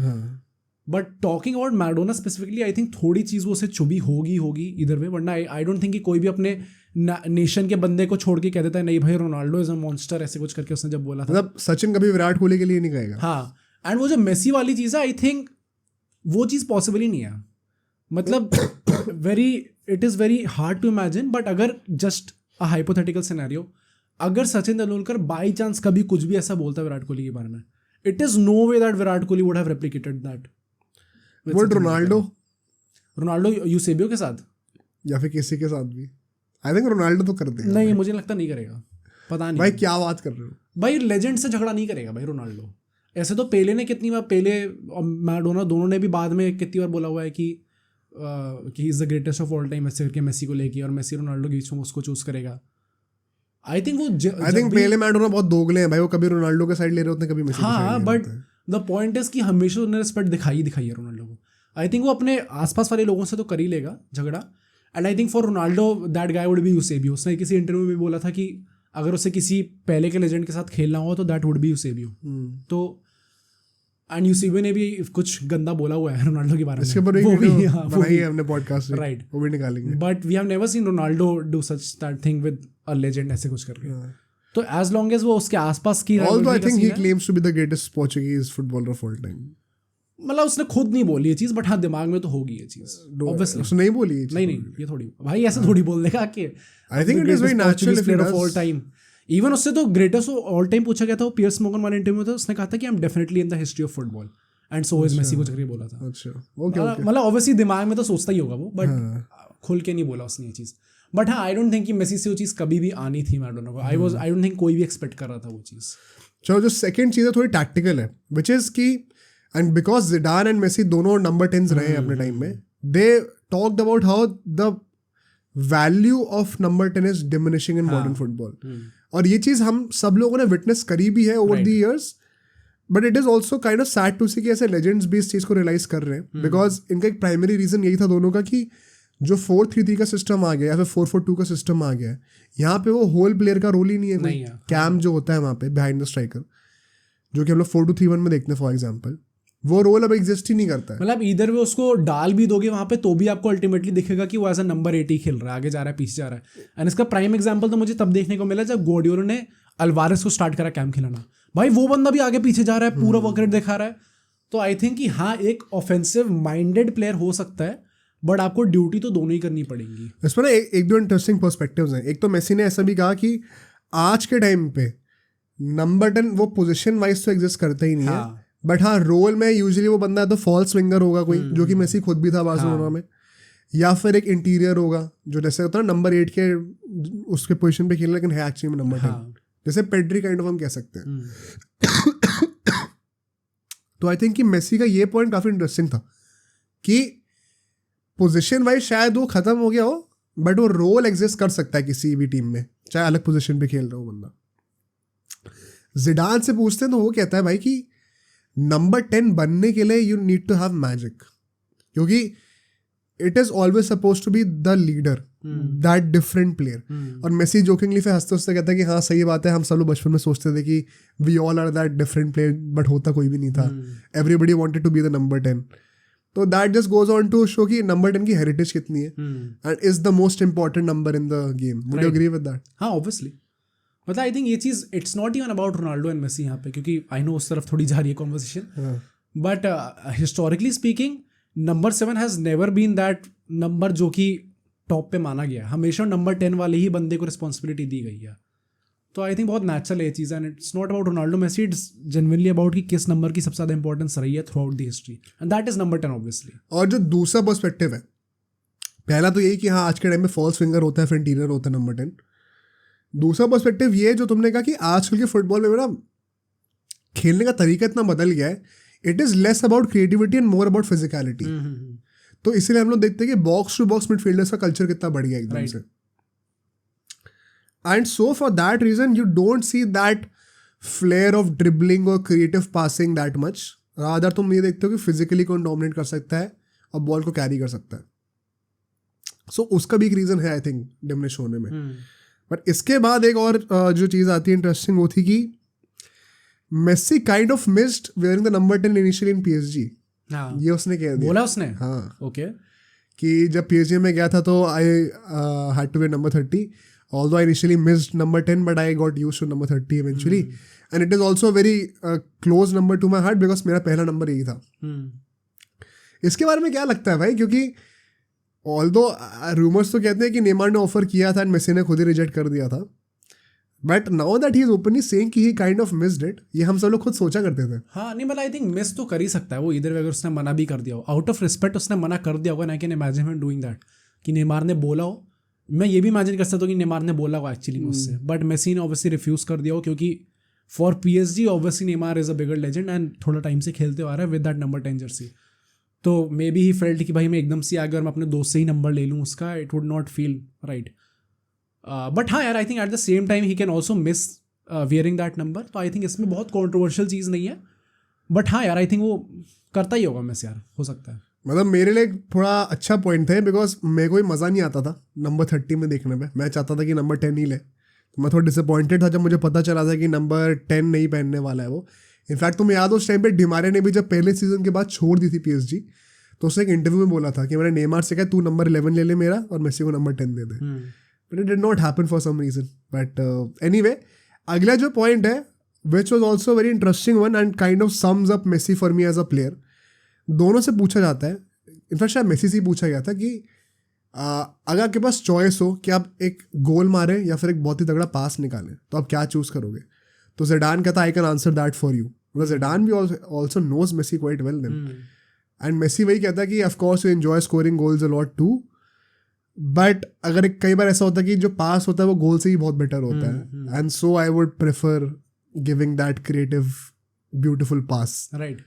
But talking about Maradona specifically I think थोड़ी चीज़ वो उसे चुभी होगी इधर में. वरना आई डोंट थिंक कि कोई भी अपने नेशन के बंदे को छोड़ के कह देता है नहीं भाई रोनाल्डो इज अ मॉन्स्टर, ऐसे कुछ करके उसने जब बोला था. मतलब सचिन कभी विराट कोहली के लिए नहीं कहेगा. हाँ. एंड वो जो मेसी वाली चीज़ है आई थिंक वो चीज़ पॉसिबल ही नहीं है. मतलब it is very hard to imagine. But अगर जस्ट अ हाइपोथेटिकल सिनेरियो, अगर सचिन तेंदुलकर बाई चांस कभी कुछ भी ऐसा बोलता है विराट कोहली के बारे में, it is no way that Virat Kohli would have replicated that. Would Ronaldo Eusebio के साथ या फिर किसी के साथ भी? आई थिंक रोनाल्डो तो कर देगा. नहीं, मुझे लगता नहीं करेगा. पता नहीं भाई क्या बात कर रहे हो भाई. लेजेंड से झगड़ा नहीं करेगा भाई रोनाल्डो. ऐसे तो पेले ने कितनी बार, पेले और मैराडोना दोनों ने भी बाद में कितनी बार बोला हुआ है कि he is the greatest of all time ऐसे करके मेसी को लेके, और मेसी रोनाल्डो के बीच में उसको चूज करेगा. आई थिंक पेले मैराडोना बहुत दोगले हैं भाई. वो कभी रोनाल्डो के साइड ले रहे होते हैं, कभी मेसी. हाँ, बट द पॉइंट इज कि हमेशा उन्होंने रिस्पेक्ट दिखाई है रोनाल्डो को. आई थिंक वो अपने आसपास वाले लोगों से तो कर ही लेगा झगड़ा. And I think for Ronaldo that guy would be Eusebio. उसने किसी इंटरव्यू में भी बोला था कि अगर उसे किसी पहले के लेजेंड के साथ खेलना हो तो दैट वुड बी यूसेबियो. तो एंड यूसेबियो ने भी कुछ गंदा बोला हुआ है रोनाल्डो के बारे में. इसके ऊपर एक वीडियो बनाई है हमने पॉडकास्ट में, राइट, वो भी निकालेंगे. But we have never seen Ronaldo do such that thing with a legend ऐसे कुछ करके. तो एज लॉन्ग एज वो उसके आसपास की, although I think he claims to be the greatest Portuguese footballer of all time. मतलब उसने खुद नहीं बोली ये चीज़, बट हाँ दिमाग में तो होगी ये चीज़. ऑब्वियसली उसने नहीं बोली. नहीं, ये थोड़ी भाई ऐसे थोड़ी बोल देगा कि आई think it is very natural player of all time. Even उससे तो ग्रेटेस्ट ऑल टाइम पूछा गया था. वो पियर्स मॉर्गन वाले इंटरव्यू में था, उसने कहा था कि I am definitely in the history of football and so is Messi, कुछ करके बोला था. अच्छा, ओके. मतलब ऑब्वियसली दिमाग में तो सोचता ही होगा वो, बट खुल के नहीं बोला उसने ये चीज़. बट हाँ, आई डोंट थिंक कि मेसी से वो चीज़ कभी भी आनी थी मैराडोना को. आई डोंट थिंक कोई भी एक्सपेक्ट कर रहा था वो चीज़. चलो, जो सेकंड चीज़ है थोड़ी टैक्टिकल है, which is key and because Zidane and Messi दोनों नंबर 10s रहे हैं अपने टाइम में, they talked about how the value of number 10 is diminishing in modern football. और ये चीज़ हम सब लोगों ने विटनेस करी भी है over the years. But it is also kind of sad to see कि ऐसे लेजेंड्स भी इस चीज़ को रियलाइज कर रहे हैं. बिकॉज इनका एक प्राइमरी रीज़न यही था दोनों का कि जो 4-3-3 का सिस्टम आ गया या फिर 4-4-2 का सिस्टम आ गया है, यहाँ पे वो होल प्लेयर का रोल ही नहीं है कोई. कैम जो होता है वहाँ पे बिहाइंड द स्ट्राइकर, जो कि हम लोग 4-2-3-1 में देखते हैं फॉर एग्जाम्पल, वो रोल अब एग्जिस्ट ही नहीं करता है. मतलब इधर में उसको डाल भी दोगे वहाँ पे तो भी आपको अल्टीमेटली दिखेगा कि वो एज अ नंबर 8 ही खेल रहा है, आगे जा रहा है, पीछे जा रहा है. एंड इसका प्राइम एग्जाम्पल तो मुझे तब देखने को मिला जब गॉर्डियोला ने अल्वारेस को स्टार्ट करा कैम खिलाना. भाई वो बंदा भी आगे पीछे जा रहा है, पूरा वर्क रेट दिखा रहा है. तो आई थिंक कि हाँ, एक ऑफेंसिव माइंडेड प्लेयर हो सकता है, बट आपको ड्यूटी तो दोनों ही करनी पड़ेगी. इसमें ना एक दो इंटरेस्टिंग पर्सपेक्टिव्स हैं. एक तो मेसी ने ऐसा भी कहा कि आज के टाइम पे नंबर 10 वो पोजीशन वाइज तो एग्जिस्ट करता ही नहीं है, बट हाँ रोल में यूजुअली वो बंदा है तो फॉल्स विंगर होगा कोई, जो कि मेसी खुद भी था बार्सिलोना में, या फिर एक इंटीरियर होगा जो जैसे होता है नंबर 8 के उसके पोजीशन पे खेल, लेकिन है एक्चुअली में नंबर 10, जैसे पेड्री काइंड ऑफ हम कह सकते हैं. तो आई थिंक कि मेसी का ये पॉइंट काफी इंटरेस्टिंग था कि पोजीशन वाइज शायद वो खत्म हो गया हो, बट वो रोल एग्जिस्ट कर सकता है किसी भी टीम में, चाहे अलग पोजीशन पे खेल रहा हो बंदा. जिडान से पूछते हैं तो वो कहता है भाई कि नंबर 10 बनने के लिए you need to have magic, क्योंकि it is always suppose to be the leader, that different player. और मेसी जोकिंगली फिर हंसते हंसते कहता है कि हाँ सही बात है, हम सब लोग बचपन में सोचते थे कि we all are that different player, but होता कोई भी नहीं था. Everybody wanted to be the number 10. तो that just goes on to show कि नंबर 10 की हेरिटेज कितनी है and is the most important number in the game. Would you agree with that? हाँ ऑब्वियसली. मतलब आई थिंक ये चीज़ it's not even about Ronaldo and Messi यहाँ पे, क्योंकि आई नो उस तरफ थोड़ी जा रही है conversation, but historically speaking number 7 has never been that number जो कि टॉप पे माना गया. हमेशा नंबर 10 वाले ही बंदे को रिस्पॉन्सिबिलिटी दी गई है. तो आई थिंक बहुत नेचुरल है ये चीज़, and it's not about Ronaldo Messi, it's genuinely about कि किस नंबर की सबसे ज़्यादा इंपॉर्टेंस रही है throughout the history, and that is number 10 obviously. और जो दूसरा पर्सपेक्टिव है, पहला तो यही कि हाँ आज के टाइम में फॉल्स फिंगर होता है, फिर इंटीरियर होता है नंबर 10. दूसरा पर्सपेक्टिव ये जो तुमने कहा कि आजकल के फुटबॉल में ना खेलने का तरीका इतना बदल गया है, it is less about creativity and more about physicality. तो इसीलिए हम लोग देखते हैं कि बॉक्स टू बॉक्स मिडफील्डर्स का कल्चर कितना बढ़ गया एकदम से. And so for that reason you don't see that flair of dribbling और creative passing that much. Rather तुम ये देखते हो कि फिजिकली कौन डोमिनेट कर सकता है और बॉल को कैरी कर सकता है. सो उसका भी एक रीज़न है आई थिंक डिमिनिश होने में. बट इसके बाद एक और जो चीज़ आती है इंटरेस्टिंग, वो थी कि Messi kind of missed wearing the number 10 initially in PSG. ये उसने कह दिया, बोला उसने. हाँ ओके. कि जब PSG में गया था तो I had to wear number 30, although I initially missed number 10 but I got used to number 30 eventually. And it is also a very close number to my heart because मेरा पहला number यही था. इसके बारे में क्या लगता है भाई? क्योंकि although rumors तो कहते हैं कि नेमार ने ऑफर किया था एंड मेसी ने खुद ही रिजेक्ट कर दिया था, but now that he is openly saying कि ही काइंड ऑफ मिस्ड इट. ये हम सब लोग खुद सोचा करते थे. हाँ नहीं, मतलब आई थिंक मिस तो कर ही सकता है वो, इधर अगर उसने मना भी कर दिया हो, आउट ऑफ रिस्पेक्ट उसने मना कर दिया होगा, ना कि इमेजिन हिम डूइंग दैट कि नेमार ने बोला हो. मैं ये भी इमेजिन कर सकता हूँ कि नेमार ने बोला हुआ एक्चुअली मुझसे, बट मेसी ने ऑब्वियसली रिफ्यूज़ कर दिया हो, क्योंकि for PSG obviously Neymar is a bigger legend and थोड़ा टाइम से खेलते आ रहा है विद दैट नंबर 10 जर्सी. तो मे बी ही फेल्ट कि भाई मैं एकदम से अगर मैं अपने दोस्त से ही नंबर ले लूँ उसका, it would not feel right. But हाँ यार, I think eight the same time he can also miss wearing that number. तो आई थिंक इसमें बहुत कॉन्ट्रोवर्शियल चीज़ नहीं है, बट हाँ यार आई थिंक वो करता ही होगा मिस यार, हो सकता है. मतलब मेरे लिए थोड़ा अच्छा पॉइंट था बिकॉज मेरे को भी मज़ा नहीं आता था नंबर 30 में देखने में. मैं चाहता था कि नंबर 10 ही ले. तो मैं थोड़ा डिसअपॉइंटेड था जब मुझे पता चला था कि नंबर 10 नहीं पहनने वाला है वो. इनफैक्ट तुम्हें याद हो उस टाइम पे डिमारे ने भी जब पहले सीजन के बाद छोड़ दी थी PSG, तो उसने एक इंटरव्यू में बोला था कि मैंने नेमार से कहा तू नंबर 11 ले ले मेरा और मेसी को नंबर 10 दे दे. But it did not happen for some reason. But anyway, अगला जो पॉइंट है which was also very interesting one and kind of sums up Messi for me as a player. दोनों से पूछा जाता है, इनफैक्ट शायद मेसी से ही पूछा गया था कि अगर आपके पास चॉइस हो कि आप एक गोल मारें या फिर एक बहुत ही तगड़ा पास निकालें, तो आप क्या चूज़ करोगे? तो ज़िडान कहता I can answer that for you, because Zidane भी also knows Messi quite well then. And Messi वही कहता है कि of course you enjoy scoring goals a lot too, but अगर कई बार ऐसा होता है कि जो पास होता है वो गोल से ही बहुत बेटर होता है, and so I would prefer giving that creative beautiful pass. Right.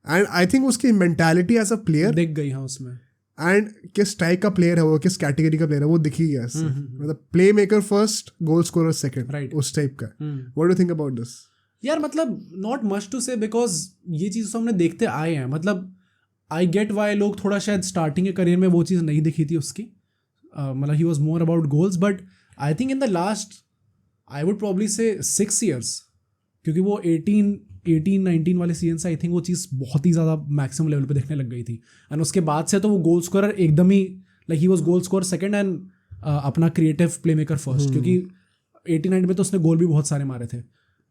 And I think उसकी मेंटालिटी एज अ प्लेयर दिख गई हाँ उसमें, एंड किस टाइप का प्लेयर है वो, किस कैटेगरी का प्लेयर है वो दिखी गया. मतलब play maker first, goal scorer second, right, उस टाइप का. What do you think about this? यार मतलब नॉट मच टू से, बिकॉज ये चीज़ तो हमने देखते आए हैं. मतलब आई गेट वाई लोग थोड़ा शायद स्टार्टिंग के करियर में वो चीज़ नहीं दिखी थी उसकी. मतलब he was more about goals, but I think in the last I would probably से 6 years, क्योंकि वो 18-19 वाले सीजन से आई थिंक वो चीज़ बहुत ही ज़्यादा मैक्सिमम लेवल पे देखने लग गई थी. एंड उसके बाद से तो वो गोल स्कोरर एकदम ही like he was goal score second and अपना क्रिएटिव प्ले मेकर फर्स्ट, क्योंकि 89 में तो उसने गोल भी बहुत सारे मारे थे.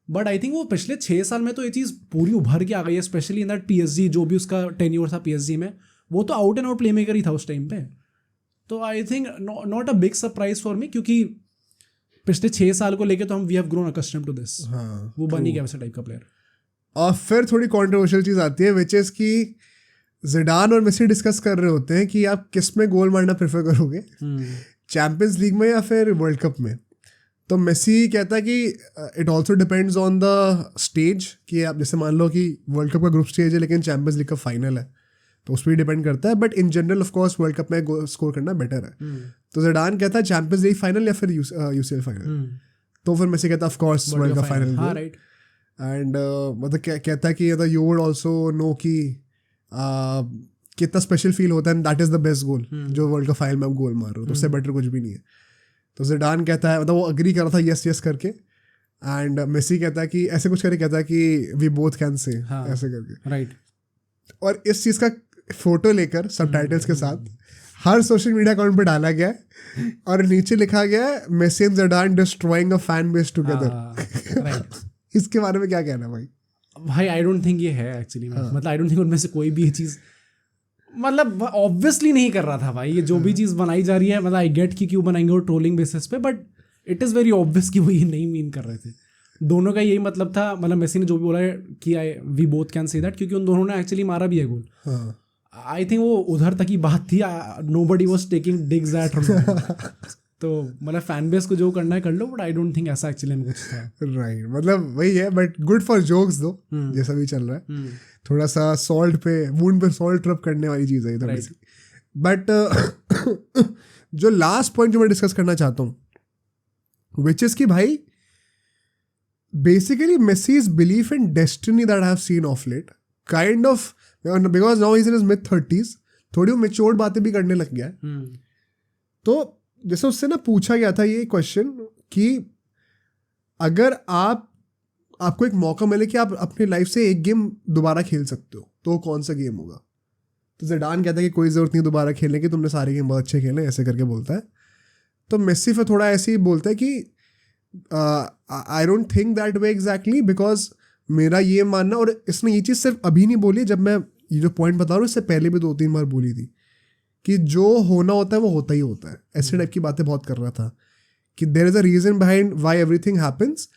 बट आई थिंक वो पिछले 6 साल में तो ये चीज़ पूरी उभर के आ गई है, स्पेशली इन दैट PSG जो भी उसका टेन्योर था PSG में, वो तो out and out playmaker ही था उस टाइम पे. तो I think not a big surprise for me, क्योंकि पिछले 6 साल को लेके तो हम we have grown accustomed to this. वो बनी गया वैसा टाइप का प्लेयर. और फिर थोड़ी कॉन्ट्रोवर्शियल चीज़ आती है विच इज़ कि ज़िडान और मेसी डिस्कस कर रहे होते हैं कि आप किस में गोल मारना प्रेफर करोगे, चैम्पियंस लीग में या फिर वर्ल्ड कप में. तो मेसी कहता है कि it also depends on the stage, कि आप जैसे मान लो कि वर्ल्ड कप का ग्रुप स्टेज है लेकिन चैम्पियंस लीग का फाइनल है, तो उस पर डिपेंड करता है. But in general of course world cup में स्कोर करना बेटर है. तो ज़िडान कहता है चैम्पियंस लीग फाइनल या फिर UCL फाइनल. तो फिर मेसी कहता है of course world cup final. And मतलब कहता है कि यू वुड ऑल्सो नो कि कितना स्पेशल फील होता है, and that is the best goal जो वर्ल्ड कप फाइनल में आप गोल मार रहे हो, तो उससे बेटर कुछ भी नहीं है. तो ज़िडान कहता है, मतलब वो अग्री कर रहा था यस यस करके, एंड मेसी कहता है कि ऐसे कुछ करके कहता है कि वी बोथ कैन से ऐसे करके. राइट. और इस चीज़ का फोटो लेकर सबटाइटल्स के साथ हर सोशल मीडिया अकाउंट पे डाला गया है और नीचे लिखा गया है Messi and Zidane destroying a fan base together. इसके बारे में क्या कहना है भाई? आई डोंट थिंक ये है एक्चुअली, मतलब आई डोंट थिंक उनमें से कोई भी ये चीज़ मतलब ऑब्वियसली नहीं कर रहा था भाई। ये जो भी चीज़ बनाई जा रही है, मतलब आई गेट कि क्यों बनाएंगे वो ट्रोलिंग बेसिस पे, but it is very obvious कि वो ये नहीं मीन कर रहे थे। दोनों का यही मतलब था, मतलब मेसी ने जो भी बोला है कि we both can say that, क्योंकि उन दोनों ने एक्चुअली मारा भी है गोल। आई थिंक वो उधर तक ही बात थी, nobody was taking digs at तो मतलब फैन बेस को जो करना है कर लो, बट आई डोंट थिंक ऐसा एक्चुअली में कुछ था। राइट, मतलब वही है, बट गुड फॉर जोक्स दो जैसा भी चल रहा है। थोड़ा सा सॉल्ट पे वुंड पे सॉल्ट रब करने वाली चीज़ है थोड़ी सी। बट जो लास्ट पॉइंट जो मैं डिस्कस करना चाहता हूँ विच इज़ कि भाई basically Messi's belief in destiny that I have seen of late kind of, because now is in his mid 30s, थोड़ी वो मेच्योर्ड बातें भी करने लग गया है। तो जैसे उससे ना पूछा गया था ये क्वेश्चन कि अगर आपको एक मौका मिले कि आप अपनी लाइफ से एक गेम दोबारा खेल सकते हो तो कौन सा गेम होगा? तो ज़िडान कहता है कि कोई ज़रूरत नहीं दोबारा खेलने की, तुमने सारे गेम बहुत अच्छे खेले, ऐसे करके बोलता है। तो मेसी फिर थोड़ा ऐसे ही बोलता है कि आई don't think that way exactly, because मेरा ये मानना, और इसने ये चीज़ सिर्फ अभी नहीं बोली, जब मैं ये जो पॉइंट बता रहा हूँ इससे पहले भी 2-3 बार बोली थी कि जो होना होता है वो होता ही होता है। ऐसे टाइप की बातें बहुत कर रहा था कि there is a reason behind why everything happens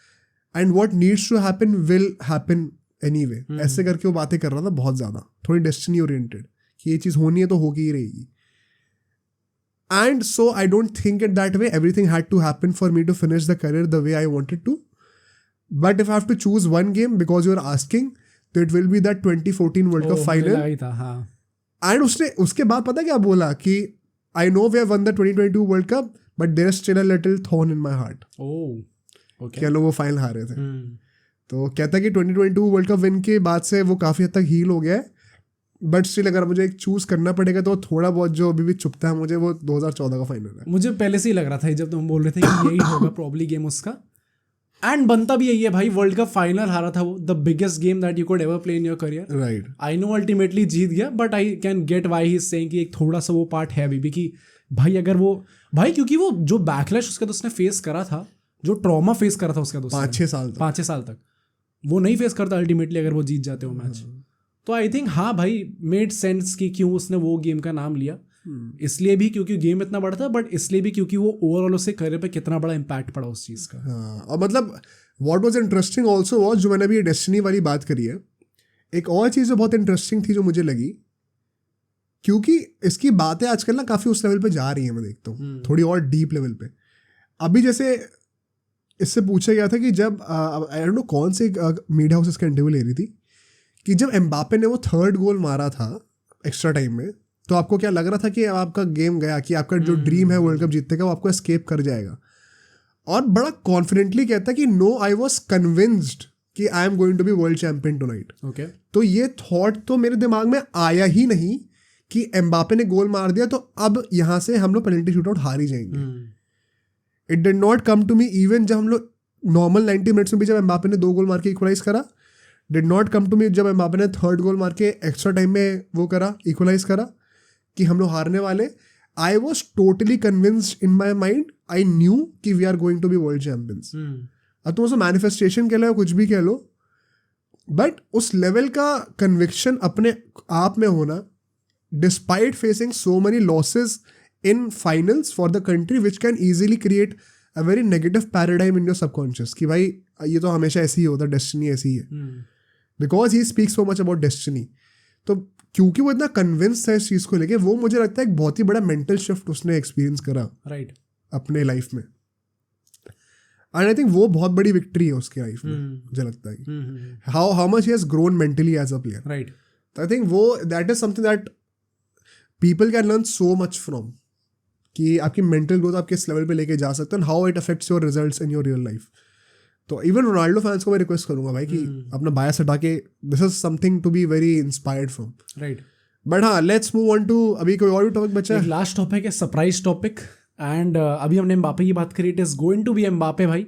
and what needs to happen will happen anyway. ऐसे करके वो बातें कर रहा था बहुत ज़्यादा, थोड़ी डेस्टिनी ओरिएंटेड कि ये चीज़ होनी है तो होगी ही रहेगी। And so I don't think it that way. Everything had to happen for me to finish the career the way I wanted to. But if I have to choose one game, because you're asking, तो it will be that 2014 World Cup final. And उसके बाद पता क्या बोला कि I know we have won the 2022 World Cup, but there is still a little thorn in my heart. क्या लोग वो फाइनल हारे थे। तो कहता है कि 2022 वर्ल्ड कप विन के बाद से वो काफ़ी हद तक हील हो गया है, बट स्टिल अगर मुझे एक चूज करना पड़ेगा तो थोड़ा बहुत जो अभी भी चुपता है मुझे, वो 2014 का फाइनल है। मुझे पहले से ही लग रहा था जब तुम बोल रहे थे कि यही होगा प्रॉब्ली गेम उसका, एंड बनता भी यही है भाई। वर्ल्ड कप फाइनल हारा था वो, the biggest game that you could ever play in your career. Right, I know ultimately जीत गया, but I can get why he is saying कि एक थोड़ा सा वो पार्ट है अभी भी कि भाई अगर वो भाई, क्योंकि वो जो बैकलैश उसके दोस्त ने फेस करा था, जो ट्रॉमा फेस करा था उसका दोस्त 5-6 साल तक वो नहीं फेस करता अल्टीमेटली अगर वो जीत जाते हो मैच। तो आई थिंक हाँ भाई मेड सेंस कि क्यों उसने वो गेम का नाम लिया, इसलिए भी क्योंकि गेम इतना बड़ा था, बट इसलिए भी क्योंकि वो ओवरऑल उससे करियर पे कितना बड़ा इम्पैक्ट पड़ा उस चीज़ का। और मतलब what was interesting also was, जो मैंने अभी डेस्टिनी वाली बात करी है, एक और चीज़ जो बहुत इंटरेस्टिंग थी जो मुझे लगी, क्योंकि इसकी बातें आजकल ना काफ़ी उस लेवल पे जा रही हैं, मैं देखता हूँ थोड़ी और डीप लेवल पे। अभी जैसे इससे पूछा गया था कि जब आई डोंट नो कौन से मीडिया हाउस इसका इंटरव्यू ले रही थी कि जब एम्बापे ने वो 3rd गोल मारा था एक्स्ट्रा टाइम में, तो आपको क्या लग रहा था कि आपका गेम गया, कि आपका जो ड्रीम है वर्ल्ड कप जीतने का वो आपको एस्केप कर जाएगा? और बड़ा कॉन्फिडेंटली कहता कि नो, आई वॉज कन्विंस्ड कि I am going to be world champion tonight. Okay, तो ये थॉट तो मेरे दिमाग में आया ही नहीं कि एम्बापे ने गोल मार दिया तो अब यहाँ से हम लोग पेनल्टी शूटआउट हार ही जाएंगे। It did not come to me even जब हम लोग नॉर्मल 90 मिनट्स में भी जब एम्बापे ने 2 गोल मार के इक्वलाइज करा, did not come to me जब एम्बापे ने 3rd गोल मार के एक्स्ट्रा टाइम में वो करा, इक्वलाइज करा, कि हम लोग हारने वाले। I was totally convinced in my mind, I knew कि we are going to be world champions. अब तुम उसको मैनिफेस्टेशन कह लो कुछ भी कह लो, बट उस लेवल का कन्विक्शन अपने आप में होना, despite facing so many losses in finals for the country, which can easily create a very negative paradigm in your subconscious कि भाई ये तो हमेशा ऐसे ही होता, डेस्टिनी ऐसी ही है, because he speaks so much about destiny. तो क्योंकि वो इतना कन्विंस है इस चीज़ को लेके, वो मुझे लगता है एक बहुत ही बड़ा मेंटल शिफ्ट उसने एक्सपीरियंस करा राइट अपने लाइफ में, एंड आई थिंक वो बहुत बड़ी विक्ट्री है उसकी लाइफ में। मुझे लगता है कि how much he has grown mentally as a player. Right, तो आई थिंक वो that is something that people can learn so much from, कि आपकी मेंटल ग्रोथ आप किस लेवल पे लेके जा सकते हो, how it affects your results in your real life. तो इवन रोनाल्डो फैंस को मैं रिक्वेस्ट करूंगा भाई कि अपना बायस हटा के, this is something to be very inspired from. Right, but हाँ, लेट्स मूव ऑन टू, अभी कोई और भी टॉपिक बचा है? लास्ट टॉपिक है सरप्राइज टॉपिक, एंड अभी हमने एम्बापे की बात करी, it is going to be Mbappe भाई।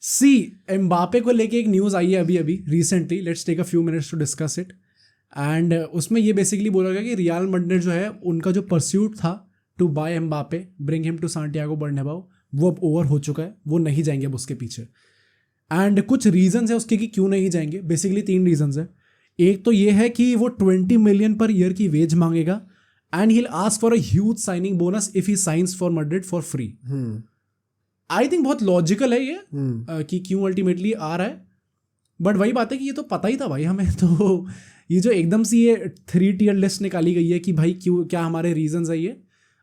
सी एम्बापे को लेके एक न्यूज़ आई है अभी recently, let's take a few minutes to discuss it. And उसमें ये बेसिकली बोला गया कि रियल मैड्रिड जो है उनका जो परस्यूट था to buy Mbappe, bring him to Santiago Bernabeu, वो अब ओवर हो चुका है, वो नहीं जाएंगे अब उसके पीछे। एंड कुछ रीजंस है उसके कि क्यों नहीं जाएंगे, बेसिकली 3 रीजंस है। एक तो ये है कि वो 20 मिलियन पर ईयर की वेज मांगेगा and he will ask for a huge signing bonus if he science for Madrid for free. I think बहुत लॉजिकल है ये कि क्यों अल्टीमेटली आ रहा है, बट वही बात है कि ये तो पता ही था भाई हमें। तो ये जो एकदम से ये 3 टियर लिस्ट निकाली गई है कि भाई क्यों, क्या हमारे रीजंस है, ये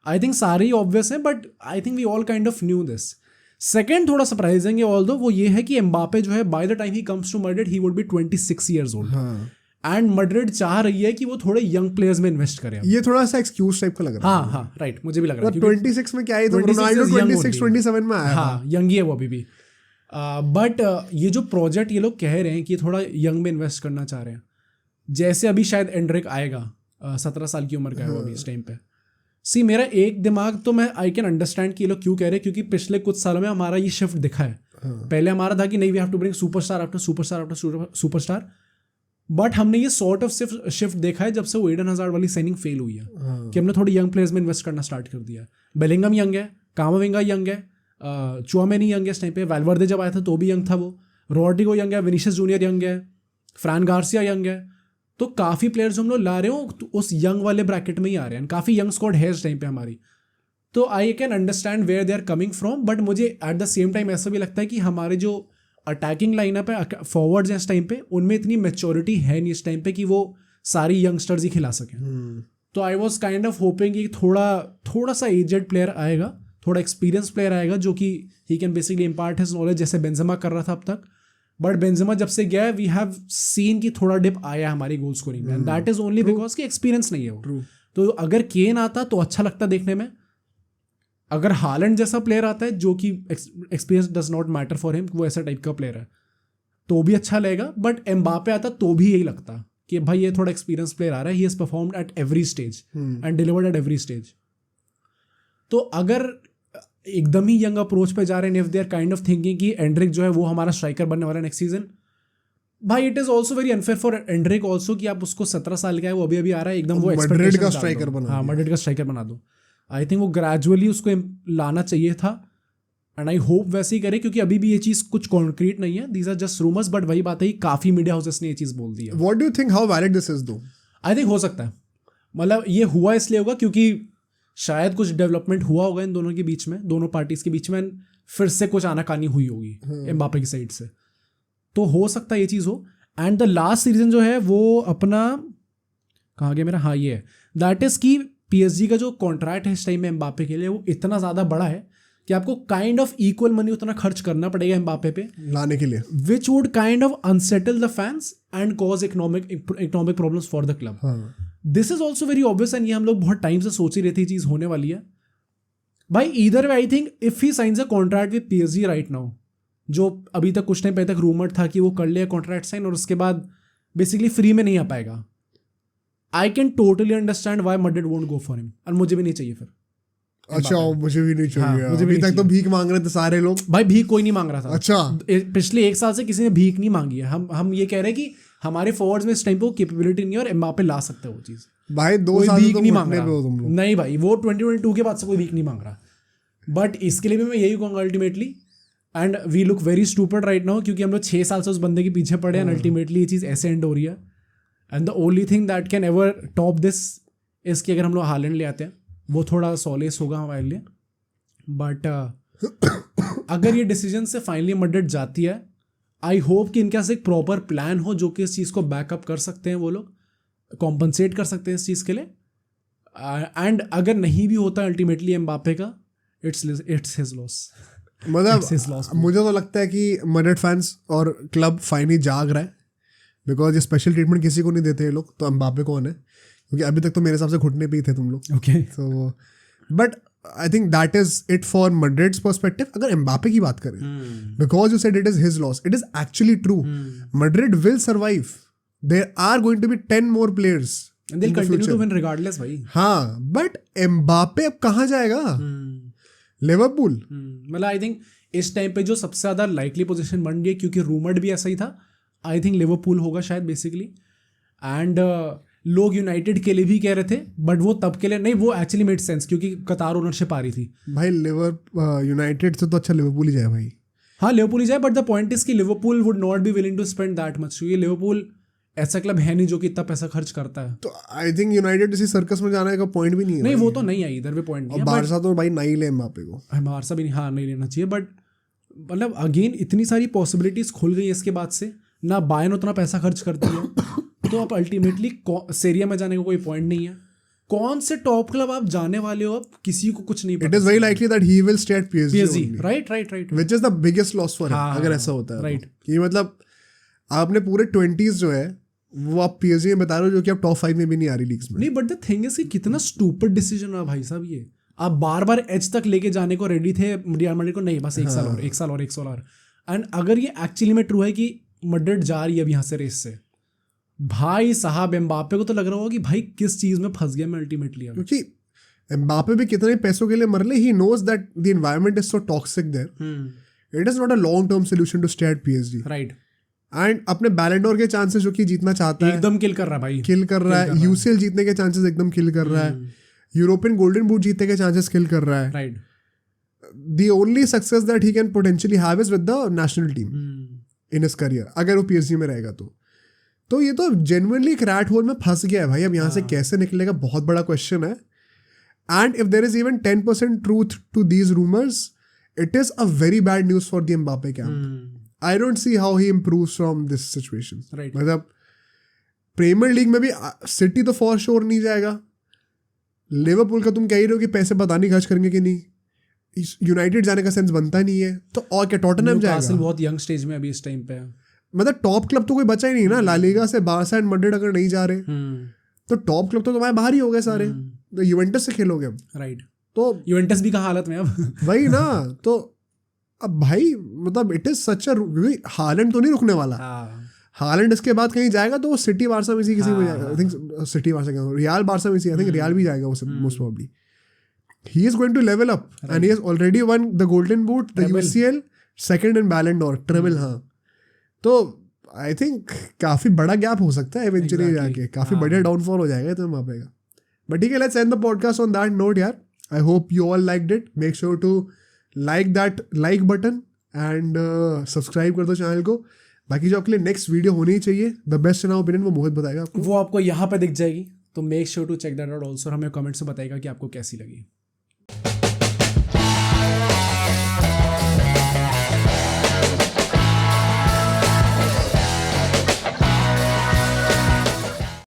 आई थिंक सारे ही ऑब्वियस है, but I think we all kind of knew this. Second थोड़ा सरप्राइजिंग है ऑल्दो, वो ये है कि एम्बापे जो है by the time he comes to Madrid he would be 26 years old and Madrid चाह रही है कि वो थोड़े यंग प्लेयर्स में इन्वेस्ट करें। ये थोड़ा सा एक्सक्यूज टाइप का लग रहा है। हाँ हाँ राइट, मुझे भी लग रहा है 26 में क्या है, तो रोनाल्डो 26 27 में आया। हाँ यंग ही है वो अभी भी, बट ये जो प्रोजेक्ट ये लोग कह रहे हैं कि थोड़ा यंग में इन्वेस्ट करना चाह रहे हैं, जैसे अभी शायद एंड्रिक आएगा 17 साल की उम्र का है वो अभी इस टाइम पे। सी मेरा एक दिमाग तो मैं आई कैन अंडरस्टैंड कि ये लोग क्यों कह रहे हैं, क्योंकि पिछले कुछ सालों में हमारा ये शिफ्ट दिखा है। पहले हमारा था कि नहीं we have to bring superstar after superstar after superstar, but हमने ये सॉर्ट ऑफ शिफ्ट देखा है जब से वो एडन हज़ार्ड वाली साइनिंग फेल हुई है कि हमने थोड़ी यंग प्लेयर्स में इन्वेस्ट करना स्टार्ट कर दिया। बेलिंगम यंग है, कामाविंगा यंग है, चुआमेनी यंग है इस टाइम पे, वैल्वर्दे जब आया था तो भी यंग था वो, रोड्रिगो यंग है, विनीशियस जूनियर यंग है, फ्रैन गार्सिया यंग है। तो काफ़ी प्लेयर्स हम लोग ला रहे हो तो उस यंग वाले ब्रैकेट में ही आ रहे हैं, काफ़ी यंग स्क्वाड है इस टाइम पे हमारी। तो I can understand where they are coming from, but मुझे एट द सेम टाइम ऐसा भी लगता है कि हमारे जो अटैकिंग लाइनअप है, फॉरवर्ड्स हैं इस टाइम पे, उनमें इतनी मैच्योरिटी है नहीं इस टाइम पे कि वो सारी यंगस्टर्स ही खिला सकें। तो I was kind of hopping कि थोड़ा सा एजेड प्लेयर आएगा, थोड़ा एक्सपीरियंस प्लेयर आएगा जो कि he can basically impart his knowledge, जैसे बेंजेमा कर रहा था अब तक। बट बेंजेमा जब से गया है वी हैव सीन कि थोड़ा डिप आया हमारी गोल स्कोरिंग में, and that is only because कि एक्सपीरियंस नहीं है वो। तो अगर केन आता तो अच्छा लगता देखने में, अगर हालैंड जैसा प्लेयर आता है जो कि experience does not matter for him, वो ऐसा टाइप का प्लेयर है तो भी अच्छा लगेगा। बट एम्बापे आता तो भी यही लगता कि भाई ये थोड़ा एक्सपीरियंस प्लेयर आ रहा है, he has performed at every stage and delivered at every stage. तो अगर एकदम ही यंग अप्रोच पे जा रहे हैं, if they are kind of thinking कि एंड्रिक जो है वो हमारा स्ट्राइकर बनने वाला है नेक्स्ट सीजन, भाई it is also very unfair for Endrick also कि आप उसको 17 साल का है, वो अभी आ रहा है एकदम, वो मैड्रिड का स्ट्राइकर बना, हाँ मैड्रिड का स्ट्राइकर बना दो। आई थिंक वो ग्रेजुअली उसको लाना चाहिए था एंड आई होप वैसे ही करे, क्योंकि अभी भी ये चीज़ कुछ कॉन्क्रीट नहीं है, these are just rumours. But वही बात है, काफ़ी मीडिया हाउसेस ने ये चीज़ बोल दी है। What do you think how valid this is though? I think हो सकता है, मतलब ये हुआ इसलिए होगा क्योंकि शायद कुछ डेवलपमेंट हुआ होगा इन दोनों के बीच में, दोनों पार्टीज के बीच में, फिर से कुछ आनाकानी हुई होगी एम्बापे की साइड से, तो हो सकता है ये चीज़ हो। एंड द लास्ट रीजन जो है वो अपना कहाँ गया मेरा, हाँ ये है, दैट इज कि PSG का जो कॉन्ट्रैक्ट है इस टाइम में एम्बापे के लिए वो इतना ज़्यादा बड़ा है कि आपको काइंड ऑफ इक्वल मनी उतना खर्च करना पड़ेगा एम्बापे पे लाने के लिए, which would kind of unsettle the fans and cause economic problems for the club. This is also very obvious and ये हम लोग बहुत टाइम से सोच ही रहे थे चीज़ होने वाली है भाई। Either way I think if he science a contract with PSG right now, जो अभी तक कुछ टाइम पहले तक रूमर था कि वो कर लिया कॉन्ट्रैक्ट साइन और उसके बाद बेसिकली फ्री में नहीं आ पाएगा, I can totally understand why Madrid won't go for him, और मुझे भी नहीं चाहिए फिर। अच्छा मुझे भी नहीं चाहिए। हाँ, मुझे भी तक तो भीख मांग रहे थे सारे लोग। भाई भीख कोई नहीं मांग रहा था। अच्छा पिछले 1 साल से किसी ने भीख नहीं मांगी है। हम ये कह रहे हैं कि हमारे फॉरवर्ड्स में इस टाइम पे वो कैपेबिलिटी नहीं है और एम्बापे ला सकते हैं वो चीज़। भाई 2 साल भीख नहीं मांग रहा, नहीं भाई वो 2022 के बाद से कोई भीख नहीं मांग रहा। बट इसके लिए भी मैं यही कहूँगा ultimately, and we look very stupid right now क्योंकि हम लोग 6 साल से उस बंदे के पीछे पड़े हैं, अल्टीमेटली ये चीज़ ऐसे एंड हो रही है। And the only thing that can ever top this is कि अगर हम लोग हालैंड ले आते हैं, वो थोड़ा सॉलेस होगा हमारे लिए। बट अगर ये डिसीजन से फाइनली मैड्रिड जाती है, आई होप कि इनके पास एक प्रॉपर प्लान हो जो कि इस चीज़ को बैकअप कर सकते हैं, वो लोग कॉम्पनसेट कर सकते हैं इस चीज़ के लिए। एंड अगर नहीं भी होता अल्टीमेटली एम्बापे का, इट्स हिज लॉस। मतलब मुझे तो लगता है कि मैड्रिड फैंस और क्लब फाइनली जाग रहा है, बिकॉज ये स्पेशल ट्रीटमेंट किसी को नहीं देते ये लोग। तो एम्बापे कौन है, क्योंकि अभी तक तो मेरे हिसाब से घुटने पे ही थे तुम लोग। ओके तो but I think that is it for Madrid's perspective. अगर एम्बापे की बात करें, because you said it is his loss, it is actually true. Madrid will survive, there are going to be 10 more players and they'll continue to win regardless भाई। हाँ, but Mbappe अब कहाँ जाएगा? Liverpool. मतलब I think इस time पे जो सबसे ज़्यादा लाइकली पोजीशन बन गई, क्योंकि रूमर्ड भी ऐसा ही था, आई थिंक लिवरपूल होगा शायद बेसिकली। एंड लोग यूनाइटेड के लिए भी कह रहे थे, बट वो तब के लिए नहीं, वो एक्चुअली मेड सेंस क्योंकि कतार ओनरशिप आ रही थी। भाई यूनाइटेड से तो अच्छा लिवरपूल ही जाए भाई। हाँ लिवरपूल ही जाए, बट द पॉइंट इज कि Liverpool would not be willing to spend that much, क्योंकि लिवरपूल ऐसा क्लब है नहीं जो कि इतना पैसा खर्च करता है। तो आई थिंक यूनाइटेड इसी सर्कस में जाने का पॉइंट भी नहीं है। नहीं वो तो नहीं है, इधर भी पॉइंट नहीं है। बारसा तो भाई नहीं ले एम्बापे को, बारसा भी नहीं, हाँ नहीं लेना चाहिए, बट मतलब अगेन इतनी सारी पॉसिबिलिटीज खुल गई इसके बाद से, ना बायर्न उतना पैसा खर्च करती है तो अब अल्टीमेटली सीरिया में जाने का कोई पॉइंट नहीं है। कौन से टॉप क्लब आप जाने वाले हो, अब किसी को कुछ नहीं पता। It is very likely that he will stay at PSG, right which is the biggest loss for him अगर ऐसा होता है। राइट कि मतलब आपने पूरे 20s जो है वो आप पीएसजी में बता रहे हो, जो कि आप टॉप 5 में भी नहीं आ रही लीग्स में। नहीं बट द थिंग इज कि कितना स्टूपिड डिसीजन है भाई साहब ये। आप बार बार एच तक लेके जाने को रेडी थे रियल मैड्रिड को, नहीं बस एक साल और एंड अगर ये एक्चुअली में ट्रू है कि मैड्रिड जा रही है अब यहाँ से रेस से, भाई साहब एम्बापे को तो लग रहा होगा कि भाई किस चीज में फंस गया मैं अल्टीमेटली। क्योंकि एम्बापे भी कितने पैसों के लिए मर ले, he knows that the environment is so toxic there, it is not a long term solution to stay at PSG. Right and अपने बैलन डोर के चांसेस जो कि जीतना चाहता है एकदम किल कर रहा है भाई, किल कर रहा है। यूसीएल जीतने के चांसेस एकदम किल कर रहा है। यूरोपियन गोल्डन बूट जीतने के चांसेस किल कर रहा है। Right the only success that he can potentially have is with the national team in his career, अगर वो पीएसजी में रहेगा तो ये तो जेन्युइनली एक रैट होल में फंस गया है भाई। अब यहाँ से कैसे निकलेगा बहुत बड़ा क्वेश्चन है। And if there is even 10% truth to these rumours, it is a very bad news for the Mbappe camp. I don't see how he improves from this situation. Right. मतलब प्रीमियर लीग में भी city तो for sure नहीं जाएगा। Liverpool का तुम कह ही रहे हो कि पैसे पता नहीं खर्च करेंगे कि नहीं, यूनाइटेड जाने का सेंस बनता नहीं है, तो और क्या टॉटनहम जाएगा। बहुत यंग स्टेज में अभी इस टाइम पे है। मतलब टॉप क्लब तो कोई बचा ही नहीं ना। ला लीगा से बारसा एंड मैड्रिड अगर नहीं जा रहे तो टॉप क्लब तो तुम्हारे बाहर ही हो गए सारे। तो यूवेंटस से खेलोगे अब। राइट, तो यूवेंटस भी कहाँ हालत में अब वही ना। तो अब भाई मतलब it is such a, Holland तो नहीं रुकने वाला। हालैंड इसके बाद कहीं जाएगा तो वो सिटी बारसा में किसी में जाएगा। आई थिंक सिटी बारसा क्या, रियल बारसा में आई थिंक रियल भी जाएगा वो most probably. He is going to level up and he has already won the Golden Boot, the UCL, second in Ballon d'Or, treble. हाँ, तो I think काफी बड़ा gap हो सकता है इवेंचुअली जाके, काफी बढ़िया डाउनफॉल हो जाएगा तो वहाँ पे। बट ठीक है, let's end the podcast on that note यार। I hope you all liked it. Make sure to like that like button and subscribe कर दो चैनल को। बाकी जो आपके लिए नेक्स्ट वीडियो होनी ही चाहिए, the best in our opinion, वो मोहित बताएगा आपको। वो आपको यहाँ पे दिख जाएगी, तो make sure to check that out also. हमें कमेंट से बताएगा कि आपको कैसी लगी।